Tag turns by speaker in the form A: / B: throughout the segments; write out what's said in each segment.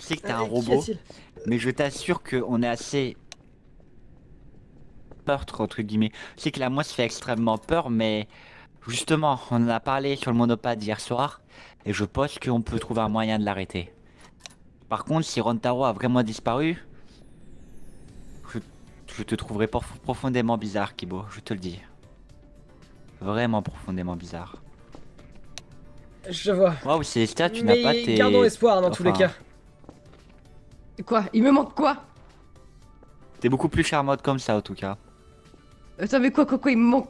A: sais que t'es un
B: Qui
A: robot,
B: a-t-il?
A: mais je t'assure qu'on est assez meurtre entre guillemets. Je sais que la mousse fait extrêmement peur, mais justement, on en a parlé sur le monopode hier soir, et je pense qu'on peut trouver un moyen de l'arrêter. Par contre, si Rantaro a vraiment disparu, je, je te trouverai profondément bizarre, Kibo, je te le dis. Vraiment profondément bizarre.
B: Je vois.
A: Waouh, Célestia, tu n'as pas
B: Mais gardons
A: tes...
B: espoir dans tous les
A: Enfin,
B: cas.
C: Quoi? Il me manque quoi?
A: t'es beaucoup plus charmante comme ça, en tout cas.
C: Attends, mais quoi? Il me manque.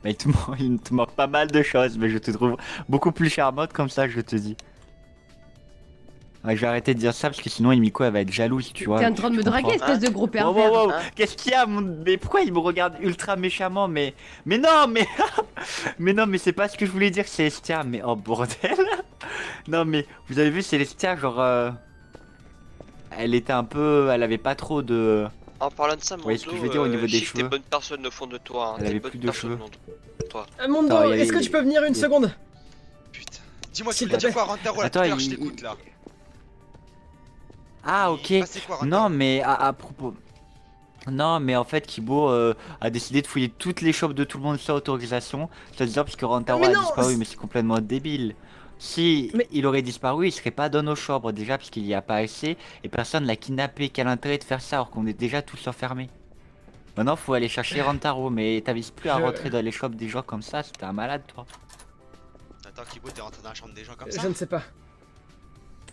A: Mais il te manque pas mal de choses, mais je te trouve beaucoup plus charmante comme ça, je te dis. Ouais, je vais arrêter de dire ça parce que sinon Emiko elle va être jalouse, tu vois.
C: T'es en train de me draguer,
A: comprends.
C: espèce de gros
A: Wow,
C: pervers.
A: wow, wow.
D: Hein?
A: Qu'est-ce qu'il y a Mais pourquoi il me regarde ultra méchamment mais non, mais... mais non, mais c'est pas ce que je voulais dire, Célestia. Mais oh, bordel. Non, mais vous avez vu Célestia, genre... Elle était un peu... Elle avait pas trop de...
D: En parlant de ça,
A: voyez ce que je veux dire au niveau des
D: je sais que t'es
A: cheveux.
D: bonne personne au fond de toi. Hein.
A: Elle
D: T'es
A: avait
D: bonne
A: plus de
D: personne
A: cheveux.
D: au fond de toi.
B: Mondo,
A: Attends, il y avait-
B: est-ce que tu peux venir une
A: il y a-
B: seconde?
E: Putain. Dis-moi, tu
B: S'il
E: voulais
B: te
E: dire
B: plaît.
E: quoi, Rantaro, là, tout
A: Attends,
E: à l'heure, je
A: il-
E: t'écoute, là.
A: Ah, ok.
E: Il passait quoi, Rantaro?
A: Non, mais à propos... Non, mais en fait, Kibo a décidé de fouiller toutes les shops de tout le monde sans autorisation. C'est-à-dire parce que Rantaro
B: Mais
A: a
B: non,
A: disparu,
B: c'est-
A: mais c'est complètement débile. Si
B: Mais-
A: il aurait disparu, il serait pas dans nos chambres déjà parce qu'il y a pas assez et personne l'a kidnappé. Quel intérêt de faire ça alors qu'on est déjà tous enfermés? Maintenant, faut aller chercher Rantaro, mais t'avises plus à
B: Je-
A: rentrer dans les shops des gens comme ça. C'était un malade, toi.
E: Attends, Kibo, t'es rentré dans la chambre des gens comme ça?
B: Je ne sais pas.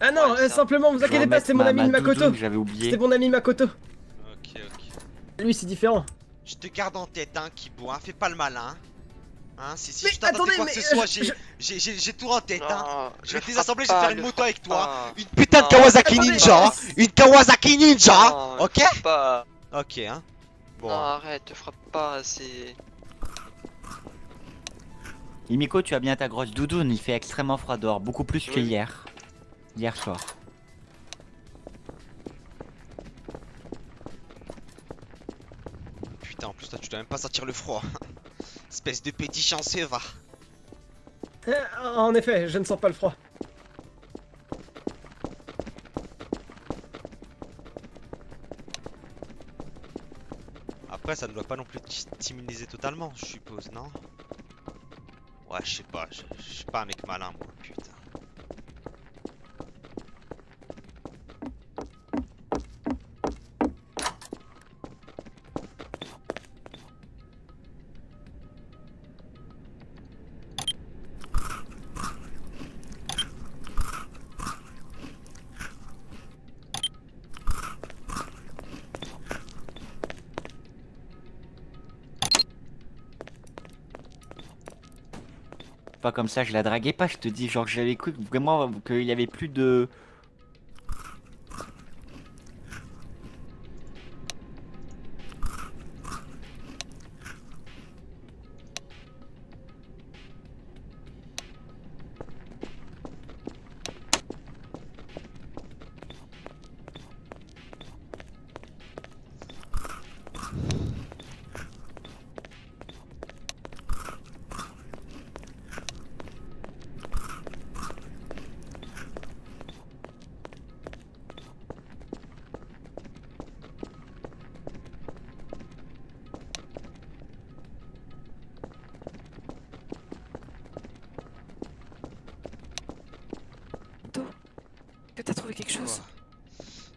B: Ah non,
D: Ouais, ça.
B: simplement, vous
A: Je vais
B: inquiétez pas,
A: remettre
B: c'était mon ami
A: ma
B: Makoto.
A: doudoune, j'avais oublié.
B: C'était mon ami Makoto.
E: Ok.
B: Lui, c'est différent.
E: Je te garde en tête, hein, Kibo, hein, fais pas le malin. Hein, si
B: Mais
E: je t'entends
B: attendez,
E: quoi que
B: mais,
E: ce soit,
B: je-
E: j'ai tout en tête, hein.
D: Non,
E: Je vais
D: le
E: te désassembler, je vais
D: frappe
E: faire
D: pas,
E: une
D: le
E: moto
D: frappe
E: avec toi.
D: pas.
E: Une putain de
D: Non.
E: Kawasaki
B: Attendez,
E: Ninja, hein. Une Kawasaki Ninja,
D: Non,
E: ok?
D: le frappe pas.
E: Ok, hein. Bon.
D: Non, arrête, te frappe pas, c'est...
A: Imiko, tu as bien ta grosse doudoune, il fait extrêmement froid dehors, beaucoup plus que
D: Oui.
A: hier. Hier soir.
E: Putain, en plus, toi, tu dois même pas sentir le froid. Espèce de petit chanceux, va.
B: En effet, je ne sens pas le froid.
E: Après, ça ne doit pas non plus t'immuniser totalement, je suppose, non? Ouais, je sais pas, je suis pas un mec malin, moi, putain.
A: Pas comme ça, je la draguais pas, je te dis, genre j'avais cru vraiment qu'il y avait plus de...
F: Que t'as trouvé quelque chose?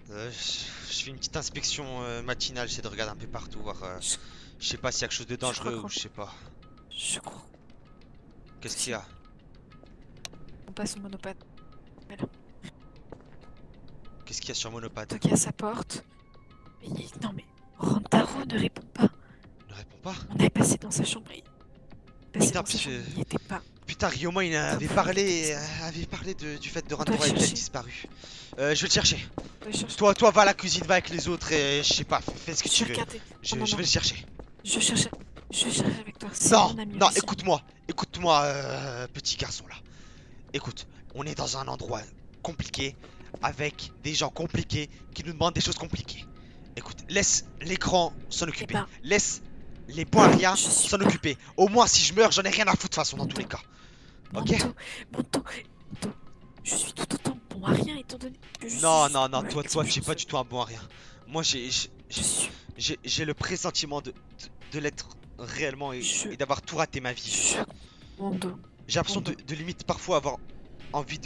E: Je fais une petite inspection matinale, j'essaie de regarder un peu partout, voir. Je sais pas s'il y a quelque chose de dangereux
F: crois
E: ou je sais pas.
F: Je crois.
E: Qu'est-ce qu'il y a?
F: On passe au monopode.
E: Qu'est-ce qu'il y a sur Monopathe?
F: Toki à sa porte. Non mais, Rantaro ne répond pas.
E: Ne réponds pas.
F: On avait passé dans sa chambre. Passé
E: Putain,
F: dans sa
E: parce
F: chambre,
E: que-
F: il n'y était pas.
E: Putain, Ryoma il avait parlé du fait de Rantaro
F: doit
E: avait
F: chercher.
E: disparu. Je vais le chercher.
F: Je cherche.
E: Toi, va à la cuisine, va avec les autres et je sais pas, fais ce que tu
F: Je
E: veux.
F: regardais.
E: Je
F: Non,
E: vais
F: non.
E: le chercher.
F: Je cherche avec toi. C'est
E: Non,
F: mon ami
E: non,
F: aussi.
E: écoute-moi, petit garçon là. Écoute, on est dans un endroit compliqué, avec des gens compliqués qui nous demandent des choses compliquées. Écoute, laisse l'écran s'en occuper.
F: ben,
E: Laisse les points à rien
F: je suis
E: s'en
F: pas-
E: occuper. Au moins, si je meurs, j'en ai rien à foutre de toute façon, dans tous les cas. Ok?
F: Monto, je suis tout autant bon à rien étant donné
E: Non, non, non, toi, tu es pas du tout un bon à rien. Moi,
F: Je suis...
E: j'ai le pressentiment de l'être réellement
F: Je-
E: et d'avoir tout raté ma vie.
F: Je... Mondo,
E: J'ai l'impression de limite parfois avoir envie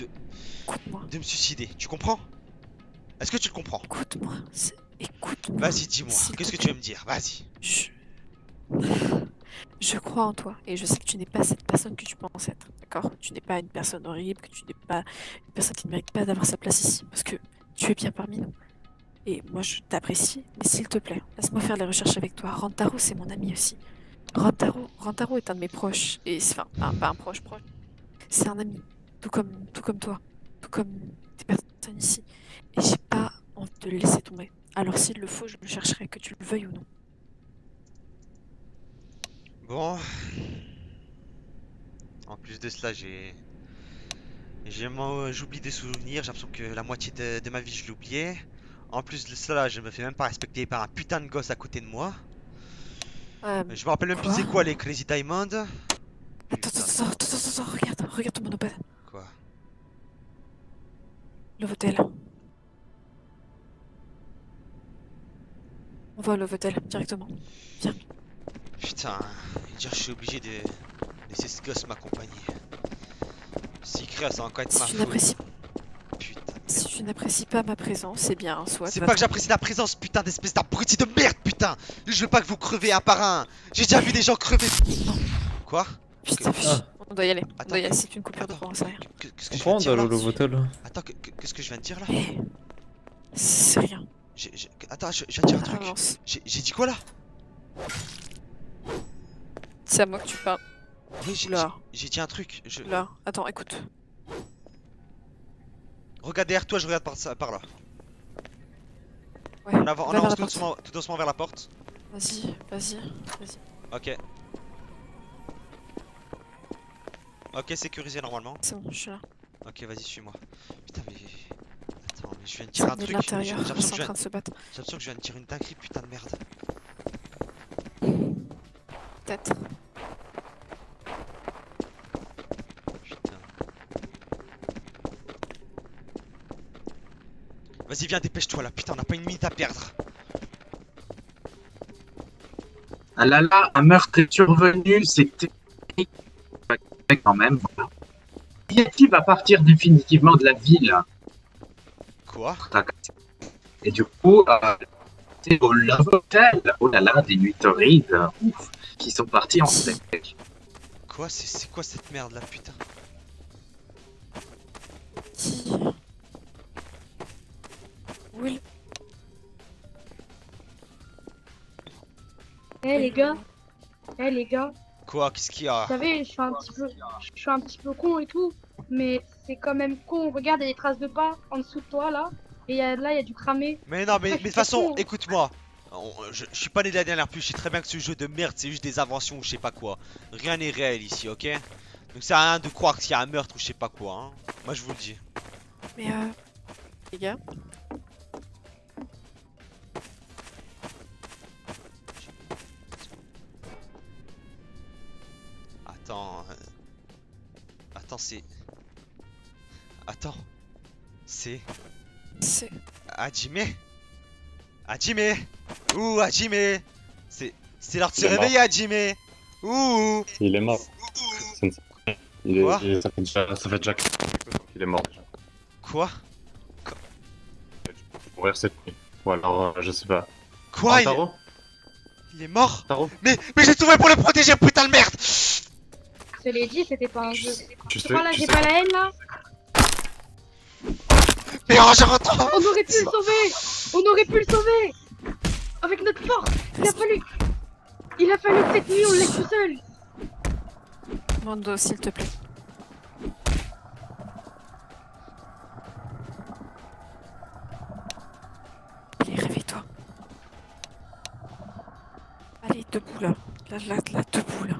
F: écoute-moi.
E: de me suicider. Tu comprends? Est-ce que tu le comprends?
F: Écoute-moi. Écoute-moi.
E: Vas-y, dis-moi.
F: S'il
E: Qu'est-ce
F: te
E: que tu
F: plaît.
E: veux me dire? Vas-y.
F: Je... Je crois en toi et je sais que tu n'es pas cette personne que tu penses être, d'accord? Tu n'es pas une personne horrible, que tu n'es pas une personne qui ne mérite pas d'avoir sa place ici, parce que tu es bien parmi nous. Et moi je t'apprécie, mais s'il te plaît, laisse-moi faire les recherches avec toi. Rantaro, c'est mon ami aussi. Rantaro est un de mes proches, et enfin, pas un proche, c'est un ami, tout comme toi, tout comme des personnes ici. Et j'ai pas envie de le laisser tomber. Alors s'il le faut, je le chercherai, que tu le veuilles ou non.
E: Bon. En plus de cela, j'oublie des souvenirs. J'ai l'impression que la moitié de ma vie, je l'oubliais. En plus de cela, je me fais même pas respecter par un putain de gosse à côté de moi. Je me rappelle même plus
F: Quoi
E: c'est quoi les Crazy Diamond.
F: Attends, regarde ton monopode.
E: Quoi?
F: Le Votel. On va au Lovotel directement. Viens.
E: Putain, dire je suis obligé de laisser ce gosse m'accompagner. Si crée, ça va encore être
F: Si
E: ma
F: tu
E: faute.
F: n'apprécies
E: Putain.
F: si tu n'apprécies pas ma présence, c'est bien, soit.
E: C'est pas que j'apprécie ta présence, putain d'espèce d'abruti de merde, putain. Je veux pas que vous crevez un par un. J'ai déjà vu des gens crever. Quoi?
F: Putain,
B: Ah.
F: on doit y aller. On
E: Attends,
F: doit y aller, c'est une coupure de
E: attends.
F: courant, c'est rien.
E: Qu'est-ce que je viens
B: Comprends,
E: de dire là?
B: le Votel.
E: Attends, qu'est-ce que je viens de dire là?
F: Eh, c'est rien.
E: Attends, je viens de dire un truc.
F: Avance.
E: J'ai dit quoi là?
F: C'est à moi que tu parles.
E: Oui,
F: Là.
E: j'ai dit un truc.
F: Là, attends, écoute.
E: Regarde derrière toi, je regarde par là.
F: Ouais,
E: On
F: va
E: avance
F: vers la
E: tout
F: porte.
E: doucement vers la porte.
F: Vas-y.
E: Ok. Ok, sécurisé normalement.
F: C'est bon, je suis là.
E: Ok, vas-y, suis-moi. Putain, mais. Attends, mais je viens de
F: Ça
E: dire un
F: venait de
E: truc. J'ai
F: l'intérieur, ils
E: l'impression
F: sont
E: que
F: en train de se battre.
E: je viens de dire une dinguerie, putain de merde.
F: Peut-être.
E: Putain. Vas-y, viens, dépêche-toi là. Putain, on n'a pas une minute à perdre.
G: Ah là là, un meurtre est survenu, c'était quand même. Voilà. Yeti va partir définitivement de la ville.
E: Quoi?
G: Et du coup, c'est au Love Hotel. Oh là là, des nuits torrides, ouf, qui sont partis en steak.
E: Quoi? C'est quoi cette merde là, putain?
F: Qui Will.
H: Eh les gars,
E: Quoi? Qu'est-ce qu'il y a?
H: vous savez, je suis un petit peu con et tout, mais c'est quand même con. Regarde, il y a des traces de pas en dessous de toi là, et là il y a du cramé.
E: Mais non, mais de toute façon,
H: con.
E: écoute-moi. Je suis pas né de la dernière pluie, je sais très bien que ce jeu de merde c'est juste des inventions ou je sais pas quoi. Rien n'est réel ici, ok? Donc ça a rien de croire qu'il y a un meurtre ou je sais pas quoi, hein. Moi je vous le dis.
F: Mais les gars,
E: Attends. Attends, c'est. Attends. C'est.
F: c'est.
E: Hajime? Hajime? Ouh, Hajime? C'est l'heure de se
I: Il est mort.
E: réveiller, Hajime! Ouh!
I: Il est mort.
E: Quoi?
I: Ça fait déjà qu'il est mort déjà.
E: Quoi?
I: Il va mourir cette nuit. Ou alors, je sais pas.
E: Quoi?
I: Taro
E: Il est mort?
I: Taro
E: Mais j'ai tout fait pour le protéger, putain de merde!
H: Je te l'ai dit, c'était pas un jeu.
I: Tu
H: Tu
I: sais,
H: vois là,
I: tu
H: j'ai
I: sais.
H: pas la haine là.
E: Mais oh, je rentre!
H: On aurait pu le sauver. On aurait pu le sauver. Avec notre force. Il a fallu que cette nuit on le laisse tout seul.
F: Mondo, s'il te plaît. Allez, réveille-toi. Allez, debout là. Là, debout là.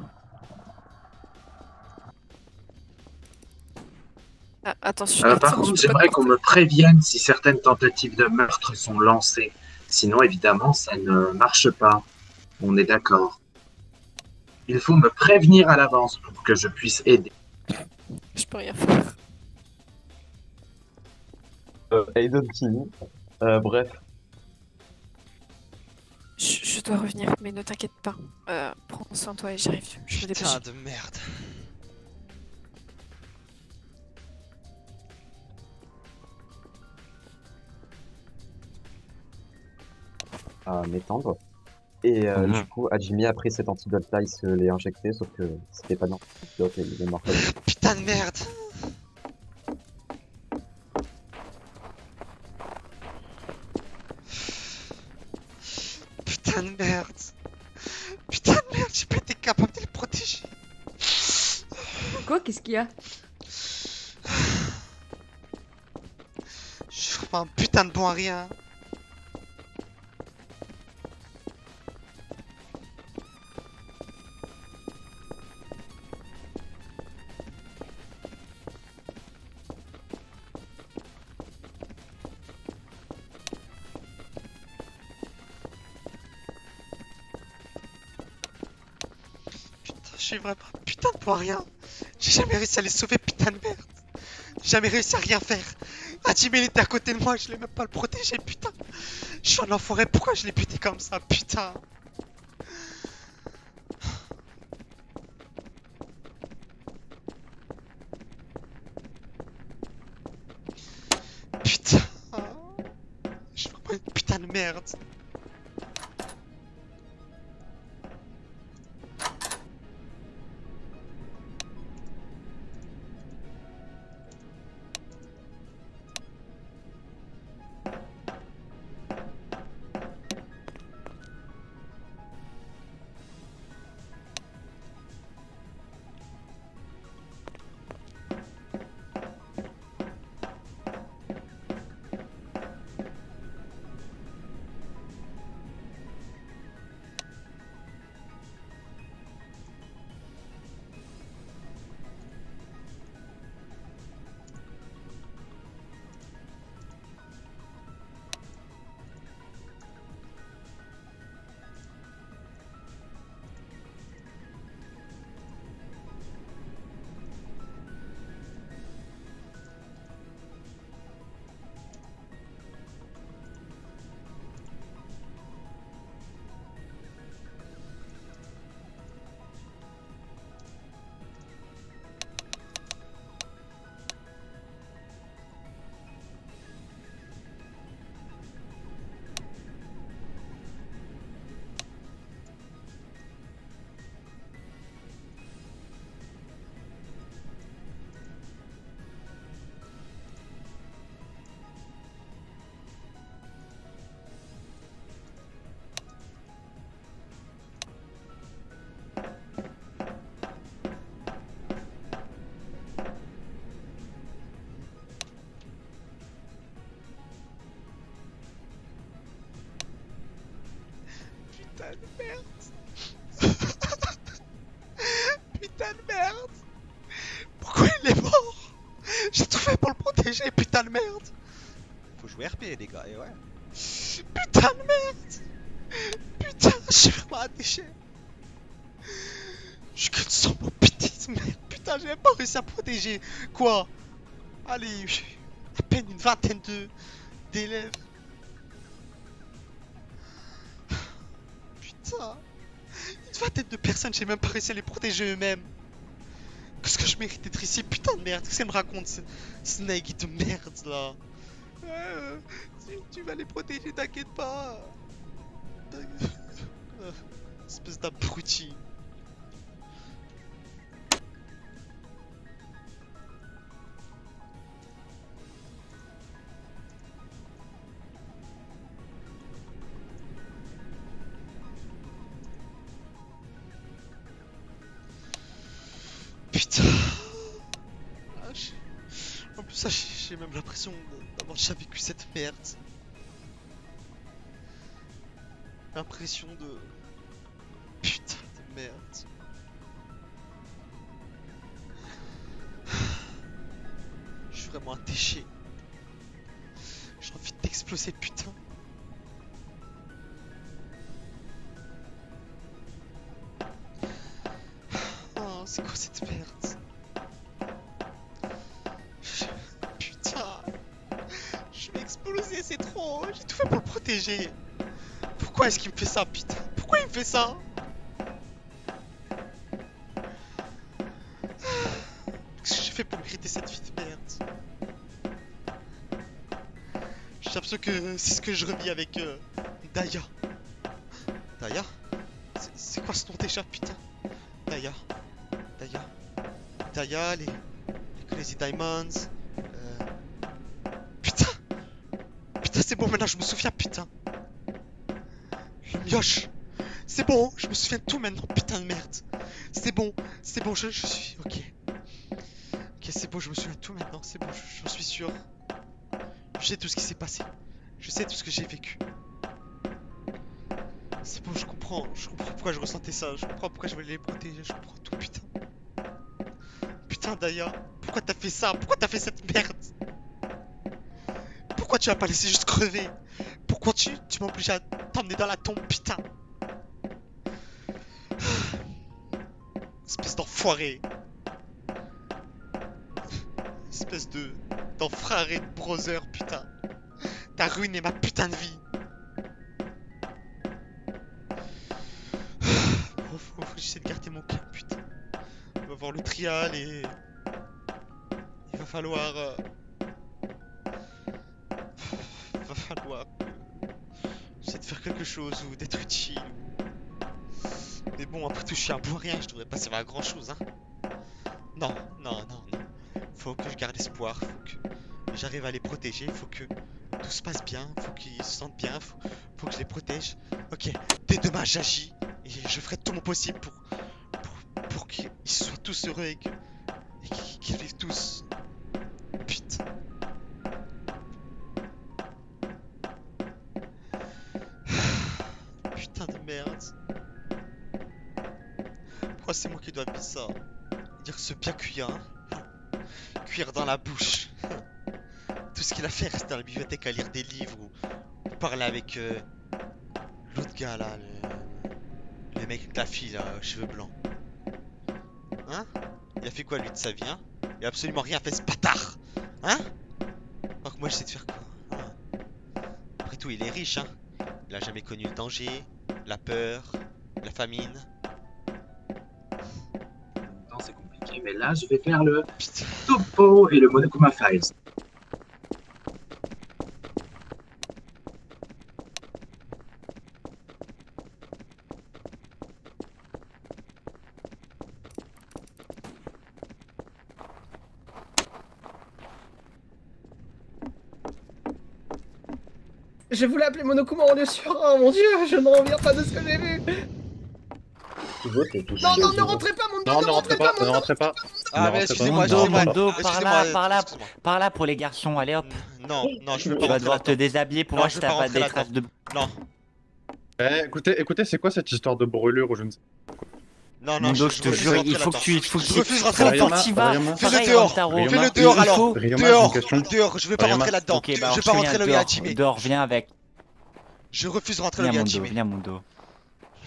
F: Ah, attention.
G: Par
F: attention,
G: contre,
F: je peux
G: j'aimerais
F: pas
G: qu'on me prévienne si certaines tentatives de meurtre sont lancées. Sinon, évidemment, ça ne marche pas. On est d'accord. Il faut me prévenir à l'avance pour que je puisse aider.
F: Je peux rien faire.
J: Aiden Kimi. Bref.
F: Je dois revenir, mais ne t'inquiète pas. Prends soin de toi et j'arrive. Je me dépêche.
E: Putain de merde.
J: À m'étendre. Et du coup, Hajime a pris cet antidote-là, il se l'est injecté, sauf que c'était pas dans l'antidote et il est mort.
E: Putain de merde. Putain de merde. Putain de merde, j'ai pas été capable de les protéger.
C: Quoi? Qu'est-ce qu'il y a?
E: Je suis vraiment un putain de bon à rien. Je suis vraiment un putain de bon à rien. J'ai jamais réussi à les sauver, putain de merde. J'ai jamais réussi à rien faire. Hajime il était à côté de moi, je l'ai même pas le protéger, putain. Je suis un enfoiré, pourquoi je l'ai buté comme ça, putain. Putain. Je suis vraiment une putain de merde. Putain de merde. Putain de merde. Pourquoi il est mort? J'ai tout fait pour le protéger, putain de merde. Faut jouer RP les gars, et ouais. Putain de merde. Putain, je suis vraiment un déchet. Je suis que de sang, mon putain de merde. Putain, j'ai même pas réussi à protéger. Quoi? Allez, à peine une vingtaine d'élèves. Putain, une vingtaine de personnes, j'ai même pas réussi à les protéger eux-mêmes. Qu'est-ce que je mérite d'être ici, putain de merde. Qu'est-ce qu'elle me raconte, Snake de merde là? Tu vas les protéger, t'inquiète pas. Espèce d'abruti. Putain. En plus, ça, j'ai même l'impression d'avoir déjà vécu cette merde. L'impression de... Putain de merde. Je suis vraiment un déchet. J'ai envie d'exploser, putain. Oh, c'est quoi cette merde? Putain. Je suis Blouser, c'est trop. J'ai tout fait pour le protéger. Pourquoi est-ce qu'il me fait ça, putain? Pourquoi il me fait ça? Qu'est-ce que j'ai fait pour mériter cette vie de merde? J'ai l'impression que c'est ce que je revis avec Daya. Daya? C'est quoi ce nom déjà, putain? Daya. Daya, les Crazy Diamonds. Putain! Putain, c'est bon, maintenant je me souviens, putain! Le mioche! C'est bon, je me souviens de tout maintenant, putain de merde! C'est bon, je suis. Ok. Ok, c'est bon, je me souviens de tout maintenant, c'est bon, j'en suis sûr. Je sais tout ce qui s'est passé. Je sais tout ce que j'ai vécu. C'est bon, je comprends pourquoi je ressentais ça, je comprends pourquoi je voulais les protéger, je comprends tout, putain. Putain, Daya, pourquoi t'as fait ça? Pourquoi t'as fait cette merde? Pourquoi tu m'as pas laissé juste crever? Pourquoi tu m'as obligé à t'emmener dans la tombe, putain? Espèce d'enfoiré. Espèce d'enfraré de brother, putain. T'as ruiné ma putain de vie. Faut que j'essaie de garder mon calme, putain. On va voir le trial et... Il va falloir... J'essaie de faire quelque chose ou d'être utile. Mais bon, après tout, je suis un bon rien, je devrais pas servir à grand chose, hein. Non. Faut que je garde espoir, faut que j'arrive à les protéger, faut que tout se passe bien, faut qu'ils se sentent bien, faut que je les protège. Ok, dès demain j'agis et je ferai tout mon possible pour qu'ils soient tous heureux et qu'ils vivent tous. Putain. Putain de merde. Pourquoi c'est moi qui dois vivre ça? Dire ce bien cuire, hein? Cuire dans la bouche. Tout ce qu'il a fait, rester dans la bibliothèque à lire des livres ou parler avec l'autre gars là, le mec avec la fille là, aux cheveux blancs. Hein? Il a fait quoi lui de sa vie, hein? Il a absolument rien fait ce bâtard! Hein? Alors que moi j'essaie de faire quoi? Hein? Après tout, il est riche, hein? Il a jamais connu le danger, la peur, la famine.
G: C'est compliqué, mais là je vais faire le topo et le Monokuma Files.
B: Je voulais appeler Monokuma en lieu sûr. Oh mon dieu, je ne reviens pas de ce que j'ai vu. Non, ne rentrez pas, Mondo,
I: non, ne rentrez pas, ne rentrez pas.
E: Ah, mais excusez-moi,
A: Mondo, par là pour les garçons, allez hop.
E: Non, je veux pas
A: Tu vas
E: rentrer
A: devoir te
E: là-dedans.
A: déshabiller pour
E: Non,
A: voir
E: je
A: si
E: veux
A: t'as
E: pas
A: pas
E: rentrer
A: des traces de...
E: Non.
I: Écoutez, c'est quoi cette histoire de brûlure ou je ne sais pas?
E: Non,
A: Mondo, je te
E: refuse
A: jure,
E: rentrer
A: il faut que
E: là-dedans.
A: tu...
E: Je refuse rentrer
A: Quand
E: là-dedans.
A: t'y vas,
E: Fais-le
A: pareil,
E: dehors.
A: Rantaro.
E: Fais-le dehors alors.
I: Dehors,
E: Dehors, je veux pas rentrer là-dedans.
A: Ok,
E: Je
A: bah
E: veux pas rentrer le gars à Jimmy.
A: dehors, viens avec.
E: Je refuse de rentrer le gars à Jimmy.
A: Viens Mondo.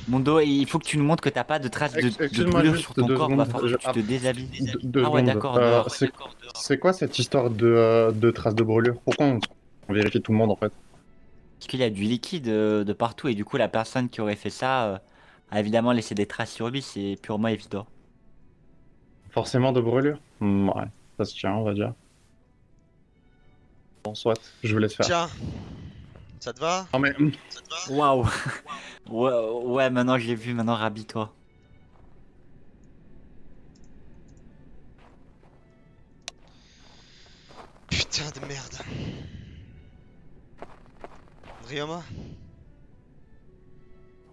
A: Mondo, il faut que tu nous montres que t'as pas de traces de brûlure sur ton corps, va falloir que tu te déshabilles. Ah ouais, d'accord, dehors.
I: C'est quoi cette histoire de traces de brûlure? Pourquoi on vérifie tout le monde en fait?
A: Parce qu'il y a du liquide de partout et du coup la personne qui aurait fait ça a évidemment laissé des traces sur lui, c'est purement évident.
I: Forcément de brûlure? Ouais, ça se tient, on va dire. Bon, soit, je vous laisse faire.
E: Tiens, ça te va?
I: Non mais...
A: Waouh. Ouais, maintenant je l'ai vu, maintenant rhabille-toi.
E: Putain de merde. Ryoma,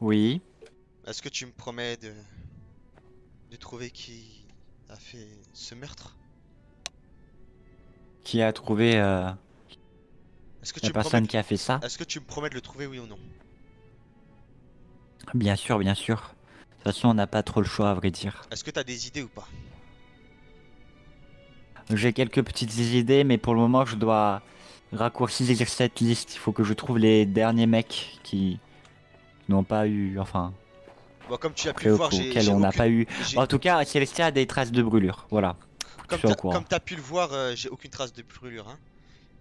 A: Oui.
E: est-ce que tu me promets de trouver qui a fait ce meurtre?
A: Qui a trouvé
E: Est-ce que
A: la personne qui a fait ça?
E: Est-ce que tu me promets de le trouver, oui ou non?
A: Bien sûr, bien sûr. De toute façon, on n'a pas trop le choix à vrai dire.
E: Est-ce que t'as des idées ou pas?
A: J'ai quelques petites idées, mais pour le moment, je dois raccourcir cette liste. Il faut que je trouve les derniers mecs qui n'ont pas eu, enfin,
E: Bon, comme tu as pu le voir,
A: auxquels on n'a pas eu. En tout cas, Célestia a des traces de brûlure. Voilà.
E: Comme t'as pu le voir, j'ai aucune trace de brûlure, hein.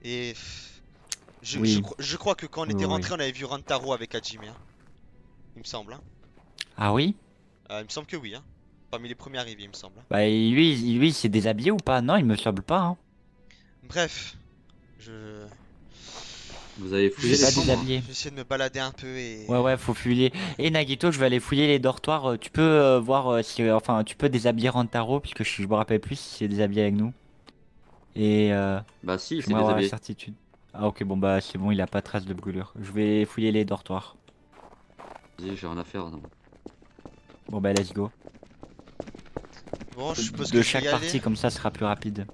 E: Et
A: Oui.
E: Je crois que quand on était
A: Oui,
E: rentré, on avait vu Rantaro avec Hajime. Hein. Il me semble. Hein.
A: Ah oui?
E: Il me semble que oui. Hein. Parmi les premiers arrivés, il me semble. Hein.
A: Bah lui, il s'est déshabillé ou pas? Non, il me semble pas. Hein.
E: Bref, je.
K: Vous avez
E: Je
K: fouillé
A: Pas
K: les chambres?
A: déshabillé.
E: vais essayer de me balader un peu et.
A: Ouais, faut fouiller. Et Nagito, je vais aller fouiller les dortoirs. Tu peux voir si. Enfin, tu peux déshabiller Rantaro, puisque je me rappelle plus si c'est déshabillé avec nous. Et
K: Bah si, c'est
A: j'aimerais avoir la
K: déshabillé.
A: certitude. Ah, ok, bon, bah c'est bon, il a pas de trace de brûlure. Je vais fouiller les dortoirs.
K: Vas-y, j'ai rien à faire. Non.
A: Bon, bah, let's go.
E: Bon, je suppose que
A: De
E: je vais
A: chaque
E: y
A: partie,
E: aller.
A: comme ça sera plus rapide.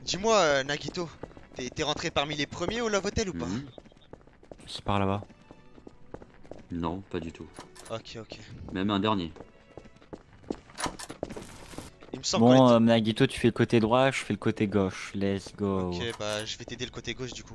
E: Dis-moi, Nagito, t'es rentré parmi les premiers au Love Hotel ou pas?
K: Mhm.
A: C'est par là-bas.
K: Non, pas du tout.
E: Ok, ok.
K: Même un dernier.
E: Il me semble qu'on
A: Bon,
E: était-
A: Nagito, tu fais le côté droit, je fais le côté gauche. Let's go.
E: Ok, bah je vais t'aider le côté gauche du coup.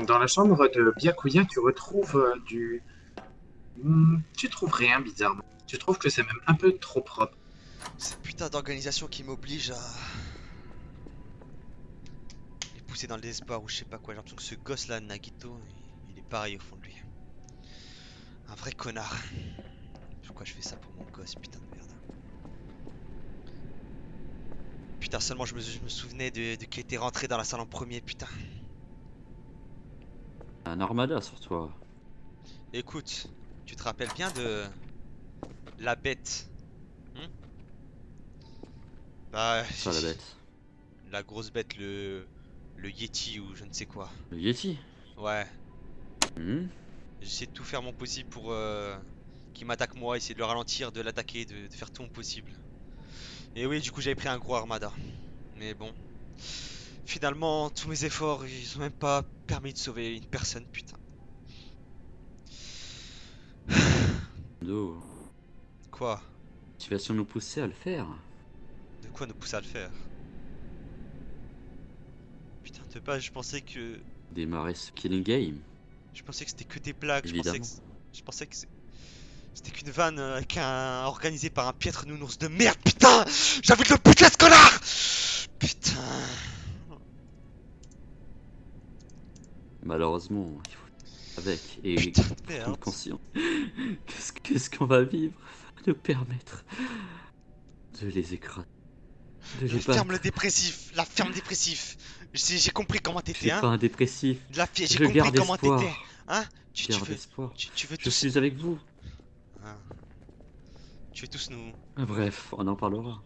G: Dans la chambre de Byakuya, tu retrouves du... Tu trouves rien, bizarrement. Tu trouves que c'est même un peu trop propre.
E: Cette putain d'organisation qui m'oblige à... les pousser dans le désespoir ou je sais pas quoi. J'ai l'impression que ce gosse là, Nagito, il est pareil au fond de lui. Un vrai connard. Pourquoi je fais ça pour mon gosse, putain de merde. Putain, seulement je me souvenais de qui était rentré dans la salle en premier, putain.
K: Un armada sur toi.
E: Écoute, tu te rappelles bien de... la bête, hmm? Bah...
K: Ça la bête.
E: La grosse bête, le Yeti ou je ne sais quoi.
K: Le Yeti.
E: Ouais.
K: Mhm.
E: J'essaie de tout faire mon possible pour qu'il m'attaque moi, essayer de le ralentir, de l'attaquer, de faire tout mon possible. Et oui, du coup j'avais pris un gros armada. Mais bon. Finalement, tous mes efforts, ils ont même pas permis de sauver une personne, putain.
K: Do.
E: Quoi?
K: La situation nous poussait à le faire.
E: De quoi nous pousser à le faire? Putain, de base, je pensais que...
K: Démarrer ce killing game.
E: Je pensais que c'était que des blagues,
K: Évidemment.
E: je pensais que c'était qu'une vanne organisée par un piètre nounours de merde, putain! J'ai envie de le buter ce connard! Putain...
K: Malheureusement, il faut avec et
E: Putain de
K: prendre
E: merde.
K: conscience. Qu'est-ce qu'on va vivre va nous permettre de les écraser. De les
E: Ferme le
K: battre.
E: dépressif, la ferme dépressif. J'ai compris comment
K: Je
E: t'étais,
K: suis
E: hein?
K: pas un dépressif.
E: J'ai
K: Je
E: compris
K: garde
E: comment
K: espoir.
E: t'étais, hein?
K: Je
E: Tu
K: garde
E: veux,
K: espoir.
E: tu veux
K: Je
E: tous...
K: suis avec vous.
E: hein, tu veux tous nous...
K: Bref, on en parlera.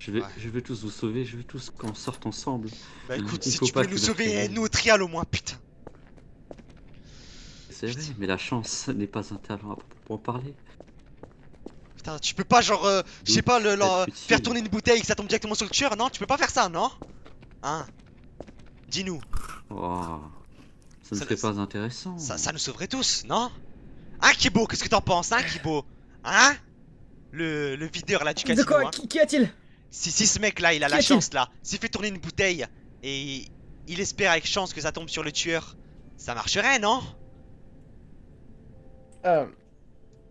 E: Ouais.
K: Je veux tous vous sauver, je veux tous qu'on sorte ensemble.
E: Bah écoute,
K: Il
E: si
K: faut
E: tu
K: pas
E: peux
K: que
E: nous
K: notre
E: sauver,
K: réveil-
E: nous au trial au moins, putain.
K: C'est vrai, mais la chance n'est pas un talent pour en parler.
E: Putain, tu peux pas genre, je sais pas,
K: Être utile.
E: faire tourner une bouteille et que ça tombe directement sur le tueur, non? Tu peux pas faire ça, non? Hein? Dis-nous,
K: Oh, ça ne
E: Ça-
K: serait pas intéressant.
E: ça nous sauverait tous, non? Hein, Kibo, qu'est-ce que t'en penses, hein, Kibo? Hein? Le videur là du
B: De
E: casino,
B: quoi?
E: hein?
B: Qui a-t-il?
E: Si ce mec là, il a
B: Qui
E: la
B: a-t-il
E: chance là, s'il fait tourner une bouteille et il espère avec chance que ça tombe sur le tueur, ça marcherait, non?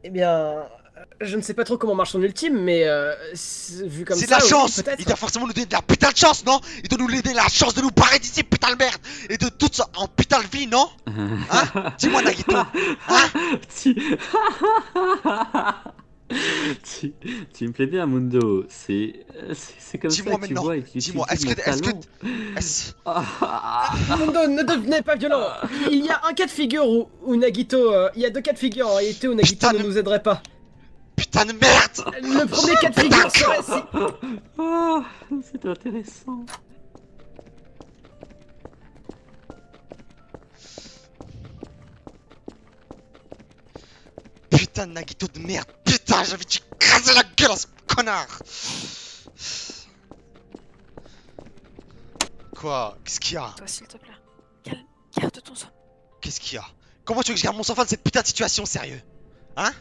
B: Eh bien, Je ne sais pas trop comment marche son ultime, mais vu comme ça.
E: C'est de la
B: oui,
E: chance!
B: peut-être.
E: Il doit forcément nous donner de la putain de chance, non? Il doit nous donner la chance de nous barrer d'ici, putain de merde! Et de toute ça en putain de vie, non? Hein? Dis-moi, Nagito! Hein?
K: Tu me plais bien, Mundo. C'est comme ça
E: Dis-moi
K: que tu
E: maintenant,
K: vois et que tu
E: dis-moi,
K: utilises
E: est-ce
K: mon talent.
B: Mundo, ne devenez pas violent. Il y a un cas de figure où Nagito. Il y a deux cas de figure en réalité où Nagito ne nous aiderait pas.
E: Putain de merde!
B: Le premier cas de figure serait si.
K: Ah, c'est intéressant.
E: Putain de Nagito de merde! Putain, j'avais dû craser la gueule à ce connard! Quoi? Qu'est-ce qu'il y a?
F: Toi, s'il te plaît. Garde ton sang.
E: Qu'est-ce qu'il y a? Comment tu veux que je garde mon sang-froid de cette putain de situation, sérieux? Hein?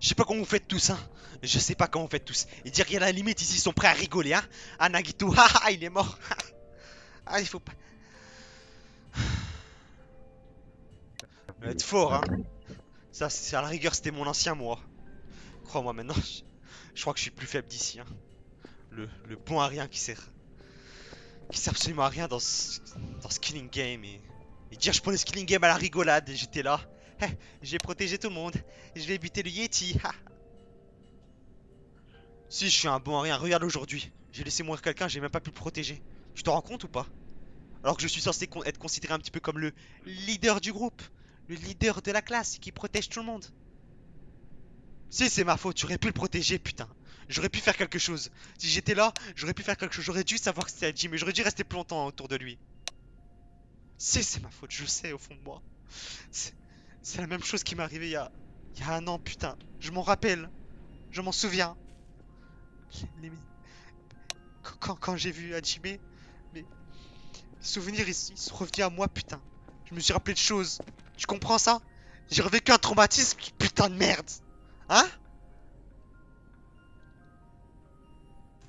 E: Je sais pas comment vous faites tous, hein? Je sais pas comment vous faites tous. Et dire qu'il y a la limite ici, ils sont prêts à rigoler, hein? Ah, Nagito, haha, il est mort! Ah, il faut pas. Vous êtes fort, hein? Ça, c'est à la rigueur, c'était mon ancien moi. Crois-moi, maintenant, je crois que je suis plus faible d'ici, hein. Le bon à rien qui sert absolument à rien dans ce killing game et dire je prenais ce killing game à la rigolade et j'étais là. Eh, j'ai protégé tout le monde. Je vais buter le Yeti. Si, je suis un bon à rien. Regarde aujourd'hui. J'ai laissé mourir quelqu'un, j'ai même pas pu le protéger. Tu t'en rends compte ou pas? Alors que je suis censé être considéré un petit peu comme le leader du groupe. Le leader de la classe qui protège tout le monde. Si, c'est ma faute. J'aurais pu le protéger, putain. J'aurais pu faire quelque chose. Si j'étais là, j'aurais pu faire quelque chose. J'aurais dû savoir que c'était Haji, mais j'aurais dû rester plus longtemps autour de lui. Si, c'est ma faute, je le sais au fond de moi. C'est la même chose qui m'est arrivée il y a un an, putain. Je m'en rappelle. Je m'en souviens. Quand j'ai vu Hajime, mes souvenirs ils sont revenus à moi, putain. Je me suis rappelé de choses. Tu comprends ça? J'ai revécu un traumatisme, putain de merde. Hein?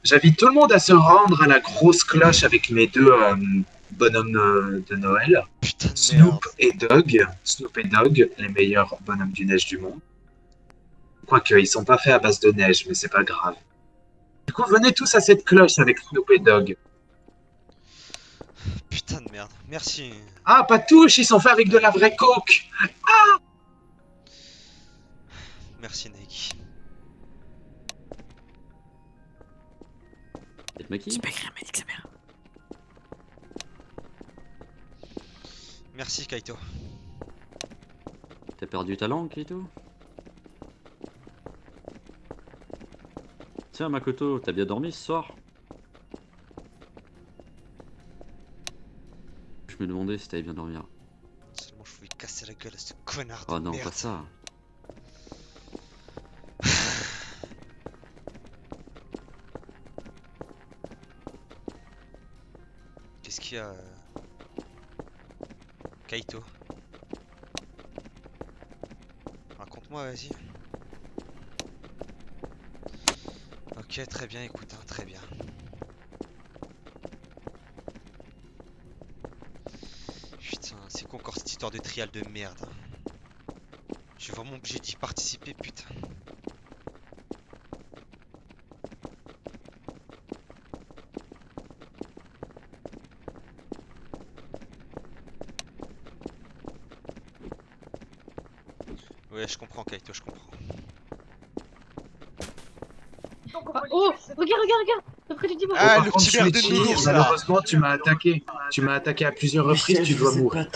G: J'invite tout le monde à se rendre à la grosse cloche avec mes deux bonhommes de Noël.
E: Putain de
G: Snoop et Dog. Snoop et Dog, les meilleurs bonhommes du neige du monde. Quoique, ils sont pas faits à base de neige, mais c'est pas grave. Du coup, venez tous à cette cloche avec Snoop et Dog.
E: Putain de merde, merci.
G: Ah, pas touche, ils sont faits avec de la vraie coke. Ah!
E: Merci, Nike.
F: Tu peux écrire Mélix Mère.
E: Merci, Kaito.
K: T'as perdu ta langue, Kaito? Tiens, Makoto, t'as bien dormi ce soir? Je me demandais si t'avais bien dormi.
E: Seulement je pouvais casser la gueule à ce connard de
K: Oh non,
E: merde.
K: pas ça.
E: Qu'est-ce qu'il y a Kaito? Raconte-moi, vas-y. Ok, très bien, écoute, hein, très bien. Putain, c'est quoi encore cette histoire de trial de merde? Je suis vraiment obligé d'y participer, putain. Ouais, je comprends, Kaito, je comprends.
H: Oh, regarde, après tu dis moi.
E: Ah,
G: Par
E: le
G: contre,
E: petit verre de
G: Shuichi,
E: nounours, là.
G: malheureusement, tu m'as attaqué. Tu m'as attaqué à plusieurs reprises, tu dois mourir.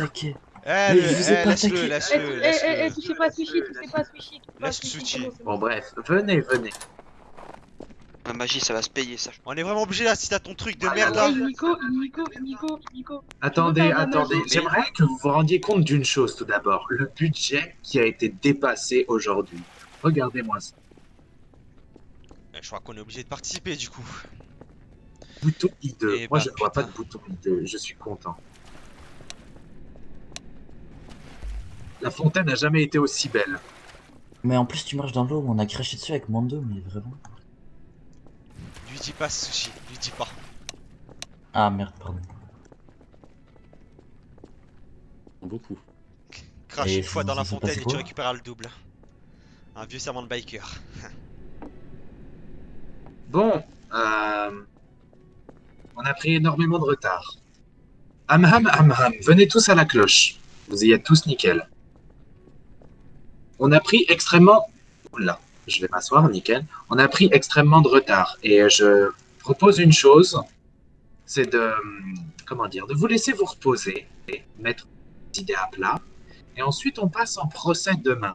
E: Eh,
K: Mais je vous ai pas
E: laisse-le,
K: attaqué.
E: laisse-le.
H: Touchez pas à Sushi, touchez pas à Sushi.
E: Laisse Sushi.
G: Bon, bref, venez.
D: La magie, ça va se payer, ça.
E: On est vraiment obligé d'assister à ton truc de
G: Ah,
E: merde
G: là,
E: là.
H: Nico.
G: Attendez. J'aimerais que vous vous rendiez compte d'une chose tout d'abord. Le budget qui a été dépassé aujourd'hui. Regardez-moi ça.
E: Je crois qu'on est obligé de participer du coup.
G: Bouton hideux.
E: Eh
G: Moi,
E: bah,
G: je ne vois pas
E: putain.
G: de bouton hideux. Je suis content. La fontaine n'a jamais été aussi belle.
L: Mais en plus, tu marches dans l'eau, on a craché dessus avec Mando, mais vraiment.
E: Lui dis pas Sushi, lui dis pas.
L: Ah merde, pardon.
K: Beaucoup.
E: Crache
L: Et
E: une fois dans la
L: ça s'est
E: fontaine
L: passé
E: et tu
L: quoi?
E: récupéreras le double. Un vieux serment de biker.
G: Bon, on a pris énormément de retard. Amham, Amham, venez tous à la cloche. Vous y êtes tous nickel. On a pris extrêmement... Oula, je vais m'asseoir, nickel. On a pris extrêmement de retard. Et je propose une chose, c'est de... Comment dire? De vous laisser vous reposer, et mettre vos idées à plat. Et ensuite, on passe en procès demain.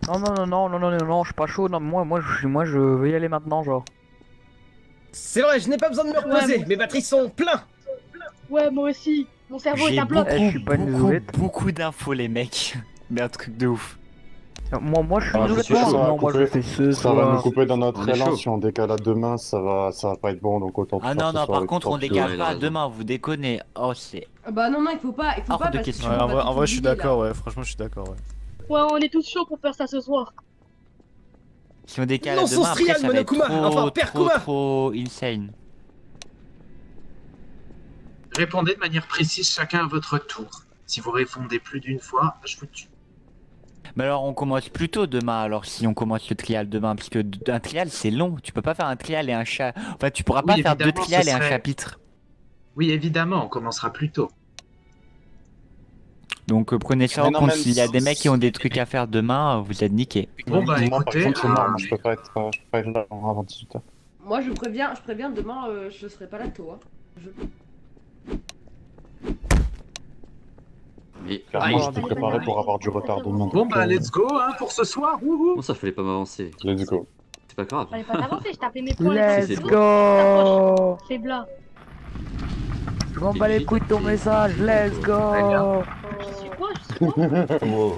M: Non, je suis pas chaud. Non, moi, je veux y aller maintenant, genre.
B: C'est vrai, je n'ai pas besoin de me reposer.
H: Ouais,
B: Mes batteries sont pleines.
H: Ouais, moi aussi. Mon cerveau est
A: J'ai
H: à bloc.
M: je suis pas une zoulette.
A: beaucoup d'infos, les mecs. Mais un truc de ouf.
M: Moi, je suis
I: Ah,
M: une
I: c'est sûr,
M: zoulette.
I: ça va
M: Non, moi, je
I: couper.
M: fais ce
I: Ça va nous
M: soir.
I: couper dans notre
K: On est
I: élan.
K: chaud.
I: Si on décale à demain, ça va pas être bon. Donc autant
A: Ah
I: faire
A: non,
I: ce
A: non,
I: soir
A: par
I: le
A: contre,
I: plus
A: on
I: tôt.
A: décale
K: il a
A: pas
K: raison.
A: demain, vous déconnez. Oh, c'est.
C: Bah non, il faut pas
A: Hors de
C: parce que
A: question.
C: sinon,
N: Ouais,
C: on va
N: en
C: tout
N: vrai, je suis
C: oublier, là.
N: d'accord, ouais. Franchement, je suis d'accord, ouais.
H: Ouais, on est tous chauds pour faire ça ce soir.
A: Si on décale
B: Non,
A: à
B: son
A: demain, après,
B: strial,
A: ça va être
B: Monokuma.
A: trop,
B: Enfin, Père
A: trop,
B: Kuma.
A: trop insane.
G: Répondez de manière précise chacun à votre tour. Si vous répondez plus d'une fois, je vous tue.
A: Mais alors, on commence plus tôt demain, alors si on commence le trial demain, parce que un trial c'est long, tu peux pas faire un trial et un chat. Enfin, tu pourras pas
G: Oui,
A: faire deux
G: évidemment,
A: trials
G: ce
A: et un
G: serait-
A: chapitre.
G: Oui, évidemment, on commencera plus tôt.
A: Donc prenez ça
I: Mais
A: en
I: non,
A: compte,
I: même
A: s'il y a
I: si-
A: des mecs qui ont des trucs à faire demain, vous êtes niqués.
G: Bon, bah
I: Moi, par
G: écoutez,
I: contre, c'est mort. Moi, je peux pas être là avant 18h.
C: Moi, je préviens demain, je serai pas là tôt. Hein.
K: Mais
I: Clairement,
G: Ah,
I: j'étais préparé pour avoir du retard demain.
G: bon,
I: donc,
G: bah let's go hein, pour ce soir. Wouhou.
K: bon, ça fallait pas m'avancer.
I: Let's go.
K: C'est pas grave.
H: Fallait pas t'avancer, je tapais mes poings.
K: Let's
H: c'est tout.
M: go.
H: C'est blanc.
M: Je m'en bats les couilles de ton message, let's go.
H: Je suis quoi?
I: Wow.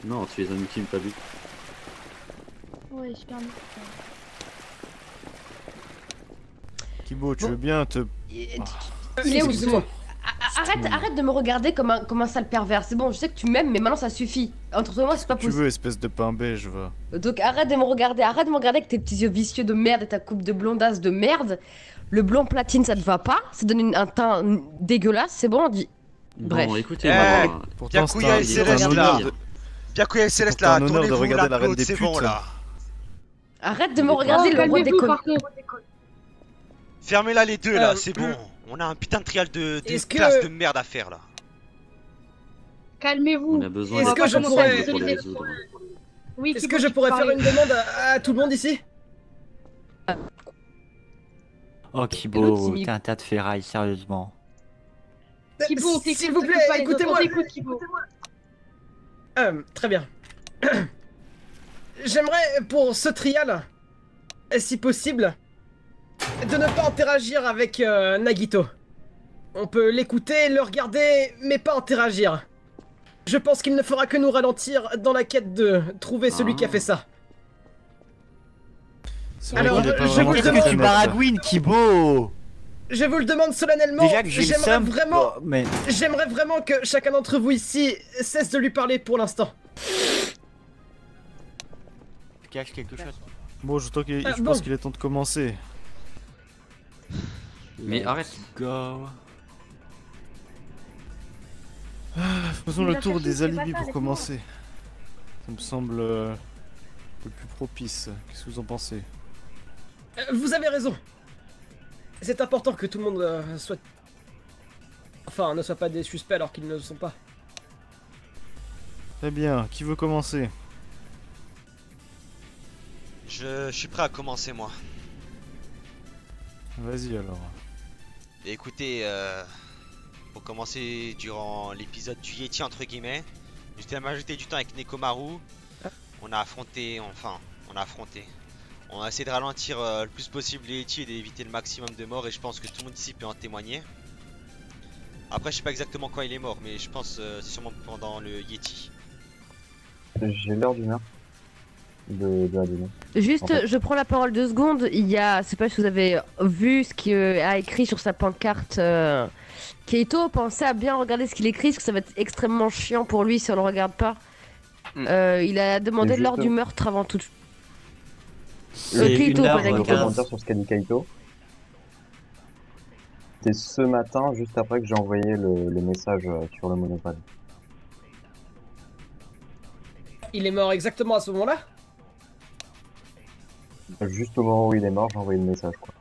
K: Non, tu es un ultime pas but.
H: Ouais, je perds.
N: Kibo, tu veux bien te.
C: Il est où
B: Excusez-moi.
C: Arrête de me regarder comme un sale pervers. C'est bon, je sais que tu m'aimes, mais maintenant ça suffit. Entre toi et moi, c'est pas
N: Tu
C: possible.
N: veux, espèce de pain beige, va.
C: Donc arrête de me regarder avec tes petits yeux vicieux de merde et ta coupe de blondasse de merde. Le blond platine, ça te va pas. Ça donne un teint dégueulasse, c'est bon, on dit. Bref.
K: Bon, écoutez,
E: Eh,
K: moi,
N: Pourtant, c'est
E: Byakuya
N: un,
E: et
N: c'est un
E: Céleste là.
N: honneur de.
E: Byakuya et Céleste
N: Pourtant,
E: là,
N: un honneur de
E: tournez-vous
N: regarder la reine
E: l'applaud,
N: des
E: c'est bon
N: putes.
E: là.
C: Arrête de me regarder, le roi des
H: Calmez-vous,
C: connes.
H: par contre.
E: Fermez-la les deux là, c'est bon. On a un putain de trial de
B: Est-ce que-
E: classe de merde à faire là.
H: Calmez-vous.
K: on a besoin
B: Est-ce
K: d'être
B: que je
K: ensemble
B: pourrais-
K: pour les résoudre.
H: Oui,
B: Est-ce
H: Kibo,
B: que je
H: tu
B: pourrais
H: peux
B: faire
H: parler.
B: une demande à tout le monde ici?
A: Oh
C: L'autre,
A: Kibo,
C: il-
A: t'es un tas de ferraille, sérieusement.
H: Kibo, on t'écoute,
B: S'il vous
H: t'écoute
B: plaît,
H: pas les autres,
B: écoutez-moi.
H: on t'écoute, Kibo.
B: Très bien. J'aimerais, pour ce trial, si possible, de ne pas interagir avec Nagito. On peut l'écouter, le regarder, mais pas interagir. Je pense qu'il ne fera que nous ralentir dans la quête de trouver celui qui a fait ça.
N: C'est vrai
B: Alors,
N: qu'il est pas
B: je
N: vraiment
B: vous le
N: très
B: demande.
A: Tu
N: honnête.
A: baragouines, Kibo.
B: Je vous le demande solennellement.
A: Déjà que j'ai le
B: J'aimerais
A: seum.
B: vraiment,
A: Oh, mais
B: j'aimerais vraiment que chacun d'entre vous ici cesse de lui parler pour l'instant.
A: tu caches quelque chose.
N: Bon, je
B: bon.
N: pense qu'il est temps de commencer.
K: Mais arrête.
A: Go.
N: Faisons
H: Mais
N: le
H: la
N: tour
H: cachette,
N: des
H: c'est pas
N: alibis
H: ça,
N: pour
H: laisse-moi.
N: commencer. Ça me semble le plus propice. Qu'est-ce que vous en pensez?
B: Vous avez raison. C'est important que tout le monde soit... Enfin, ne soit pas des suspects alors qu'ils ne le sont pas.
N: Très bien, qui veut commencer?
E: Je suis prêt à commencer moi.
N: Vas-y alors.
E: Et écoutez, pour commencer durant l'épisode du Yeti entre guillemets, j'étais à la majorité du temps avec Nekomaru. On a affronté, on a essayé de ralentir le plus possible les Yeti et d'éviter le maximum de morts et je pense que tout le monde ici peut en témoigner. Après je sais pas exactement quand il est mort mais je pense c'est sûrement pendant le Yeti.
J: J'ai l'heure du meurtre de Adrien.
C: Juste,
J: En fait.
C: je prends la parole 2 secondes. Il y a, je sais pas si vous avez vu ce qu'il a écrit sur sa pancarte. Keito, pensez à bien regarder ce qu'il écrit, parce que ça va être extrêmement chiant pour lui si on le regarde pas. Il a demandé
J: Et
C: l'heure
J: juste-
C: du meurtre avant tout.
A: C'est
C: Keito,
A: une
C: pas
A: heure,
C: Nagito.
J: Je vais rebondir sur ce qu'a dit Kaito. C'était ce matin, juste après que j'ai envoyé le message sur le monopode.
B: Il est mort exactement à ce moment-là?
J: Juste au moment où il est mort, j'ai envoyé le message, quoi.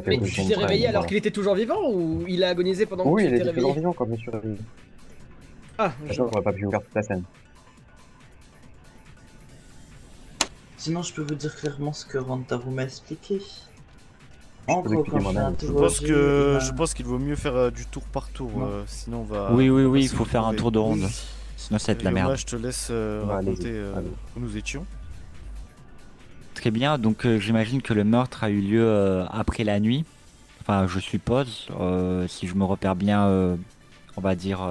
B: Mais tu t'es réveillé alors qu'il était toujours vivant ou il a agonisé pendant que tu
J: il
B: t'es
J: était toujours
B: réveillé?
J: vivant quand je me suis réveillé.
B: Ah,
J: j'aurais pas pu vous faire toute la scène.
L: Sinon, je peux vous dire clairement ce que Rantaro m'a expliqué.
N: Je pense qu'il vaut mieux faire du tour par tour, sinon on va...
A: Oui, il faut faire un tour de ronde. Sinon ça va être la merde.
N: Moi, je te laisse raconter où nous étions.
A: Très bien, donc j'imagine que le meurtre a eu lieu après la nuit. Enfin, je suppose, si je me repère bien, on va dire...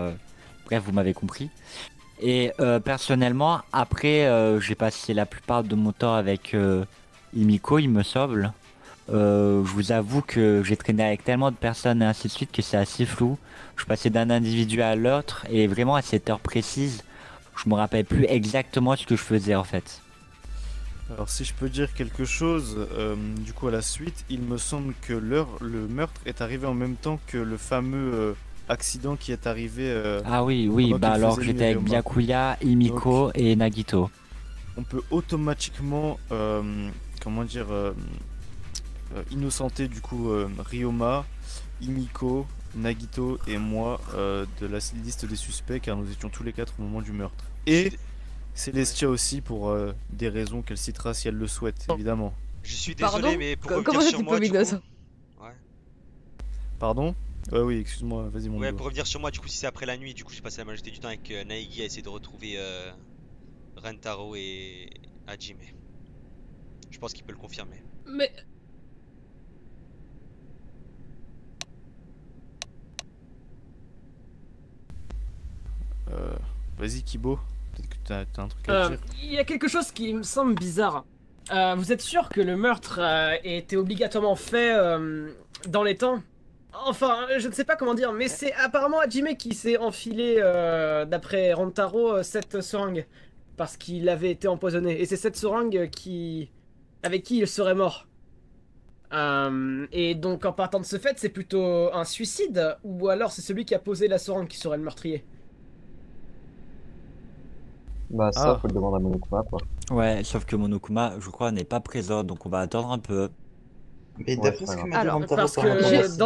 A: bref, vous m'avez compris. Et personnellement, après, j'ai passé la plupart de mon temps avec Himiko, il me semble. Je vous avoue que j'ai traîné avec tellement de personnes et ainsi de suite que c'est assez flou. Je passais d'un individu à l'autre et vraiment à cette heure précise, je me rappelle plus exactement ce que je faisais en fait.
N: Alors si je peux dire quelque chose, du coup à la suite, il me semble que le meurtre est arrivé en même temps que le fameux accident qui est arrivé.
A: Ah oui, bah alors j'étais avec Byakuya, Himiko et Nagito.
N: On peut automatiquement, comment dire, innocenter du coup Ryoma, Himiko, Nagito et moi de la liste des suspects car nous étions tous les quatre au moment du meurtre. Et Célestia aussi pour des raisons qu'elle citera si elle le souhaite, évidemment.
E: Je suis désolé, mais pour revenir
C: Comment ça
E: sur
C: tu
E: moi,
C: peux
E: du coup...
C: innocent?
N: Pardon? Oui, excuse-moi, vas-y mon
E: Ouais,
N: dos.
E: pour revenir sur moi, du coup, si c'est après la nuit, du coup, j'ai passé la majorité du temps avec Naegi à essayer de retrouver Rentaro et Hajime. Je pense qu'il peut le confirmer.
B: Mais...
N: Vas-y Kibo, peut-être que t'as un truc à dire.
B: Il y a quelque chose qui me semble bizarre. Vous êtes sûr que le meurtre était obligatoirement fait dans les temps? Enfin, je ne sais pas comment dire, mais c'est apparemment Hajime qui s'est enfilé, d'après Rantaro, cette seringue. Parce qu'il avait été empoisonné. Et c'est cette seringue avec qui il serait mort. Et donc en partant de ce fait, c'est plutôt un suicide? Ou alors c'est celui qui a posé la seringue qui serait le meurtrier?
J: Bah ça, faut le demander à Monokuma, quoi.
A: Ouais, sauf que Monokuma, je crois, n'est pas présent, donc on va attendre un peu.
L: Mais d'après ce que m'a dit
B: Alors,
L: Rantaro
B: parce
L: par rapport à
B: que
L: ça-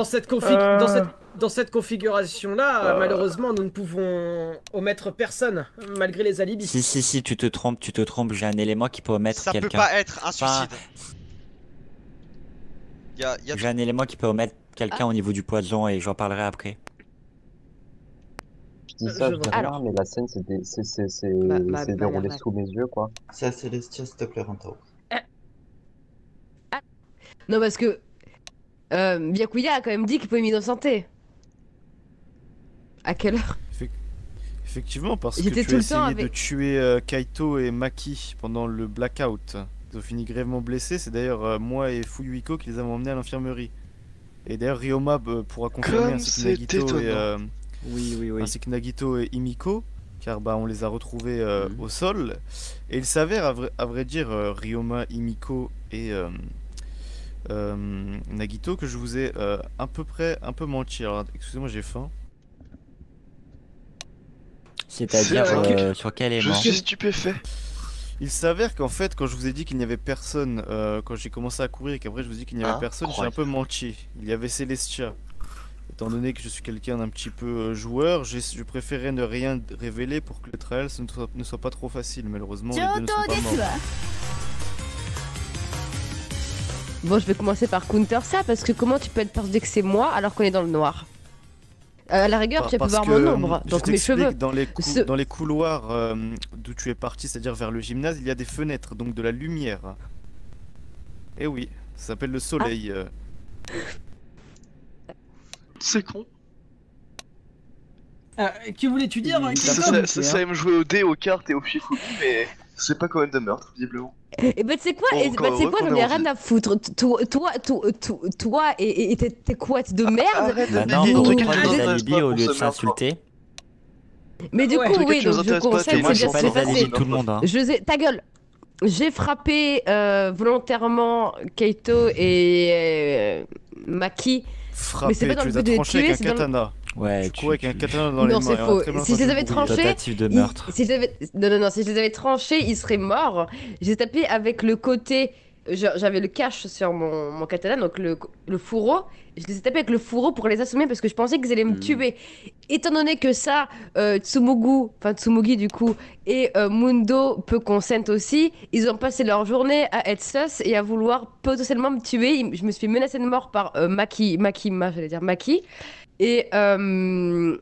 B: dans cette configuration-là, malheureusement, nous ne pouvons omettre personne, malgré les alibis.
A: Si, tu te trompes, j'ai un élément qui peut omettre
E: Ça
A: quelqu'un.
E: peut pas être un suicide.
A: J'ai un élément qui peut omettre quelqu'un au niveau du poison et j'en parlerai après.
J: Je dis ça, je dis rien, mais la scène s'est déroulée sous mes yeux, quoi.
L: C'est à Célestia, s'il te plaît, Rantaro.
C: Non, parce que Byakuya a quand même dit qu'il pouvait m'innocenter. À quelle heure?
N: Effectivement, parce
C: Ils
N: que
C: étaient
N: tu
C: tout
N: as
C: le temps
N: essayé de
C: avec-
N: tuer Kaito et Maki pendant le blackout. Ils ont fini grièvement blessés, c'est d'ailleurs moi et Fuyuhiko qui les avons emmenés à l'infirmerie. Et d'ailleurs Ryoma pourra confirmer
O: Comme
N: ainsi que
O: c'est
N: Nagito et
O: étonnant.
A: Oui.
N: ainsi que Nagito et Himiko, car on les a retrouvés au sol. Et il s'avère à vrai dire Ryoma, Himiko et Nagito que je vous ai un peu menti. Alors excusez-moi, j'ai faim.
A: C'est-à-dire sur quel élément?
O: Je suis stupéfait.
N: Il s'avère qu'en fait, quand je vous ai dit qu'il n'y avait personne, quand j'ai commencé à courir et qu'après je vous ai dit qu'il n'y avait personne, j'ai un peu menti. Il y avait Célestia. Étant donné que je suis quelqu'un d'un petit peu joueur, je préférais ne rien révéler pour que le trial ne soit pas trop facile. Malheureusement, les deux ne sont pas morts.
C: Bon, je vais commencer par counter ça, parce que comment tu peux être persuadé que c'est moi alors qu'on est dans le noir? À la rigueur, tu as pu
N: Parce
C: voir
N: que,
C: mon ombre,
N: je
C: donc mes
N: t'explique,
C: cheveux.
N: dans les couloirs d'où tu es parti, c'est-à-dire vers le gymnase, il y a des fenêtres, donc de la lumière. Et oui, ça s'appelle le soleil.
O: C'est con.
B: Que voulais-tu dire?
O: Ça aime jouer au dé, aux cartes et au fifou, mais c'est pas quand même de meurtre, visiblement.
C: Et bah tu sais quoi, j'en ai rien à foutre. Toi et tes couettes de merde.
A: Bah non, pour reprendre des alibis au lieu de s'insulter.
C: Mais du coup, oui, donc je conseille, c'est bien ce qui s'est passé.
A: Tout le monde, hein.
C: Ta gueule. J'ai frappé volontairement Kaito et Maki.
N: Frappé,
C: Mais c'est pas dans
N: tu
C: le
N: les as
C: but de les
N: tranchés
C: tuer,
N: avec un
C: c'est dans le-
N: katana.
A: Ouais,
N: tu courais avec un katana dans les mains.
C: Non, c'est
N: et on a
C: faux.
N: très bien
C: Si je les
N: entendu
C: avais
N: le bruit.
C: tranchés,
A: Tentative de
C: ils-
A: meurtre.
C: si je les avais... Non, si je les avais tranchés, ils seraient morts. J'ai tapé avec le côté... J'avais le cache sur mon katana, donc le fourreau. Je les ai tapés avec le fourreau pour les assommer parce que je pensais qu'ils allaient me tuer. Étant donné que ça, Tsumugi du coup, et Mundo peut consent aussi, ils ont passé leur journée à être sus et à vouloir potentiellement me tuer. Je me suis menacée de mort par Maki. Et en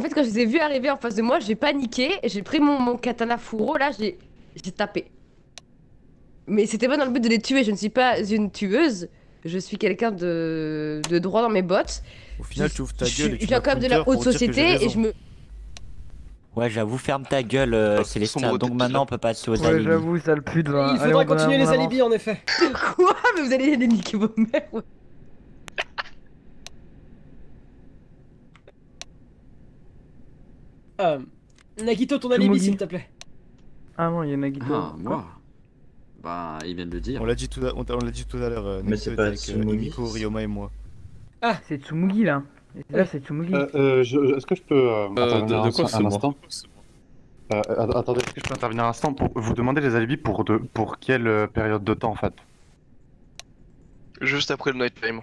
C: fait, quand je les ai vus arriver en face de moi, j'ai paniqué, j'ai pris mon katana fourreau, là, j'ai tapé. Mais c'était pas dans le but de les tuer, je ne suis pas une tueuse, je suis quelqu'un de droit dans mes bottes.
N: Au final, tu ouvres ta gueule et tu
C: Je viens
N: vas
C: quand même de la
N: counter
C: haute
N: pour dire que j'ai
C: société et
N: raison.
C: je me...
A: Ouais, j'avoue, ferme ta gueule, Célestia.
O: sombre
A: Donc
O: tête,
A: maintenant,
O: là.
A: on peut passer aux
M: Ouais,
A: alibis.
M: j'avoue, ça le pue de vin.
B: Il faudra continuer les alibis en effet.
C: Quoi? Mais vous allez les niquer vos mères, ouais.
B: Nagito, ton alibi
M: Tsumugi.
B: s'il te plaît.
M: Ah non, il y a Nagito.
K: Ah, moi. Bah, il vient de le dire.
N: On l'a dit tout à l'heure,
L: Mais c'est pas
N: avec
L: Tsumugi.
N: Emiko, Ryoma et moi.
M: Ah, c'est Tsumugi là. Là, c'est Tsumugi.
I: Est-ce que je peux intervenir
P: de quoi
I: un
P: c'est moi
I: instant Attendez, est-ce que je peux intervenir un instant pour vous demander les alibis pour quelle période de temps en fait?
O: Juste après le night time.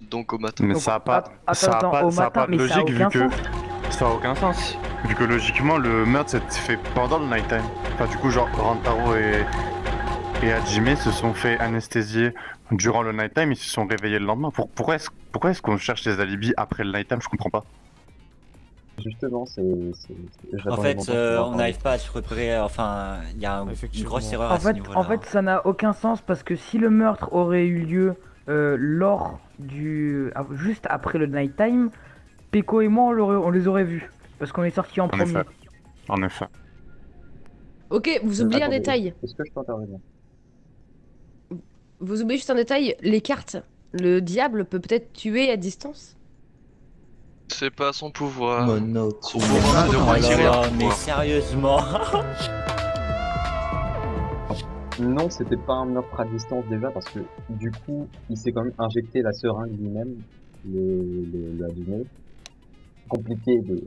O: Donc au matin.
I: Mais
M: Donc,
I: ça a pas,
M: attends, au
I: ça a
M: matin,
I: pas de
M: mais ça a
I: logique vu
M: aucun
I: que
M: sens.
I: ça a aucun sens. Vu que logiquement le meurtre s'est fait pendant le night time. Enfin du coup genre Rantaro et Hajime se sont fait anesthésier durant le night time, ils se sont réveillés le lendemain. Pourquoi est-ce qu'on cherche les alibis après le night time? Je comprends pas.
J: Justement,
A: En
J: j'attends les
A: fait,
J: montants pour
A: on
J: voir.
A: n'arrive pas à se repérer. Enfin, il y a une grosse erreur
M: En
A: à ce
M: fait,
A: niveau-là.
M: en fait, ça n'a aucun sens parce que si le meurtre aurait eu lieu lors juste après le nighttime, Peko et moi on les aurait vus parce qu'on est sortis en premier.
I: effet. En effet.
C: Ok, vous oubliez un
J: Attendez,
C: détail.
J: Est-ce que je peux intervenir?
C: Vous oubliez juste un détail, les cartes. Le diable peut peut-être tuer à distance.
O: C'est pas son pouvoir.
L: Mono,
O: Au moment de
A: Oh là
O: retirer
A: là,
O: un
A: mais
O: pouvoir.
A: sérieusement.
J: Non, c'était pas un meurtre à distance déjà parce que du coup, il s'est quand même injecté la seringue lui-même, le Hajime. Compliqué de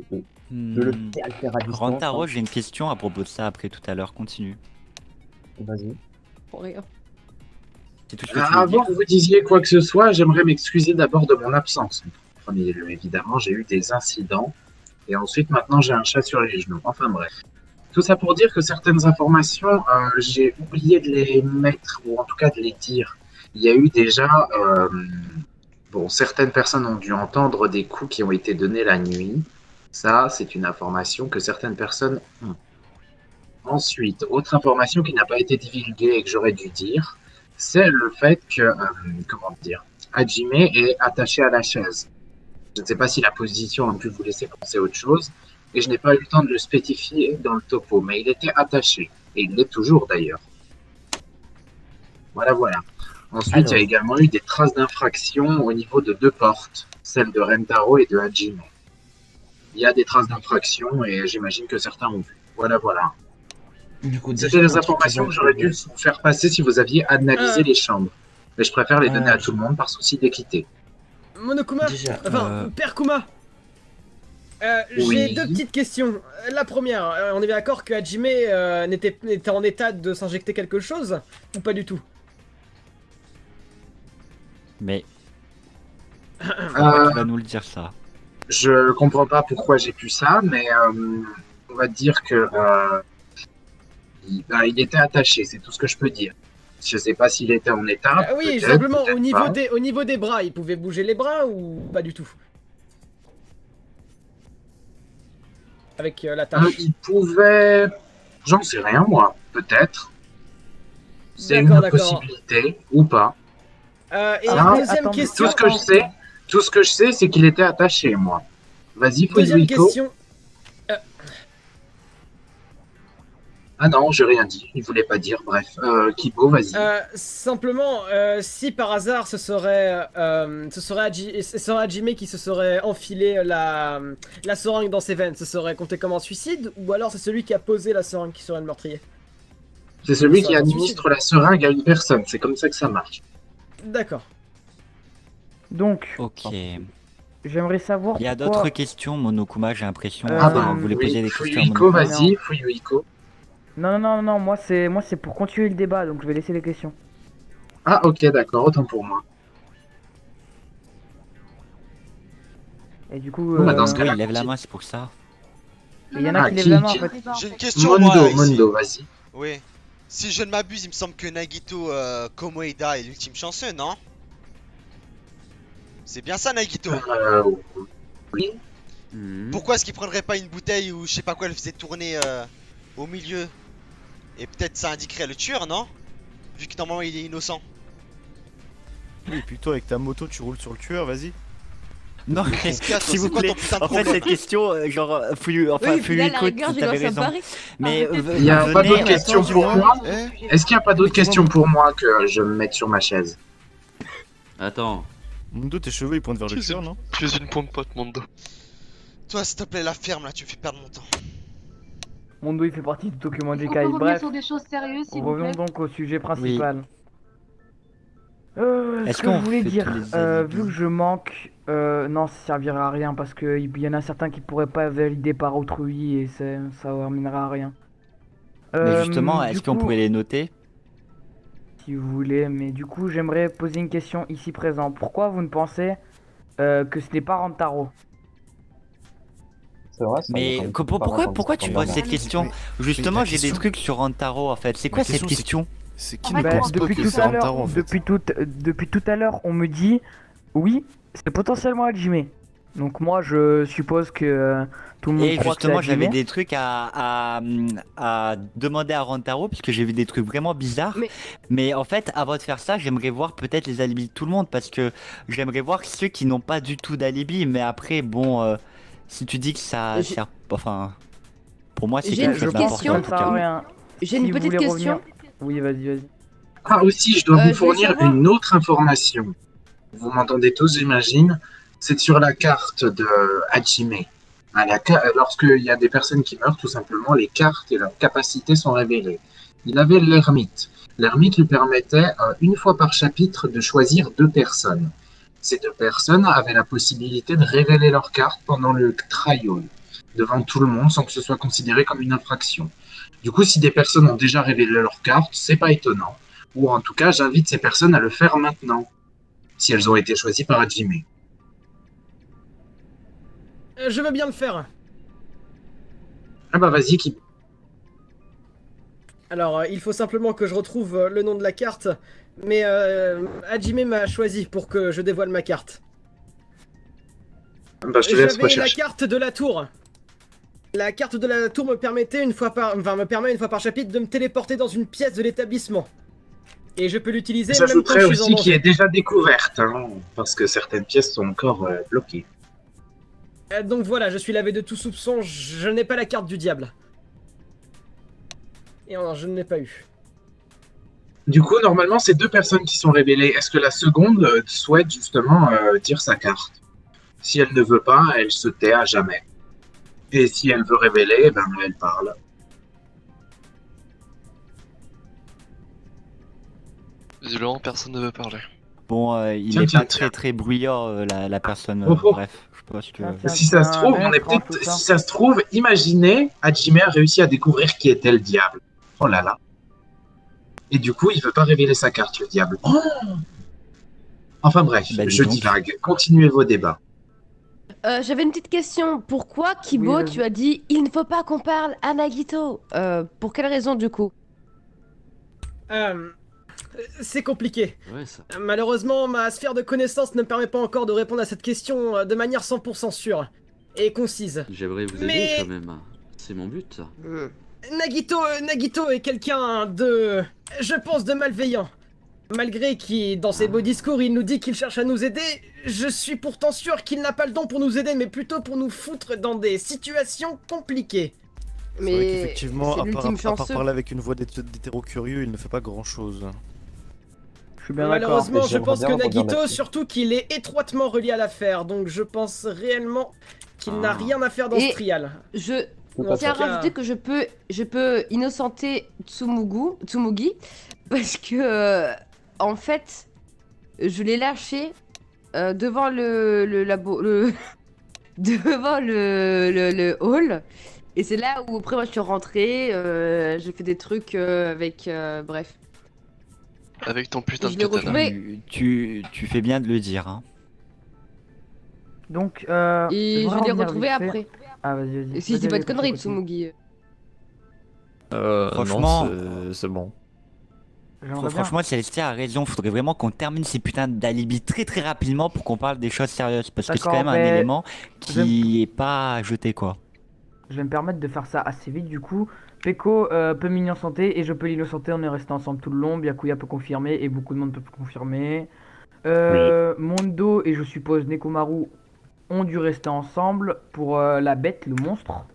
J: le faire à distance.
A: Rantaro,
J: hein.
A: j'ai une question à propos de ça après tout à l'heure. Continue.
J: Vas-y.
C: Pour rien.
A: C'est tout ce que tu veux
G: Avant
A: dire.
G: que vous disiez quoi que ce soit, j'aimerais m'excuser d'abord de mon absence. En premier lieu, évidemment, j'ai eu des incidents. Et ensuite, maintenant, j'ai un chat sur les genoux. Enfin bref. Tout ça pour dire que certaines informations, j'ai oublié de les mettre, ou en tout cas de les dire. Il y a eu déjà... bon, certaines personnes ont dû entendre des coups qui ont été donnés la nuit. Ça, c'est une information que certaines personnes ont. Ensuite, autre information qui n'a pas été divulguée et que j'aurais dû dire, c'est le fait que, comment dire, Hajime est attaché à la chaise. Je ne sais pas si la position a pu vous laisser penser à autre chose, et je n'ai pas eu le temps de le spécifier dans le topo, mais il était attaché, et il l'est toujours d'ailleurs. Voilà, voilà. Ensuite, il y a également eu des traces d'infraction au niveau de 2 portes, celle de Rentaro et de Hajime. Il y a des traces d'infraction, et j'imagine que certains ont vu. Voilà, voilà. C'était les informations que j'aurais dû vous faire passer si vous aviez analysé les chambres. Mais je préfère les donner à tout le monde par souci d'équité.
B: Monokuma, enfin, Père Kuma.
G: Oui.
B: J'ai 2 petites questions. La première, on est bien d'accord que Hajime n'était en état de s'injecter quelque chose ou pas du tout?
A: Mais.
G: Euh,
A: Pourquoi tu vas nous le dire ça?
G: Je comprends pas pourquoi j'ai pu ça, mais on va dire que il était attaché, c'est tout ce que je peux dire. Je sais pas s'il était en état.
B: Oui,
G: peut-être,
B: simplement
G: peut-être
B: au
G: pas.
B: niveau des bras, il pouvait bouger les bras ou pas du tout? Avec la tâche.
G: Il pouvait. J'en sais rien, moi. Peut-être. C'est
B: D'accord,
G: une
B: d'accord.
G: possibilité ou pas.
B: Et
G: Ah,
B: deuxième question.
G: Tout ce que je sais, c'est qu'il était attaché, moi. Vas-y,
B: Deuxième
G: Fuyuiko.
B: question.
G: Ah non, j'ai rien dit. Il voulait pas dire. Bref, Kibo, vas-y.
B: Simplement, si par hasard ce serait Hajime qui se serait enfilé la seringue dans ses veines, ce serait compté comme un suicide ou alors c'est celui qui a posé la seringue qui serait le meurtrier?
G: C'est celui
B: Ça
G: qui
B: va,
G: administre la seringue à une personne. C'est comme ça que ça marche.
B: D'accord.
M: Donc,
A: Ok.
M: j'aimerais savoir.
A: Il y a
M: pourquoi-
A: d'autres questions, Monokuma, j'ai l'impression.
M: Ah
A: Enfin,
M: bah,
A: vous voulez poser des questions à
G: Fuyuhiko,
A: Monokuma?
G: vas-y, Fuyuhiko.
M: Non, moi c'est pour continuer le débat, donc je vais laisser les questions.
G: Ah, ok, d'accord, autant pour moi.
M: Et du coup,
G: Bon, bah, dans ce
A: Oui,
G: cas-là,
A: il lève la main, c'est pour ça.
M: il y en a
G: Ah,
M: qui lèvent
G: qui-
M: la main en
G: qui-
M: fait.
E: J'ai une question, moi,
G: Mondo,
E: ici.
G: Mondo, vas-y.
E: Oui. Si je ne m'abuse, il me semble que Nagito Komoeda est l'ultime chanceux, non? C'est bien ça, Nagito?
G: Oui.
E: Pourquoi est-ce qu'il prendrait pas une bouteille ou je sais pas quoi, le faisait tourner au milieu? Et peut-être ça indiquerait le tueur, non? Vu que normalement il est innocent.
N: Oui, et puis toi, avec ta moto, tu roules sur le tueur, vas-y.
A: Non,
E: Mais qu'est-ce qu'il y a, toi,
A: s'il vous
E: c'est quoi
A: plaît.
E: ton putain de
A: En fait,
E: problème?
A: cette question, genre,
C: Oui, puis là, la
A: Fuyuhiko,
C: rigueur, je
A: t'avais
C: dois
A: raison.
C: s'emparer.
A: Mais
G: Il n'y a pas
A: venez,
G: d'autres questions pour moi
E: Eh
G: Est-ce qu'il n'y a pas d'autres questions pour moi que je me mette sur ma chaise?
K: Attends.
N: Mondo, tes cheveux, ils pointent vers le tueur, non?
O: Tu es une pompe pote, Mondo.
E: Toi, s'il te plaît, la ferme là, tu me fais perdre mon temps.
M: Mondo il fait partie du document
H: On
M: du
H: peut
M: CAI.
H: revenir
M: Bref,
H: sur des choses sérieuses, s'il vous
M: revenons
H: plaît.
M: donc au sujet principal. Ce
A: Est-ce
M: que
A: qu'on
M: je voulais
A: fait
M: dire,
A: tous les alibis
M: vu que je manque, non, ça servira à rien parce que il y en a certains qui pourraient pas valider par autrui et ça ramènera à rien.
A: Mais justement,
M: Du
A: est-ce qu'on
M: coup,
A: pourrait les noter?
M: si vous voulez, mais du coup, j'aimerais poser une question ici présent. Pourquoi vous ne pensez que ce n'est pas Rantaro?
J: C'est vrai, ça
A: Mais
J: dépend
A: pourquoi,
J: par rapport à
A: pourquoi tu
J: l'histoire
A: poses
J: de
A: cette
J: la
A: question?
N: mais
A: Justement,
N: la
A: j'ai des
N: question-
A: trucs sur Rantaro en fait. C'est quoi
N: La
A: cette
N: question,
A: question?
N: C'est qui
H: En
N: ne
H: fait,
N: pense pas
M: depuis
N: que
M: tout
N: c'est
M: à l'heure,
N: Rantaro, en fait?
M: depuis tout à l'heure, on me dit oui, c'est potentiellement Hajime. Donc moi, je suppose que tout le monde
A: Et
M: croit que c'est
A: justement, j'avais
M: Hajime.
A: des trucs à demander à Rantaro, puisque j'ai vu des trucs vraiment bizarres. Mais en fait, avant de faire ça, j'aimerais voir peut-être les alibis de tout le monde, parce que j'aimerais voir ceux qui n'ont pas du tout d'alibi. Mais après, bon, si tu dis que ça sert... Enfin, pour moi, c'est
C: J'ai
A: quelque
C: une
A: chose
C: petite
A: d'important.
C: question.
A: en tout cas.
C: J'ai une
M: Si vous
C: petite
M: voulez
C: question.
M: revenir- Oui, vas-y.
G: Ah, aussi, je dois
C: je
G: vous
C: voulais
G: fournir
C: savoir-
G: une autre information. Vous m'entendez tous, j'imagine. C'est sur la carte de Hajime. Lorsqu'il y a des personnes qui meurent, tout simplement, les cartes et leurs capacités sont révélées. Il avait l'ermite. L'ermite lui permettait, une fois par chapitre, de choisir 2 personnes. Ces 2 personnes avaient la possibilité de révéler leurs cartes pendant le trial, devant tout le monde, sans que ce soit considéré comme une infraction. Du coup, si des personnes ont déjà révélé leurs cartes, c'est pas étonnant. Ou en tout cas, j'invite ces personnes à le faire maintenant, si elles ont été choisies par Hajime.
B: Je veux bien le faire.
G: Ah bah vas-y, qui...
B: Alors, il faut simplement que je retrouve le nom de la carte, mais Hajime m'a choisi pour que je dévoile ma carte.
G: Bah, je te laisse
B: J'avais la
G: rechercher.
B: carte de la tour. La carte de la tour me permettait me permet une fois par chapitre de me téléporter dans une pièce de l'établissement. Et je peux l'utiliser même quand
G: J'ajouterais
B: je suis en
G: aussi qui
B: danger.
G: est déjà découverte, hein, parce que certaines pièces sont encore bloquées.
B: Donc voilà, je suis lavé de tout soupçon, je n'ai pas la carte du diable. Et non, je ne l'ai pas eu.
G: Du coup, normalement, c'est 2 personnes qui sont révélées. Est-ce que la seconde souhaite justement dire sa carte? Si elle ne veut pas, elle se tait à jamais. Et si elle veut révéler, ben elle parle.
O: Visiblement, personne ne veut parler.
A: Bon, il
G: Tiens,
A: est
G: tiens,
A: pas très très bruyant, la personne.
G: Oh, oh.
A: Bref, je pense que...
G: Si ça se trouve, on est peut-être. Si ça se trouve, imaginez, Hajime a réussi à découvrir qui était le diable. Oh là là. Et du coup, il veut pas révéler sa carte, le diable. Oh enfin bref,
A: Bah, dis
G: je
A: donc.
G: divague. Continuez vos débats.
C: J'avais une petite question. Pourquoi, Kibo,
M: Oui, vas-y.
C: tu as dit il ne faut pas qu'on parle à Nagito? Pour quelle raison, du coup?
B: C'est compliqué.
K: Ouais, ça.
B: Malheureusement, ma sphère de connaissances ne me permet pas encore de répondre à cette question de manière 100% sûre et concise.
K: J'aimerais vous aider
B: Mais-
K: quand même. C'est mon but, ça.
B: Nagito est quelqu'un de... je pense de malveillant. Malgré qu'il, dans ses beaux discours, il nous dit qu'il cherche à nous aider, je suis pourtant sûr qu'il n'a pas le don pour nous aider, mais plutôt pour nous foutre dans des situations compliquées.
N: C'est vrai qu'effectivement,
C: c'est
N: à part
C: l'ultime
N: parler
C: chanceux.
N: avec une voix d'hétéro curieux, il ne fait pas grand chose.
M: Je suis bien d'accord.
B: Malheureusement,
J: Et
B: je
J: j'aimerais
B: pense
J: bien
B: que
J: rebondir
B: Nagito,
J: là-dessus.
B: surtout qu'il est étroitement relié à l'affaire, donc je pense réellement qu'il n'a rien à faire dans
C: Et
B: ce trial.
C: Je
B: Tout à
C: tiens à
B: fait.
C: rajouter que je peux innocenter Tsumugi parce que en fait je l'ai lâché devant le labo, devant le hall. Et c'est là où après moi je suis rentrée, j'ai fait des trucs avec, bref.
O: Avec ton putain
C: Je
O: de
C: l'ai
O: katana.
C: retrouvé.
A: Tu fais bien de le dire. Hein.
M: Donc,
C: Et je
M: voudrais
C: l'ai
M: revenir
C: retrouvé
M: vite fait.
C: après.
M: Ah, vas-y, vas-y.
C: Et si je dis pas de conneries, Tsumugi.
A: Franchement,
P: non, c'est bon.
A: Franchement, Célestia a raison. Faudrait vraiment qu'on termine ces putains d'alibis très rapidement pour qu'on parle des choses sérieuses. Parce que c'est quand même un élément qui est pas jeté, quoi.
M: Je vais me permettre de faire ça assez vite du coup. Peko peut m'innocenter et je peux l'innocenter, on est resté ensemble tout le long. Byakuya peut confirmer et beaucoup de monde peut confirmer. Mondo et je suppose Nekomaru ont dû rester ensemble pour la bête, le monstre.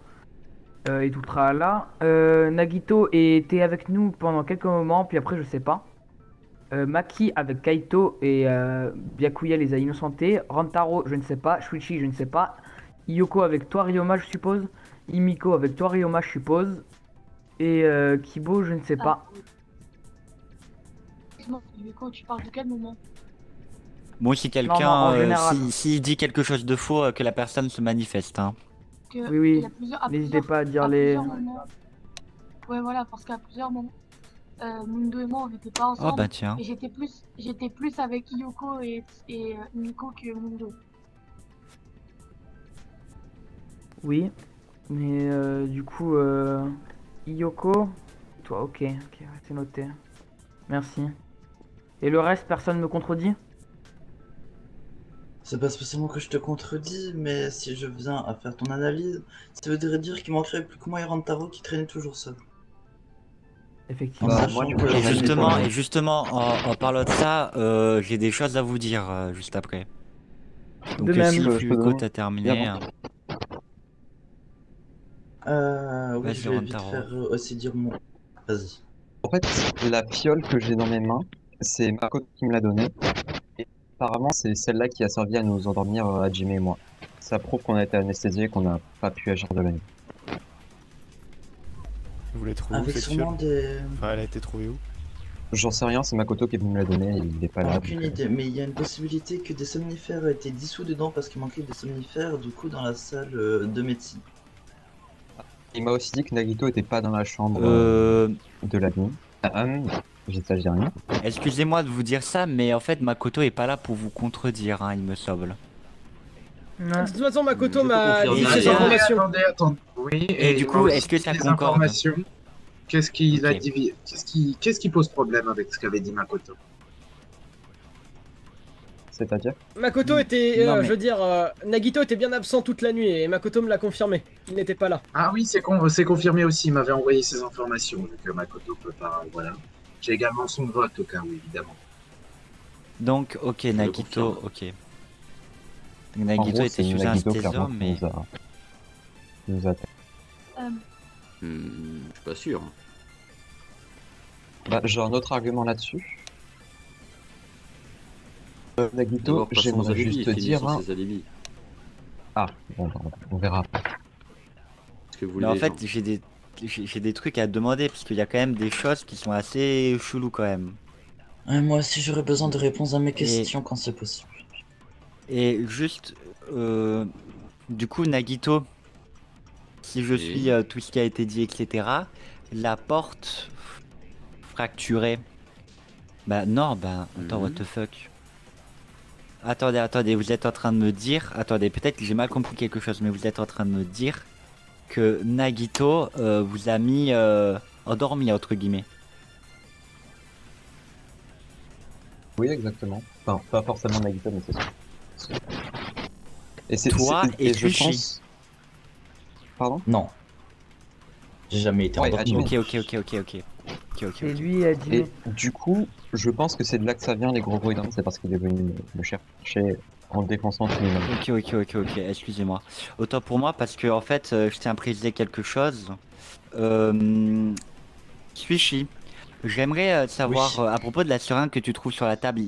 M: Et tout là. Nagito était avec nous pendant quelques moments, puis après je sais pas. Maki avec Kaito et Byakuya les a innocentés. Rantaro je ne sais pas. Shuichi je ne sais pas. Yoko avec toi Ryoma je suppose. Imiko avec toi Ryoma je suppose. Et Kibo je ne sais pas.
H: Non, Yoko, tu parles de quel moment?
A: Bon, si
M: en
A: quelqu'un,
M: général.
A: s'il dit quelque chose de faux, que la personne se manifeste. Hein.
M: Oui, n'hésitez pas à dire les...
H: Ouais, voilà, parce qu'à plusieurs moments, Mundo et moi, on n'était pas ensemble.
A: Oh bah tiens.
H: Et j'étais plus avec Yoko et Miko que Mundo.
M: Oui, mais du coup, Yoko, toi, ok, c'est noté. Merci. Et le reste, personne me contredit?
L: C'est pas spécialement que je te contredis, mais si je viens à faire ton analyse, ça voudrait dire qu'il manquerait plus que moi et Rantaro qui traînait toujours seul.
M: Effectivement.
A: Et justement, en parlant de ça, j'ai des choses à vous dire juste après. Donc
M: De même,
A: si
M: je peux
A: Fluico
M: demander.
A: t'as terminé.
M: Bien,
L: Oui,
A: Vas-y,
L: je vais vite
A: Rantaro.
L: faire aussi dire mon... Vas-y.
J: En fait, la fiole que j'ai dans mes mains, c'est Mako qui me l'a donnée. Et apparemment, c'est celle-là qui a servi à nous endormir, Hajime et moi. Ça prouve qu'on a été anesthésiés et qu'on n'a pas pu agir de la nuit.
N: Vous l'avez trouvée où
L: Avec
N: cette
L: sûrement
N: fiole
L: des...
N: Enfin, elle a été trouvée où?
J: J'en sais rien, c'est Makoto qui est venu me la donner et il n'est pas là.
L: Aucune idée, mais il y a une possibilité que des somnifères aient été dissous dedans parce qu'il manquait des somnifères du coup dans la salle de médecine.
J: Il m'a aussi dit que Nagito était pas dans la chambre de la nuit. J'exagère rien.
A: Excusez-moi de vous dire ça, mais en fait Makoto est pas là pour vous contredire, hein, il me semble.
B: De toute façon, Makoto m'a dit
A: confirme.
B: ses informations.
G: Attendez. Oui,
A: Et du
G: il
A: coup,
G: m'a aussi
A: est-ce que
G: dit
A: ça
G: des
A: concorde?
G: informations. Qu'est-ce qu'il a dit? Qu'est-ce qui pose problème avec ce qu'avait dit Makoto?
J: C'est-à-dire?
B: Makoto était,
G: Non, mais-
B: je veux dire, Nagito était bien absent toute la nuit et Makoto me l'a confirmé. Il n'était pas là.
G: Ah oui, c'est confirmé aussi. Il m'avait envoyé ces informations, vu que Makoto peut pas. Voilà. J'ai également son vote au cas où, évidemment.
A: Donc, ok, Nagito, ok. Nagito
J: gros,
A: était
J: c'est
A: sous
J: Nagito,
A: anesthésium,
J: clairement,
A: mais...
J: qui nous a...
K: Je suis pas sûr.
J: Bah, j'ai un autre argument là-dessus. Nagito,
K: D'abord, passons aux
J: j'aimerais
K: alibis,
J: juste te
K: finissons
J: dire... hein.
K: ces alibis.
J: Ah, bon, bah, on verra.
K: Ce que vous
A: Mais en
K: voulez,
A: fait,
K: Jean.
A: j'ai des trucs à demander, parce qu'il y a quand même des choses qui sont assez cheloues quand même.
L: Moi aussi j'aurais besoin de réponses à mes questions quand c'est possible.
A: Et juste, du coup, Nagito, si je suis tout ce qui a été dit, etc., la porte fracturée. Bah non, bah attends, what the fuck. Attendez, vous êtes en train de me dire... Attendez, peut-être que j'ai mal compris quelque chose, mais vous êtes en train de me dire que Nagito vous a mis endormi, entre guillemets.
J: Oui, exactement. Enfin, pas forcément Nagito, mais c'est ça. Et c'est
A: Toi et
J: je
A: Sushi.
J: pense... Pardon?
L: Non. J'ai jamais été
J: Ouais,
L: endormi.
A: Ok.
M: Et lui a dit...
J: Et du coup, je pense que c'est de là que ça vient les gros bruits d'homme, c'est parce qu'il est venu me chercher en défonçant tout le monde.
A: Ok, excusez-moi. Autant pour moi, parce que en fait, je tiens à préciser quelque chose. Suishi, j'aimerais savoir,
L: Oui.
A: à propos de la seringue que tu trouves sur la table,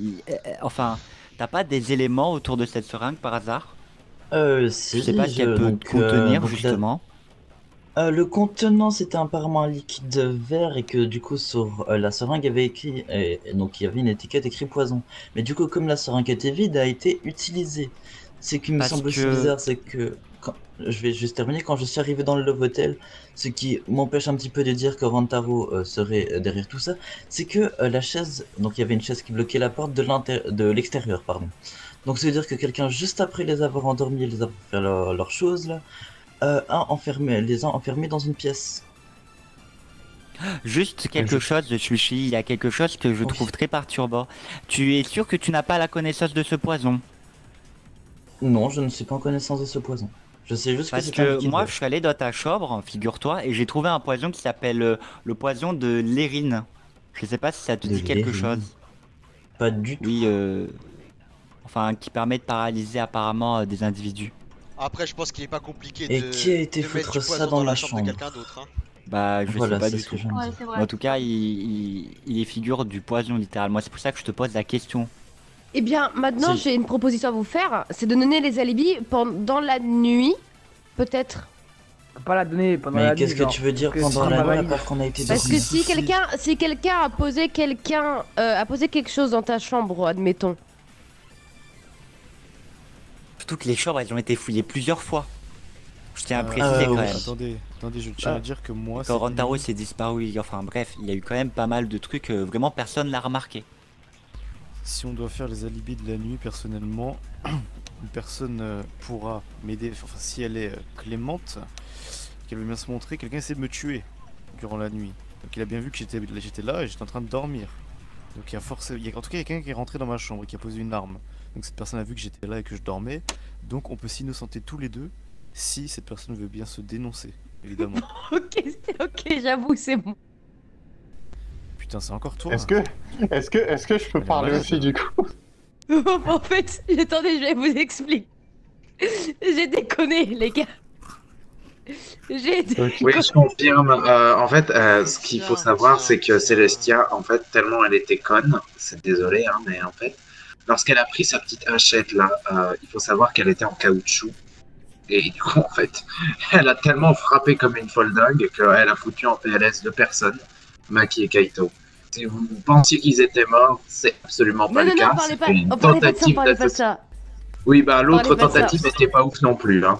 A: enfin, t'as pas des éléments autour de cette seringue par hasard?
L: Si,
A: Je sais pas ce qu'elle peut
L: donc,
A: contenir,
L: donc
A: justement.
L: Le contenant c'était apparemment un liquide vert et que du coup sur la seringue avait écrit, et donc il y avait une étiquette écrit poison. Mais du coup comme la seringue était vide, a été utilisée. Ce qui me
A: Parce
L: semble aussi
A: que-
L: bizarre, c'est que je vais juste terminer. Quand je suis arrivé dans le Love Hotel, ce qui m'empêche un petit peu de dire que Rantaro serait derrière tout ça, c'est que la chaise, donc il y avait une chaise qui bloquait la porte de l'extérieur, pardon. Donc ça veut dire que quelqu'un juste après les avoir endormis et les avoir fait leurs choses là, les a enfermés dans une pièce.
A: Juste quelque chose, Sushi, il y a quelque chose que je trouve très perturbant. Tu es sûr que tu n'as pas la connaissance de ce poison?
L: Non, je ne suis pas en connaissance de ce poison. Je sais juste
A: Parce
L: que c'est un
A: que
L: liquide
A: moi,
L: vert.
A: je suis allé dans ta chambre, figure-toi, et j'ai trouvé un poison qui s'appelle le poison de l'érine. Je sais pas si ça te
L: De
A: dit quelque
L: l'érine.
A: chose.
L: Pas du tout.
A: Oui, enfin, qui permet de paralyser apparemment des individus.
E: Après, je pense qu'il est pas compliqué
L: Et
E: de,
L: qui a été
E: de mettre
L: foutre
E: du
L: ça
E: poison
L: dans
E: la
L: ma
E: chambre de
L: chambre?
E: quelqu'un d'autre. Hein.
A: Bah, je
L: Voilà,
A: sais pas
L: c'est
A: du
L: ce
A: tout.
L: que je me dis.
H: Ouais, c'est vrai.
A: Mais en tout cas, il est figure du poison, littéralement. C'est pour ça que je te pose la question.
C: Eh bien, maintenant,
A: Si.
C: j'ai une proposition à vous faire. C'est de donner les alibis pendant la nuit, peut-être.
M: Pas la donner pendant
L: Mais
M: la nuit.
L: qu'est-ce que
M: genre,
L: tu veux dire
M: que
L: pendant
M: ce
L: la
M: sera
L: nuit, à
M: valide.
L: part qu'on a été
C: Parce que si quelqu'un a posé quelque chose dans ta chambre, admettons.
A: Surtout que les chambres, elles ont été fouillées plusieurs fois. Je tiens à préciser quand même.
N: Attendez, je tiens à dire que moi,
A: Quand Rantaro s'est disparu, enfin bref, il y a eu quand même pas mal de trucs, vraiment personne l'a remarqué.
N: si on doit faire les alibis de la nuit, personnellement, une personne pourra m'aider, enfin si elle est clémente, qu'elle veut bien se montrer, quelqu'un essaie de me tuer durant la nuit. Donc il a bien vu que j'étais là et j'étais en train de dormir. Donc il y a forcément, en tout cas quelqu'un qui est rentré dans ma chambre et qui a posé une arme. Donc cette personne a vu que j'étais là et que je dormais. Donc on peut s'innocenter tous les deux si cette personne veut bien se dénoncer, évidemment.
C: Ok, j'avoue, c'est bon.
N: Putain, c'est encore toi.
I: Est-ce que je peux parler
N: malade.
I: aussi du coup?
C: En fait, attendez, je vais vous expliquer. J'ai déconné, les gars. J'ai déconné.
G: Oui, je confirme. En fait, ce qu'il faut savoir, c'est que Celestia, en fait, tellement elle était conne, c'est désolé, hein, mais en fait, lorsqu'elle a pris sa petite hachette là, il faut savoir qu'elle était en caoutchouc. Et du coup, en fait, elle a tellement frappé comme une folle dingue qu'elle a foutu en PLS deux personnes, Maki et Kaito. Si vous pensiez qu'ils étaient morts, c'est absolument pas
C: Non,
G: le
C: non,
G: cas.
C: non, parlez pas,
G: C'était une
C: parlez pas de ça,
G: tentative
C: parlez pas de
G: d'assassinat.
C: ça.
G: Oui, bah l'autre
C: Parlez pas de ça.
G: tentative n'était pas ouf non plus. Hein.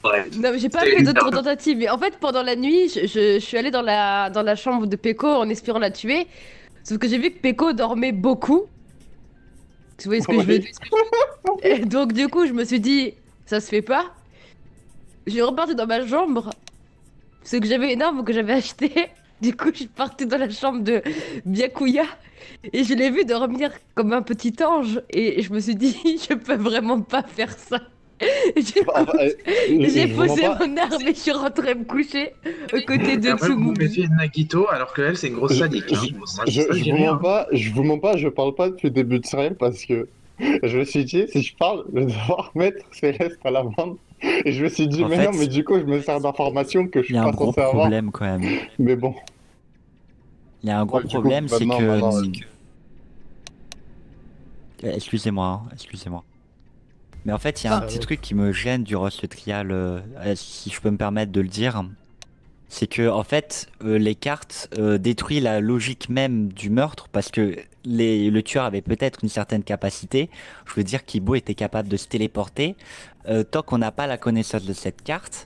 G: Bref.
C: Non, mais j'ai pas
G: C'était
C: fait d'autres
G: une-
C: tentatives. Mais en fait, pendant la nuit, je suis allée dans la chambre de Peko en espérant la tuer. Sauf que j'ai vu que Peko dormait beaucoup. Tu vois ce que je veux dire? Et donc, du coup, je me suis dit, ça se fait pas. J'ai reparti dans ma chambre. Parce que j'avais une arme que j'avais achetée. Du coup, je suis partie dans la chambre de Byakuya. Et je l'ai vu dormir comme un petit ange. Et je me suis dit, je peux vraiment pas faire ça. J'ai
G: je vous
C: posé
G: mens pas.
C: mon arme et je suis rentrée me coucher aux côtés de
G: Après, vous vous
C: Tsumugi.
G: méfiez de Nagito alors qu'elle, c'est une grosse sadique. Hein. Moi, ça, je
I: Je
G: dis
I: vous
G: rien.
I: mens pas, je parle pas depuis le début de série parce que je me suis dit, si je parle, je vais devoir mettre Céleste à la vente. Et je me suis dit,
A: En
I: mais
A: fait,
I: non, mais du coup, je me sers d'informations que je
A: Il
I: suis
A: y a un
I: pas
A: gros
I: censé avoir.
A: problème quand même.
I: Mais bon.
A: Il y a un gros
I: Ouais, du coup,
A: problème, c'est
I: maintenant,
A: que...
I: maintenant,
A: Excusez-moi, hein, excusez-moi. Mais en fait, il y a un
I: Ça
A: petit
I: va.
A: truc qui me gêne durant ce trial, si je peux me permettre de le dire. C'est que, en fait, les cartes détruisent la logique même du meurtre parce que le tueur avait peut-être une certaine capacité. Je veux dire qu'Ibo était capable de se téléporter. Tant qu'on n'a pas la connaissance de cette carte,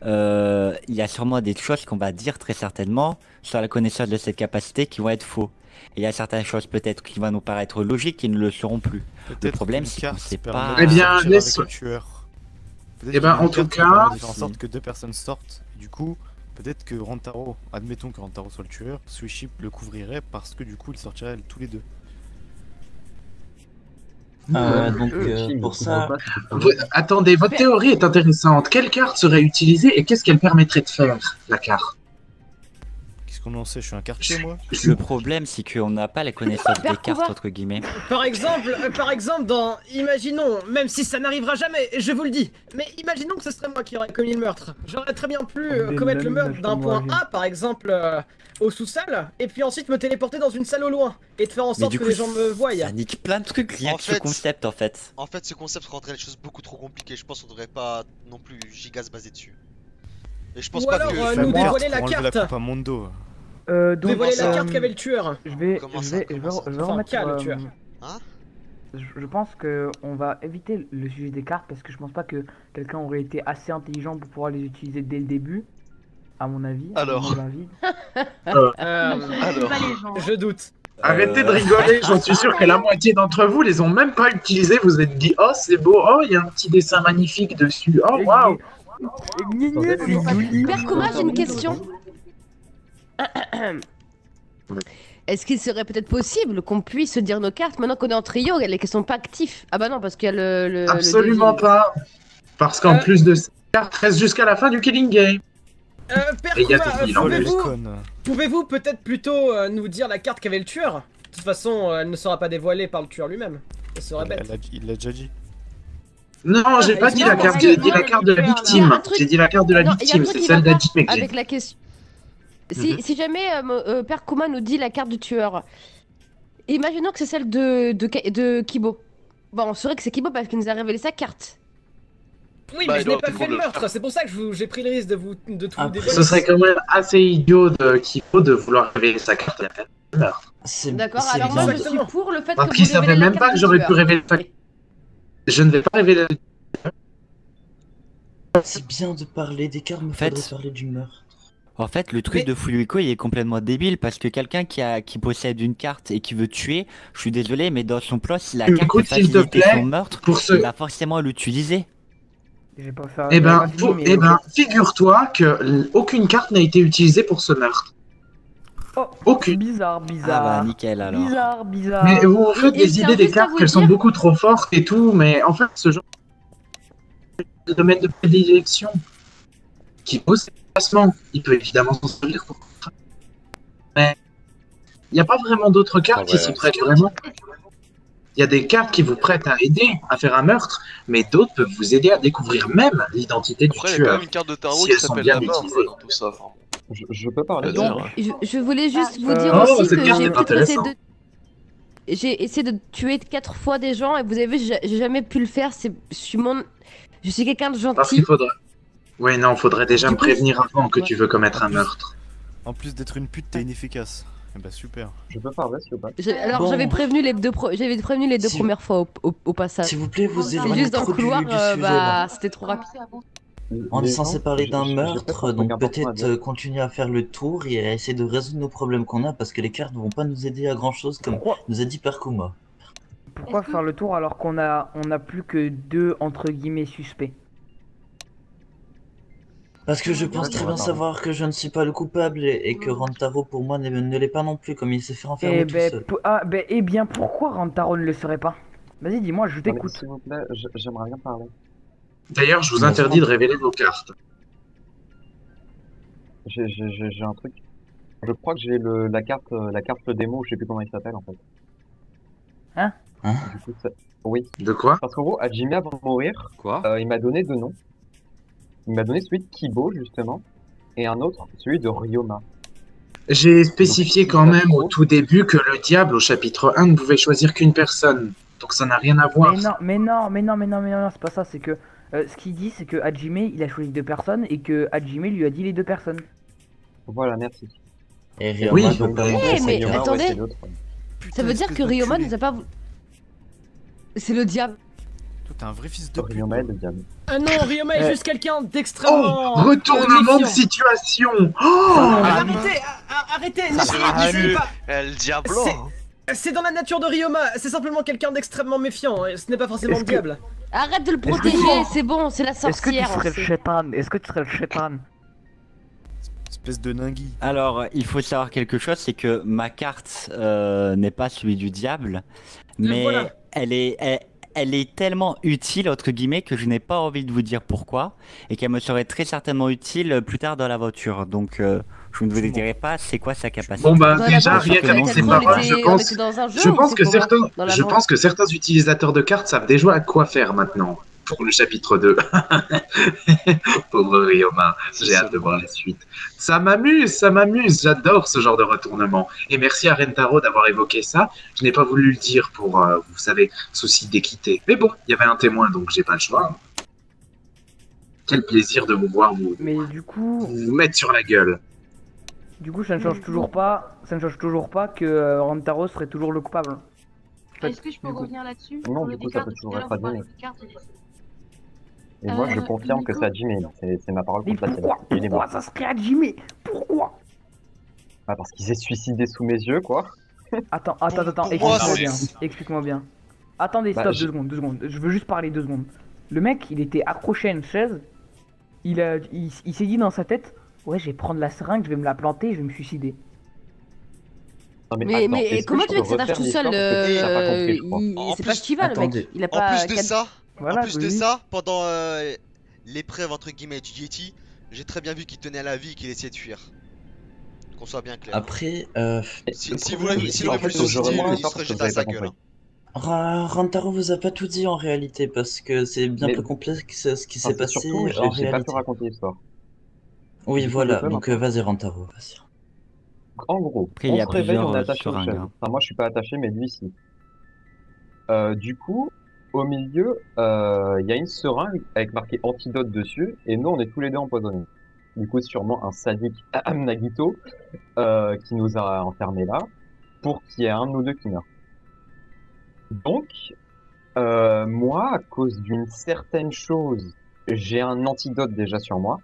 A: il y a sûrement des choses qu'on va dire très certainement sur la connaissance de cette capacité qui vont être faux. Et il y a certaines choses peut-être qui vont nous paraître logiques qui ne le seront plus. Le problème, c'est qu'on sait pas...
G: Eh bien,
N: sortir
G: laisse-
N: avec le tueur. Peut-être
G: Eh ben,
N: qu'il y a une
G: en tout
N: carte qui permet
G: cas,
N: de faire en sorte que deux personnes sortent. Du coup, peut-être que Rantaro, admettons que Rantaro soit le tueur, Sushi le couvrirait parce que du coup, ils sortiraient tous les deux.
L: Pour ça.
G: Attendez, votre théorie est intéressante. Quelle carte serait utilisée et qu'est-ce qu'elle permettrait de faire, la carte?
N: Qu'est-ce qu'on en sait? Je suis un quartier, moi.
A: Le problème, c'est qu'on n'a pas les connaissances des cartes, entre guillemets.
B: Par exemple, imaginons, même si ça n'arrivera jamais, je vous le dis, mais imaginons que ce serait moi qui aurais commis le meurtre. J'aurais très bien pu commettre le meurtre d'un point A, par exemple, au sous-sol, et puis ensuite me téléporter dans une salle au loin, et de faire en sorte
A: du
B: que
A: coup,
B: les gens me voient.
A: Ça nique plein de trucs, rien que ce concept, en fait.
E: En fait, ce concept rendrait les choses beaucoup trop compliquées. Je pense qu'on devrait pas non plus giga se baser dessus. Et je pense
B: Ou
E: pas
B: alors,
E: que...
B: nous dévoiler la
N: Pour enlever
B: carte.
N: la coupe à Mondo.
B: Dévoiler la carte qu'avait le tueur.
M: Je vais
B: Enfin,
M: remettre.
B: qu'a le tueur.
E: Hein?
M: Je pense que on va éviter le sujet des cartes parce que je pense pas que quelqu'un aurait été assez intelligent pour pouvoir les utiliser dès le début, à mon avis.
O: Alors.
H: Alors.
B: Je doute.
G: Arrêtez de rigoler, j'en suis sûr que la moitié d'entre vous les ont même pas utilisés. Vous êtes dit, oh c'est beau, oh il y a un petit dessin magnifique dessus, oh waouh.
C: Père Coma, j'ai une question. Est-ce qu'il serait peut-être possible qu'on puisse se dire nos cartes maintenant qu'on est en trio et qu'elles sont pas actifs? Ah bah non, parce qu'il y a le
G: Absolument pas. Parce qu'en plus de ces cartes restent jusqu'à la fin du Killing Game.
B: Père
G: Et il y a
B: Kuma,
G: tout bilan, lui.
B: pouvez-vous peut-être plutôt nous dire la carte qu'avait le tueur? De toute façon, elle ne sera pas dévoilée par le tueur lui-même. Ça serait bête.
N: Il l'a déjà dit.
G: Non, j'ai pas dit la carte, j'ai dit la carte de la victime. J'ai dit la carte de la victime, c'est celle d'Adjimé.
C: Avec la question. Si jamais Père Kuma nous dit la carte du tueur, imaginons que c'est celle de Kibo. Bon, on saurait que c'est Kibo parce qu'il nous a révélé sa carte.
B: Oui, mais je n'ai pas fait le meurtre, c'est pour ça que j'ai pris le risque de tout dévoiler.
G: Ce serait quand même assez idiot de Kibo de vouloir révéler sa carte à la fin du meurtre.
C: D'accord, alors moi je suis pour le fait
G: Parce
C: que
G: qu'il
C: vous révélez
G: savait
C: la
G: même
C: carte
G: pas que
C: du
G: j'aurais
C: tueur.
G: pu révéler sa carte. Je ne vais pas révéler.
L: C'est bien de parler des cartes, mais faudrait parler du meurtre.
A: En fait, le truc de Fuyuiko, il est complètement débile parce que quelqu'un qui possède une carte et qui veut tuer, je suis désolé, mais dans son plot, si la carte
G: Écoute,
A: peut
G: s'il te
A: faciliter
G: plaît,
A: son meurtre,
G: pour ce-
A: il va forcément l'utiliser.
G: Eh ben, figure-toi que aucune carte n'a été utilisée pour ce meurtre. Aucune.
M: Bizarre.
A: Ah bah nickel alors.
M: Bizarre.
G: Mais vous vous faites des idées des cartes qu'elles sont beaucoup trop fortes et tout, mais en fait, ce genre de domaine de prédilection qui pose ses placements, il peut évidemment s'en servir pour ça. Mais il n'y a pas vraiment d'autres cartes qui s'y prêtent vraiment. Il y a des cartes qui vous prêtent à aider à faire un meurtre, mais d'autres peuvent vous aider à découvrir même l'identité du
O: Après, il y a quand
G: tueur.
O: même une carte de tarot
G: si
O: qui
G: elles sont
O: s'appelle
G: bien
O: la mort
G: utilisées.
O: dans tout ça. Enfin,
J: Je peux parler.
C: Donc, je voulais juste vous dire
G: Oh,
C: aussi
G: cette
C: que
G: carte
C: j'ai
G: est
C: peut-être essayé
G: intéressante.
C: j'ai essayé de tuer 4 fois des gens et vous avez vu, j'ai jamais pu le faire. Je suis quelqu'un de
G: Parce
C: gentil.
G: qu'il faudrait. Oui, non, faudrait déjà me prévenir avant que tu veux commettre un meurtre.
N: En plus d'être une pute, t'es inefficace. Eh bah super.
J: Je peux parler s'il vous plaît.
C: Alors
L: Bon.
C: j'avais prévenu les deux premières fois au passage.
L: S'il vous plaît, vous
C: C'est
L: éloignez
C: juste dans le
L: trop
C: couloir,
L: du sujet,
C: bah
L: là.
C: c'était trop rapide.
L: On est
J: Les
L: censé
J: gens,
L: parler d'un
J: j'ai
L: meurtre,
J: pas
L: donc
J: important à
L: peut-être
J: dire.
L: continuer à faire le tour et à essayer de résoudre nos problèmes qu'on a parce que les cartes ne vont pas nous aider à grand chose comme nous a dit Père Kuma.
M: Pourquoi faire le tour alors qu'on a plus que 2 entre guillemets suspects?
L: Parce que je pense très bien savoir que je ne suis pas le coupable et que Rantaro pour moi ne l'est pas non plus comme il s'est fait enfermer tout seul.
M: Eh bien pourquoi Rantaro ne le serait pas? Vas-y, dis-moi, je t'écoute.
J: S'il vous plaît, j'aimerais bien parler.
G: D'ailleurs, je vous interdis de révéler vos cartes.
J: J'ai un truc. Je crois que j'ai la carte démo, je sais plus comment il s'appelle en fait.
M: Hein?
J: Du coup, oui.
G: De quoi?
J: Parce qu'en gros, Hajime avant de mourir, il m'a donné 2 noms. Il m'a donné celui de Kibo justement, et un autre, celui de Ryoma.
G: J'ai spécifié quand même au tout début que le diable au chapitre 1 ne pouvait choisir qu'une personne. Donc ça n'a rien à voir.
M: Mais non, c'est pas ça, c'est que ce qu'il dit c'est que Hajime il a choisi 2 personnes et que Hajime lui a dit les 2 personnes.
J: Voilà, merci.
L: Et
G: Ryoma, Oui, donc,
C: mais
J: Ryoma,
C: attendez,
J: c'est l'autre.
C: ça veut dire que Ryoma nous a pas... C'est le diable.
N: Toi t'es un vrai fils de pute.
J: Ryoma est le diable.
B: Ah non, Ryoma est juste quelqu'un d'extrêmement...
G: Oh, retournement de
B: méfiant.
G: situation. Oh,
B: Arrêtez,
O: Ça
B: n'essayez pas.
O: El Diablo.
B: C'est dans la nature de Ryoma, c'est simplement quelqu'un d'extrêmement méfiant, ce n'est pas forcément le diable.
C: Arrête de le protéger, c'est bon, c'est la sorcière.
M: Est-ce que tu serais le chétan?
N: Espèce de ningui.
A: Alors, il faut savoir quelque chose, c'est que ma carte n'est pas celui du diable, mais
B: Voilà.
A: elle est tellement utile, entre guillemets, que je n'ai pas envie de vous dire pourquoi, et qu'elle me serait très certainement utile plus tard dans l'aventure. Donc, je ne vous dirai pas c'est quoi sa capacité.
G: Bon bah
C: Dans
G: déjà
C: l'aventure,
G: rien qu'avec ces paroles,
C: on était dans un jeu,
G: je pense
C: ou
G: que
C: c'est comment dans
G: je
C: l'aventure
G: pense que certains utilisateurs de cartes savent déjà à quoi faire maintenant pour le chapitre 2. Pauvre Ryoma, j'ai hâte de voir la suite. Ça m'amuse, j'adore ce genre de retournement. Et merci à Rentaro d'avoir évoqué ça. Je n'ai pas voulu le dire pour, vous savez, souci d'équité. Mais bon, il y avait un témoin donc j'ai pas le choix. quel plaisir de vous voir
M: Mais du coup...
G: vous mettre sur la gueule.
M: Du coup, ça ne change toujours pas que Rantaro serait toujours le coupable.
H: Est-ce que je peux revenir là-dessus?
J: Non, du coup, ça peut toujours être Jimmy. Et moi, je confirme que c'est à Jimmy. C'est ma parole contre la tienne.
M: Pourquoi ça serait à Jimmy? Pourquoi?
J: Bah, parce qu'il s'est suicidé sous mes yeux, quoi.
M: Attends, explique-moi bien. Attendez, stop, 2 secondes. Je veux juste parler 2 secondes. Le mec, il était accroché à une chaise. Il s'est dit dans sa tête, ouais, je vais prendre la seringue, je vais me la planter, je vais me suicider.
J: Non,
C: mais comment tu veux que ça tâche tout seul? C'est pas Shiva le mec. Il a pas.
E: En plus de ça,
M: Voilà,
E: en plus de ça, pendant l'épreuve entre guillemets du Yeti, j'ai très bien vu qu'il tenait à la vie et qu'il essayait de fuir. Qu'on soit bien clair.
L: Après,
E: si vous l'avez vu suicider, il serait jeté à sa gueule.
L: Rantaro vous a pas tout dit en réalité parce que c'est bien plus complexe ce qui s'est passé
J: surtout,
L: en
J: j'ai pas
L: réalité.
J: pu raconter l'histoire.
L: Oui, voilà, donc vas-y Rantaro, vas-y.
J: En gros,
A: Après, il y a
J: on se réveille, on est
A: plusieurs
J: attaché aux
A: seringues,
J: chaises.
A: hein.
J: Enfin, moi, je suis pas attaché, mais lui, si. Du coup, au milieu, il y a une seringue avec marqué antidote dessus, et nous, on est tous les deux empoisonnés. Du coup, sûrement un sadique Nagito qui nous a enfermés là, pour qu'il y ait un de nous deux qui meurt. Donc, moi, à cause d'une certaine chose, j'ai un antidote déjà sur moi.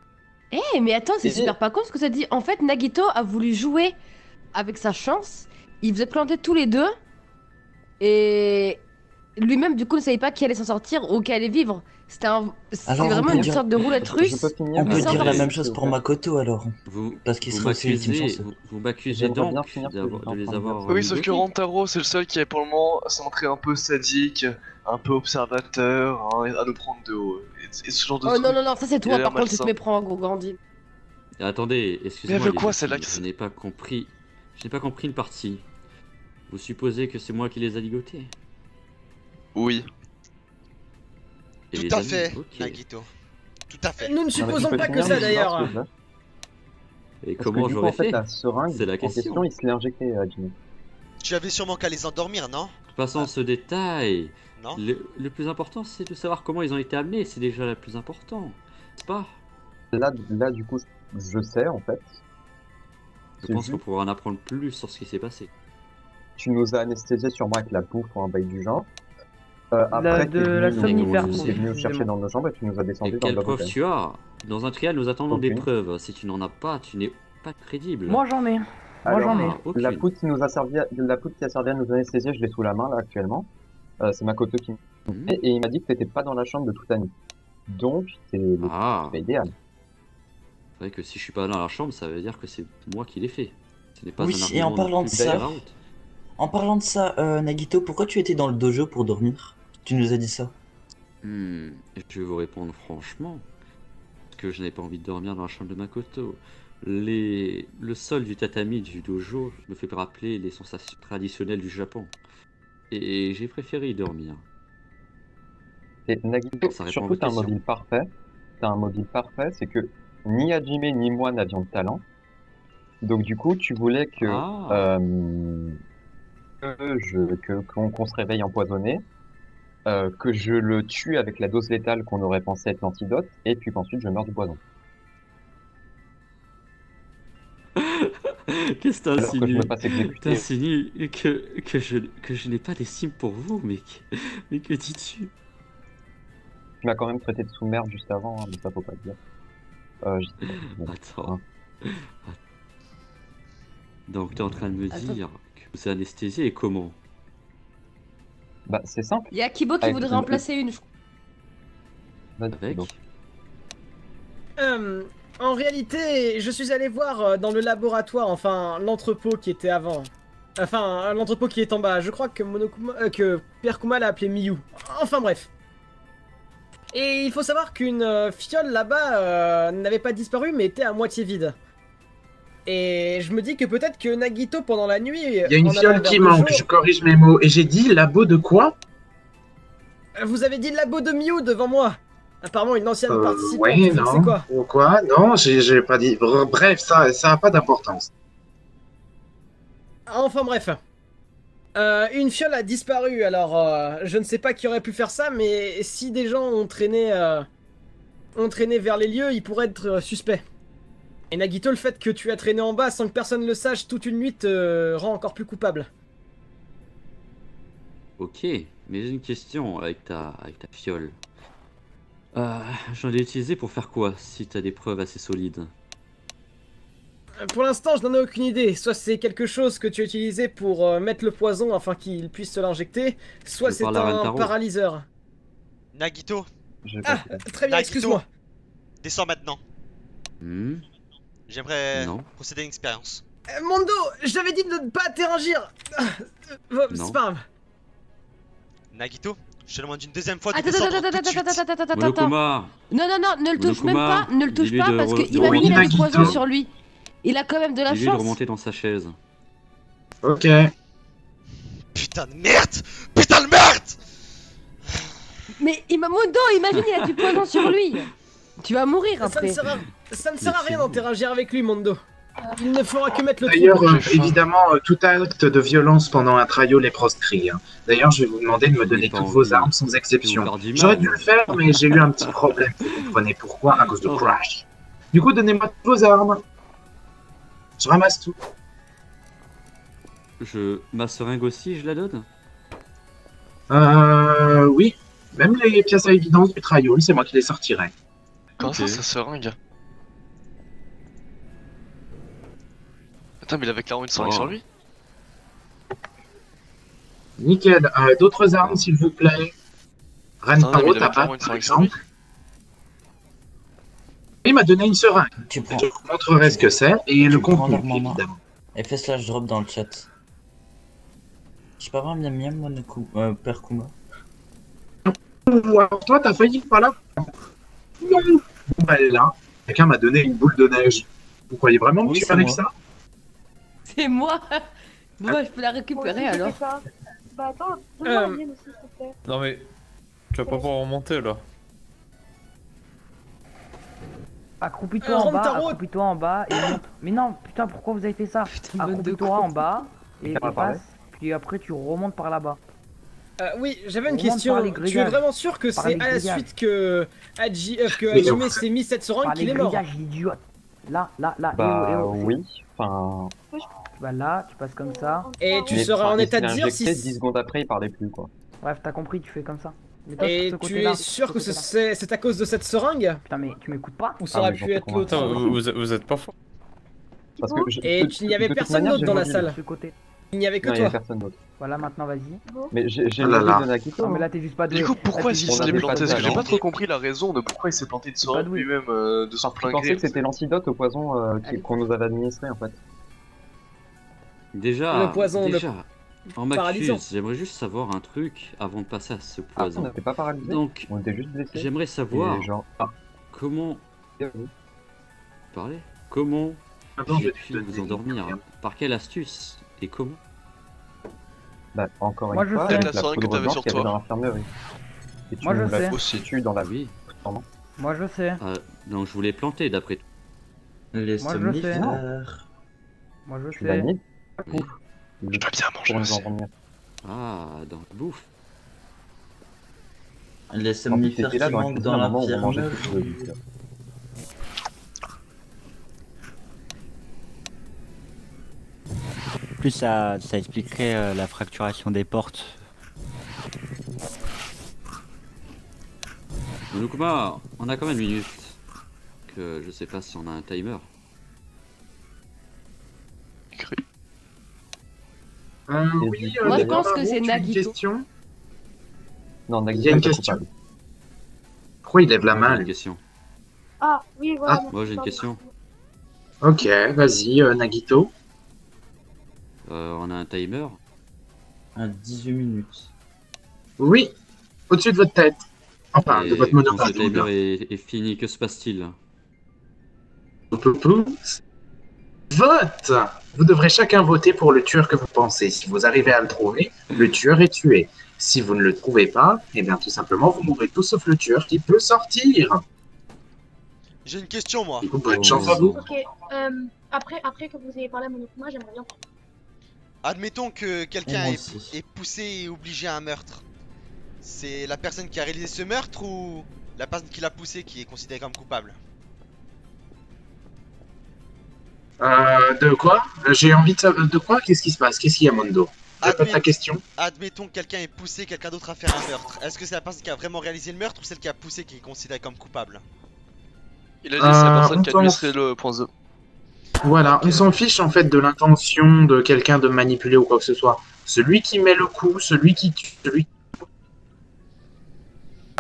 C: Eh, mais attends, c'est super pas con ce que ça dit. En fait, Nagito a voulu jouer avec sa chance. Il faisait planter tous les deux. Et lui-même, du coup, ne savait pas qui allait s'en sortir ou qui allait vivre. C'est vraiment une sorte de roulette russe.
L: On peut dire la même chose pour Makoto alors. Parce qu'il serait aussi ultime chance.
K: Vous m'accusez donc de les avoir.
O: Oui, sauf que Rantaro, c'est le seul qui est pour le moment s'est un peu sadique, un peu observateur, hein, à nous prendre de haut. Et ce genre de
C: Oh
O: trucs.
C: non, ça c'est toi par contre, tu te méprends, gros Gandhi.
K: Attendez, excusez-moi.
O: Mais elle veut quoi, celle-là?
K: Je n'ai pas compris une partie. Vous supposez que c'est moi qui les a ligotés?
O: Oui.
E: Tout à fait, Nagito. Tout à fait.
B: Nous ne supposons pas que ça d'ailleurs.
K: Et comment j'aurais fait?
J: C'est la question. Il se l'est injecté à Jimmy.
E: Tu avais sûrement qu'à les endormir, non?
K: Passons ce détail.
E: Non.
K: Le plus important, c'est de savoir comment ils ont été amenés. C'est déjà le plus important. C'est pas?
J: Là, du coup, je sais en fait.
K: Je pense qu'on pourra en apprendre plus sur ce qui s'est passé.
J: Tu nous as anesthésiés sûrement avec la bouffe ou un bail du genre. Après,
M: la somnifère.
J: Tu es venu nous chercher dans nos jambes et tu nous as descendu
K: Et
J: dans le
K: quelle preuve
J: hôtel.
K: tu as? Dans un trial, nous attendons des preuves. Si tu n'en as pas, tu n'es pas crédible.
M: Moi j'en ai.
J: La poudre qui a servi à nous anesthésier, je l'ai sous la main là actuellement. C'est Makoto qui et il m'a dit que t'étais pas dans la chambre de toute année. Donc c'est idéal.
K: C'est vrai que si je suis pas dans la chambre, ça veut dire que c'est moi qui l'ai fait. Ce n'est pas
L: Oui,
K: un
L: et en
K: argument
L: parlant
K: non
L: de
K: plus
L: ça,
K: out.
L: Nagito, pourquoi tu étais dans le dojo pour dormir? Tu nous as dit ça.
K: Je vais vous répondre franchement. Parce que je n'avais pas envie de dormir dans la chambre de Makoto. Le sol du tatami du dojo me fait rappeler les sensations traditionnelles du Japon. Et j'ai préféré y dormir.
J: Et Nagito,
K: Ça répond à
J: surtout
K: votre
J: t'as un
K: question.
J: mobile parfait. T'as un mobile parfait, c'est que ni Hajime ni moi n'avions de talent. Donc du coup, tu voulais que qu'on se réveille empoisonné, que je le tue avec la dose létale qu'on aurait pensé être l'antidote, et puis qu'ensuite je meurs du poison.
K: Qu'est-ce que
J: Alors que je me
K: t'insinues?
J: fasse exécuter.
K: T'insinues que je n'ai pas d'estime pour vous, mais que dis-tu?
J: Tu m'as quand même traité de sous-merde juste avant, hein, mais ça faut pas le dire.
K: Attends. Donc t'es en train de me dire que vous êtes anesthésié et comment?
J: Bah c'est simple.
C: Il y a Kibo qui voudrait en placer une.
K: Avec?
B: En réalité, je suis allé voir dans le laboratoire, enfin l'entrepôt qui était avant. Enfin, l'entrepôt qui est en bas. Je crois que que Père Kuma l'a appelé Miyu. Enfin bref. Et il faut savoir qu'une fiole là-bas n'avait pas disparu mais était à moitié vide. Et je me dis que peut-être que Nagito pendant la nuit...
G: Il y a une fiole qui manque, je corrige mes mots. Et j'ai dit labo de quoi?
B: Vous avez dit le labo de Miyu devant moi. Apparemment une ancienne participante.
G: Ouais,
B: c'est
G: non.
B: quoi?
G: Ou quoi? Non, j'ai pas dit. Bref, ça a pas d'importance.
B: Enfin bref. Une fiole a disparu, alors je ne sais pas qui aurait pu faire ça, mais si des gens ont traîné ont traîné vers les lieux, il pourrait être suspect. Et Nagito, le fait que tu as traîné en bas sans que personne le sache toute une nuit te rend encore plus coupable.
K: Ok, mais j'ai une question avec ta fiole. J'en ai utilisé pour faire quoi, si t'as des preuves assez solides?
B: Pour l'instant, je n'en ai aucune idée. Soit c'est quelque chose que tu as utilisé pour mettre le poison afin qu'il puisse se l'injecter, soit c'est un paralyseur.
E: Nagito.
B: Ah, très bien, excuse-moi.
E: Descends maintenant. J'aimerais procéder à une expérience.
B: Mondo, j'avais dit de ne pas interagir. C'est pas grave.
E: Nagito, je te demande une deuxième fois de
C: Attends,
E: descendre
C: attends,
E: tout de suite.
C: attends.
K: Monokuma.
C: Non, ne le touche même pas, ne le touche
K: dis-lui
C: pas
K: de
C: parce
K: re-
C: qu'il
K: de
C: m'a mis
K: remonter.
C: du poison sur lui. Il a quand même de la
K: Dis-lui de
C: chance.
K: remonter dans sa chaise.
G: Ok.
E: Putain de merde! Putain de merde!
C: Mais Mondo, imagine, il a du poison sur lui. Tu vas mourir après.
B: Ça ne sert à rien d'interagir avec lui, Mondo. Il ne fera que mettre le
G: D'ailleurs,
B: trou.
G: évidemment, tout acte de violence pendant un trial est proscrit. D'ailleurs, je vais vous demander de me donner toutes vos armes sans exception. J'aurais dû le faire, mais j'ai eu un petit problème. Vous comprenez pourquoi? À cause de Crash. Du coup, donnez-moi toutes vos armes. Je ramasse tout.
K: Ma seringue aussi, je la donne?
G: Oui. Même les pièces à évidence du trial, c'est moi qui les sortirai.
O: Comment ça seringue? Attends, mais il avait clairement une seringue sur lui.
G: Nickel. D'autres armes, s'il vous plaît. Rentaro, tabac, par exemple. Il m'a donné une seringue. Je vous montrerai ce que c'est et le contenu, évidemment.
L: FS drop dans le chat. Je peux avoir miam miam, mon père Kuma?
G: Ou alors toi, t'as failli pas là? Non. Bon, bah, elle est là. Quelqu'un m'a donné une boule de neige. Vous croyez vraiment que je suis avec ça?
C: C'est moi. Bon, bah, je peux la récupérer alors.
H: Bah attends, donne-moi la mienne aussi, s'il te plaît.
P: Non mais, tu vas pas pouvoir remonter là.
M: Accroupis-toi en bas, accroupis-toi en bas et monte. Mais non, putain, pourquoi vous avez fait ça? Accroupis-toi en bas et passe, puis après tu remontes par là-bas.
B: Oui, j'avais une question. Tu es vraiment sûr que c'est à la suite que Hajime s'est mis cette seringue qu'il est mort?
M: Idiote. Là,
J: Bah oui, enfin...
M: Bah là, tu passes comme ça.
B: Et tu seras en état de dire si...
J: 10 secondes après, il parlait plus, quoi.
M: Bref, t'as compris, tu fais comme ça.
B: Et tu es sûr que c'est à cause de cette seringue?
M: Putain, mais tu m'écoutes pas?
B: Ou ça aurait pu être l'autre?
P: Vous êtes pas fort.
B: Et il n'y avait personne d'autre dans la salle? Il n'y avait que toi?
J: Il n'y avait personne d'autre.
M: Voilà, maintenant vas-y.
J: Mais j'ai une idée de Nagito.
M: Non, mais là t'es juste pas doué.
O: Du coup, pourquoi il s'est planté? Parce que j'ai pas trop compris la raison de pourquoi il s'est planté de seringue lui-même de son plein
J: Je pensais
O: gré.
J: que c'était l'antidote au poison qu'on nous avait administré en fait.
K: Déjà,
B: Le poison,
K: on m'accuse, j'aimerais juste savoir un truc avant de passer à ce poison.
J: on n'était pas paralysé.
K: Donc,
J: on était juste blessé.
K: J'aimerais savoir comment... Parler? Comment j'ai pu vous endormir? Par quelle astuce? Et comment?
J: Bah, encore
M: Moi,
J: une
M: je
J: fois,
M: sais.
J: avec
O: La
J: la
O: seringue que
J: poudre
O: t'avais
J: blanche
O: sur
J: qu'il y avait
O: toi.
J: dans l'infirmerie. Et tu
M: Moi, je
J: nous l'as
M: sais.
J: aussi tué dans la
K: Oui.
M: Moi je sais.
K: Donc je voulais planter d'après tout.
L: Les
M: Moi, je sais.
L: somnifères.
M: Moi je
J: Tu l'as
M: sais.
J: mis.
K: Oui.
O: Je dois bien manger
J: Pour nous
O: aussi.
J: endormir.
K: Ah, dans la bouffe.
L: Les somnifères qui
J: là dans
L: manquent dans
J: un moment où on mangeait
L: l'infirmerie.
J: tout.
A: Plus ça expliquerait la fracturation des portes.
K: Monokuma, on a combien de minutes? Que je sais pas si on a un timer.
G: Oui,
C: Moi, je pense que
G: Nagito,
C: c'est
G: tu as une
C: Nagito.
G: question?
J: Non,
G: Il
J: Nagito
G: y a une
J: était
G: question.
J: coupable.
G: Pourquoi il lève la
K: J'ai
G: main
K: une
G: lui?
K: question.
H: Ah, oui, voilà.
K: Moi j'ai une question.
G: Ok, vas-y, Nagito.
K: On a un timer.
L: À 18 minutes.
G: Oui, au-dessus de votre tête. Enfin,
K: Et
G: de votre
K: quand
G: monopole.
K: ce timer est fini, que se passe-t-il?
G: Vote! Vous devrez chacun voter pour le tueur que vous pensez. Si vous arrivez à le trouver, le tueur est tué. Si vous ne le trouvez pas, eh bien tout simplement vous mourrez tous sauf le tueur qui peut sortir.
E: J'ai une question, moi.
G: Bonne chance à vous.
H: Ok, après que vous ayez parlé à Monokuma, j'aimerais bien.
E: Admettons que quelqu'un
L: moi
E: est,
L: aussi.
E: est poussé et obligé à un meurtre. C'est la personne qui a réalisé ce meurtre ou La personne qui l'a poussé qui est considérée comme coupable.
G: De quoi? J'ai envie de savoir. De quoi? Qu'est-ce qui se passe? Qu'est-ce qu'il y a, Mondo? Répète ta question.
E: Admettons que quelqu'un ait poussé quelqu'un d'autre à faire un meurtre. Est-ce que c'est la personne qui a vraiment réalisé le meurtre ou celle qui a poussé qui est considérée comme coupable?
O: Il a dit c'est la personne qui a administré le point 2.
G: Voilà, on s'en fiche en fait de l'intention de quelqu'un de manipuler ou quoi que ce soit. Celui qui met le coup, celui qui tue, celui qui...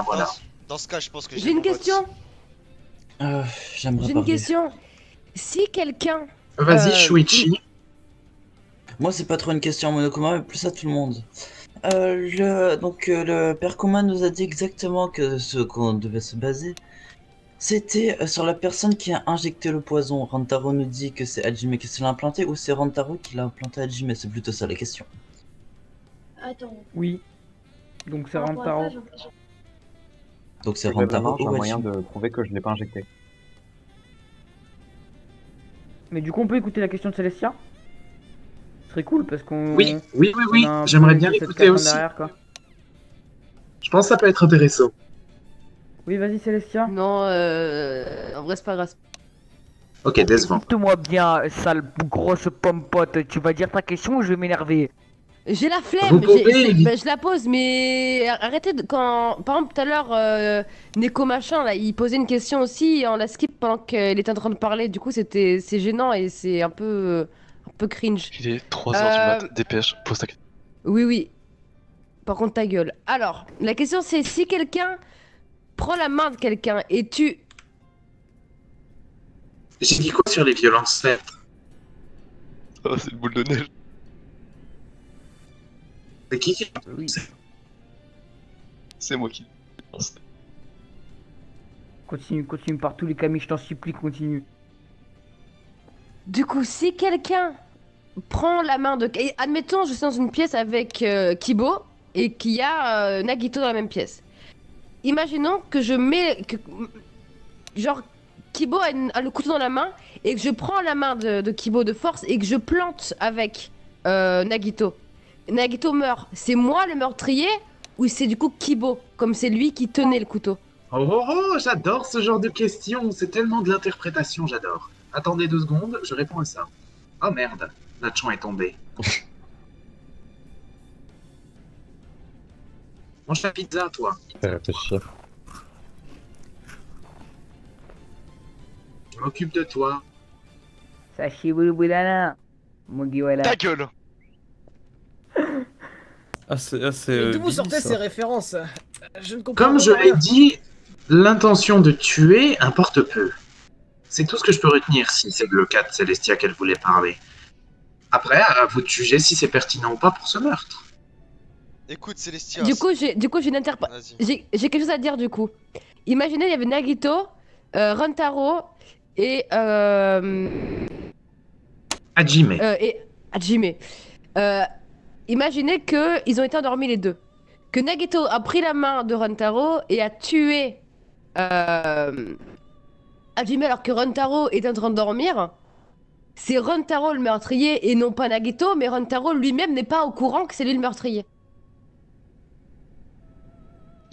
G: Voilà.
E: Dans ce cas, je pense que
C: J'ai une question.
L: J'aimerais
C: J'ai une
L: parler.
C: question. Si quelqu'un.
G: Vas-y, Shuichi.
L: Moi, c'est pas trop une question à Monokuma, mais plus à tout le monde. Le père Kuma nous a dit exactement que ce qu'on devait se baser, c'était sur la personne qui a injecté le poison. Rantaro nous dit que c'est Hajime qui l'a implanté, ou c'est Rantaro qui l'a implanté à Hajime. C'est plutôt ça la question.
H: Attends.
M: Oui. Donc c'est
H: Par rapport à ça,
M: Rantaro.
L: Donc c'est
J: Globalement,
L: Rantaro
J: j'ai un
L: ou
J: moyen
L: Hajime.
J: de prouver que je l'ai pas injecté.
M: Mais du coup, on peut écouter la question de Celestia? Ce serait cool parce qu'on.
G: Oui,
M: on a un peu
G: j'aimerais bien
M: cette
G: l'écouter
M: carte en
G: aussi.
M: derrière, quoi.
G: Je pense que ça peut être intéressant.
M: Oui, vas-y, Celestia.
C: Non, en vrai, c'est pas grave.
G: Ok, décevant.
M: Écoute-moi bien, sale grosse pompote. Tu vas dire ta question ou je vais m'énerver?
C: J'ai la
G: Vous
C: flemme,
G: pouvez
C: bah, je la pose, mais arrêtez de, quand, par exemple tout à l'heure, Neko machin là, il posait une question aussi, et on la skip pendant qu'il était en train de parler, du coup c'est gênant et c'est un peu cringe.
O: Il est 3h du mat, dépêche, pose ta question.
C: Oui, oui. Par contre ta gueule. Alors, la question c'est si quelqu'un prend la main de quelqu'un et tu...
G: J'ai dit quoi sur les violences faites?
O: Oh, c'est le boule de neige.
G: C'est qui
C: Oui.
O: C'est moi qui.
M: Continue, continue par tous les camis, je t'en supplie, continue.
C: Du coup, si quelqu'un prend la main de... Et admettons, je suis dans une pièce avec Kibo et qu'il y a Nagito dans la même pièce. Imaginons que je mets... genre, Kibo a le couteau dans la main et que je prends la main de Kibo de force et que je plante avec Nagito. Nagito meurt. C'est moi le meurtrier ou c'est du coup Kibo, comme c'est lui qui tenait le couteau?
G: Oh, j'adore ce genre de questions. C'est tellement de l'interprétation, j'adore. Attendez 2 secondes, je réponds à ça. Oh merde, notre champ est tombé. Mange la pizza, toi.
P: Fais réfléchir.
G: Je m'occupe de toi.
M: Sachi Boulana. Mugiwara.
O: Ta gueule!
P: Ah, c'est.
B: Mais d'où vous
P: Billy,
B: sortez
P: ça.
B: ces références? Je ne comprends
G: Comme je
B: vraiment
G: l'ai
B: rien.
G: dit, l'intention de tuer importe peu. C'est tout ce que je peux retenir si c'est le cas de Celestia qu'elle voulait parler. Après, à vous de juger si c'est pertinent ou pas pour ce meurtre.
E: Écoute, Célestia.
C: Du coup, j'ai une j'ai quelque chose à dire du coup. Imaginez, il y avait Nagito, Rantaro et
G: Hajime.
C: Hajime. Imaginez que ils ont été endormis les deux. Que Nagito a pris la main de Rantaro et a tué Hajime alors que Rantaro est en train de dormir. C'est Rantaro le meurtrier et non pas Nagito, mais Rantaro lui-même n'est pas au courant que c'est lui le meurtrier.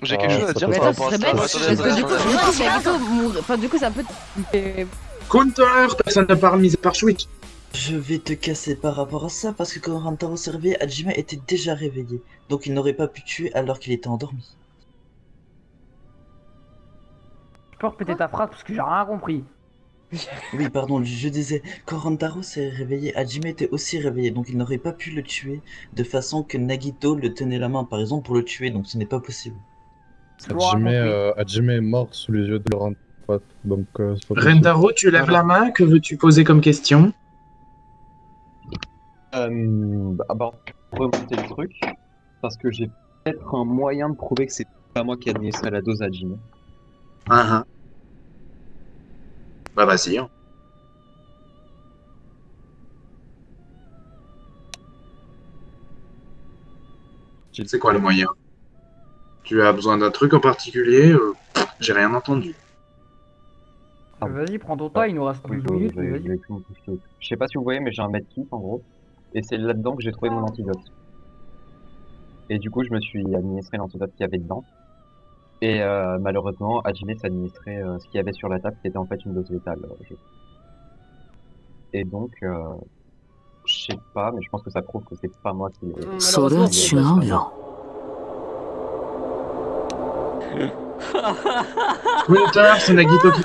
O: J'ai quelque chose à dire
C: Mais
O: par
C: attends,
O: rapport
C: ce
O: à
C: serait
O: ça.
C: bête, parce que du coup, Nagito mourrait. Enfin, du coup, c'est un peu.
G: Counter, personne ne parle, mis à part Shuichi.
L: Je vais te casser par rapport à ça, parce que quand Rantaro s'est réveillé, Hajime était déjà réveillé. Donc il n'aurait pas pu tuer alors qu'il était endormi.
M: Tu peux répéter ta phrase parce que j'ai rien compris.
L: Oui, pardon, je disais, quand Rantaro s'est réveillé, Hajime était aussi réveillé, donc il n'aurait pas pu le tuer de façon que Nagito le tenait la main, par exemple, pour le tuer, donc ce n'est pas possible.
P: Hajime est mort sous les yeux de Laurent. Donc, c'est pas possible.
G: Rentaro, tu lèves la main, que veux-tu poser comme question?
J: Pour remonter le truc, parce que j'ai peut-être un moyen de prouver que c'est pas moi qui ai administré la dose à Jimmy.
G: Ah ah. Bah vas-y. Hein. C'est quoi le moyen? Tu as besoin d'un truc en particulier? J'ai rien entendu.
M: Vas-y, prends ton temps, il nous reste 12 minutes, mais vas-y.
J: Je sais pas si vous voyez, mais j'ai un medkit en gros, et c'est là-dedans que j'ai trouvé mon antidote. Et du coup, je me suis administré l'antidote qu'il y avait dedans. Et malheureusement, Hajime s'administrait ce qu'il y avait sur la table, qui était en fait une dose létale. Et donc, je sais pas, mais je pense que ça prouve que c'est pas moi qui l'ai.
B: Malheureusement, c'est pas
G: Winter, c'est Nagito qui...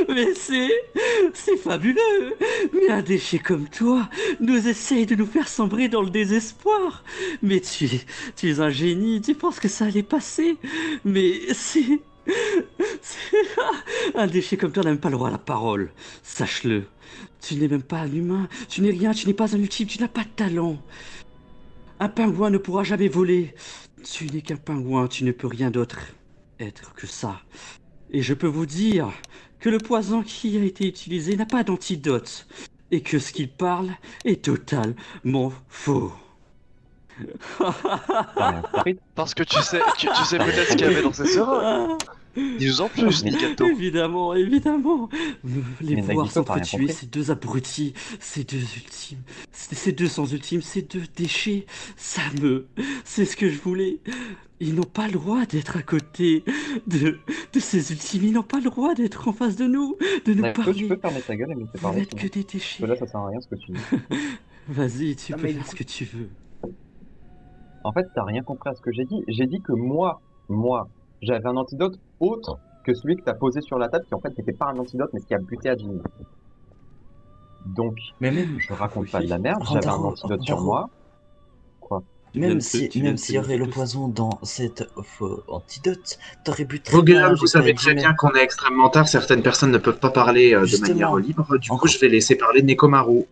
K: Mais c'est fabuleux. Mais un déchet comme toi nous essaye de nous faire sombrer dans le désespoir. Mais tu es un génie, tu penses que ça allait passer. Mais un déchet comme toi n'a même pas le droit à la parole. Sache-le. Tu n'es même pas un humain, tu n'es rien, tu n'es pas un ultime, tu n'as pas de talent. Un pingouin ne pourra jamais voler. Tu n'es qu'un pingouin, tu ne peux rien d'autre être que ça. Et je peux vous dire que le poison qui a été utilisé n'a pas d'antidote. Et que ce qu'il parle est totalement faux.
O: Parce que tu sais peut-être ce qu'il y avait dans ces seringues. Dis-nous en plus, Nagato.
K: Évidemment. Les
J: Mais
K: pouvoirs
J: Nagito, t'as rien
K: s'entretuer,
J: compris.
K: ces deux abrutis, ces deux ultimes, ces deux sans ultimes, ces deux déchets, c'est ce que je voulais. Ils n'ont pas le droit d'être à côté de ces ultimes, ils n'ont pas le droit d'être en face de nous, de nous
J: Nagito,
K: parler.
J: tu peux fermer ta gueule et me laisser
K: Vous
J: parler.
K: n'êtes que des déchets.
J: Parce que là, ça sert à rien ce que tu dis.
K: Vas-y, tu
B: Non,
K: peux
B: mais
K: faire ce que tu veux.
J: En fait, t'as rien compris à ce que j'ai dit. J'ai dit que moi, j'avais un antidote autre que celui que t'as posé sur la table, qui en fait n'était pas un antidote, mais ce qui a buté Hajime. Donc,
L: Mais même,
J: je raconte pas de la merde,
L: Rantaro,
J: j'avais un antidote sur
L: Rantaro.
J: moi. Quoi?
L: Même s'il y aurait le poison dans cet antidote, t'aurais pu très
G: Vos
L: bien
G: gars, vous
L: injecter
G: savez très
L: Hajime.
G: bien qu'on est extrêmement tard, certaines personnes ne peuvent pas parler de manière
L: Justement.
G: libre, du coup je vais laisser parler Nekomaru.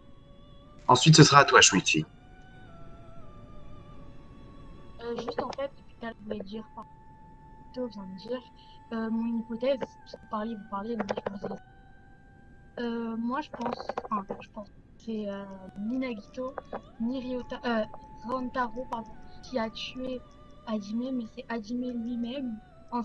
G: Ensuite ce sera à toi, Shuichi.
H: Juste en fait, depuis tout à l'heure, je voulais dire, plutôt vient de dire, mon hypothèse, parce que vous parlez, mais je me disais. Moi je pense, c'est ni Nagito, ni Rantaro, pardon, qui a tué Hajime, mais c'est Hajime lui-même en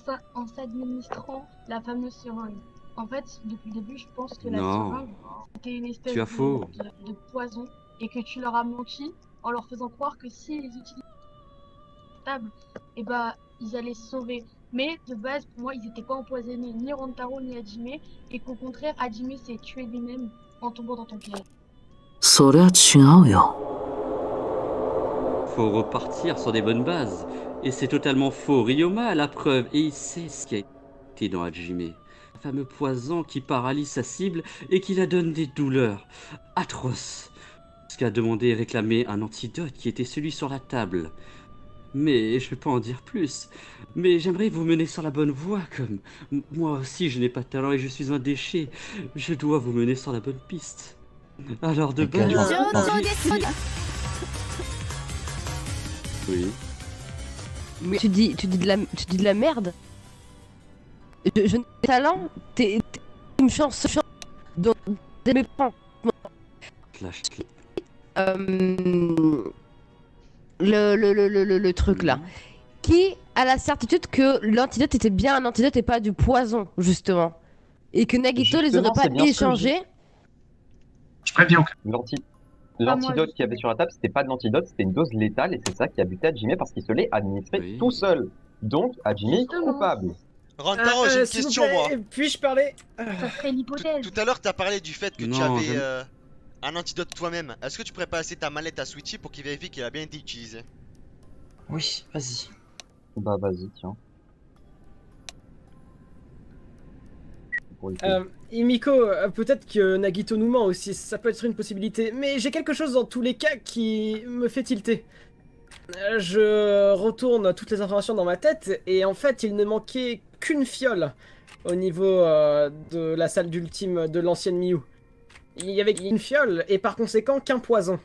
H: s'administrant la fameuse seringue. En fait, depuis le début, je pense que la
K: Non.
H: seringue, c'était une espèce
K: Tu as faux.
H: de poison et que tu leur as menti en leur faisant croire que s'ils utilisaient la table, et bah, ils allaient se sauver. Mais de base, pour moi, ils n'étaient pas empoisonnés, ni Rantaro ni Hajime, et qu'au contraire, Hajime s'est tué lui-même en tombant dans ton piège.
Q: それは違うよ。
K: Faut repartir sur des bonnes bases. Et c'est totalement faux. Ryoma a la preuve. Et il sait ce qui a été dans Hajime. Un fameux poison qui paralyse sa cible et qui la donne des douleurs atroces. Jusqu'à demander et réclamer un antidote qui était celui sur la table. Mais je ne vais pas en dire plus. Mais j'aimerais vous mener sur la bonne voie, comme moi aussi je n'ai pas de talent et je suis un déchet. Je dois vous mener sur la bonne piste. Alors de base... Oui.
C: Mais tu dis de la merde. Je n'ai pas de talent, t'es une chance. Donc, mes parents. Le truc là. Qui a la certitude que l'antidote était bien un antidote et pas du poison, justement. Et que Nagito les aurait
J: Justement,
C: pas
J: c'est bien ce que
C: échangés.
G: Je préviens.
J: L'antidote qu'il y avait sur la table, c'était pas de l'antidote, c'était une dose létale et c'est ça qui a buté Hajime parce qu'il se l'est administré tout seul. Donc, Hajime est coupable.
E: Rantaro, j'ai une
B: s'il vous
E: question,
B: plaît,
E: moi.
B: Puis-je parler
H: Ça serait l'hypothèse.
E: Tout à l'heure, t'as parlé du fait que tu
K: Non,
E: avais
K: j'aime-
E: un antidote toi-même. Est-ce que tu pourrais passer ta mallette à Switchy pour qu'il vérifie qu'il a bien été utilisé?
L: Oui, vas-y.
J: Bah, vas-y, tiens.
B: Himiko, peut-être que Nagito nous ment aussi, ça peut être une possibilité, mais j'ai quelque chose dans tous les cas qui me fait tilter. Je retourne toutes les informations dans ma tête et en fait il ne manquait qu'une fiole au niveau de la salle d'ultime de l'ancienne Miu. Il y avait une fiole et par conséquent qu'un poison.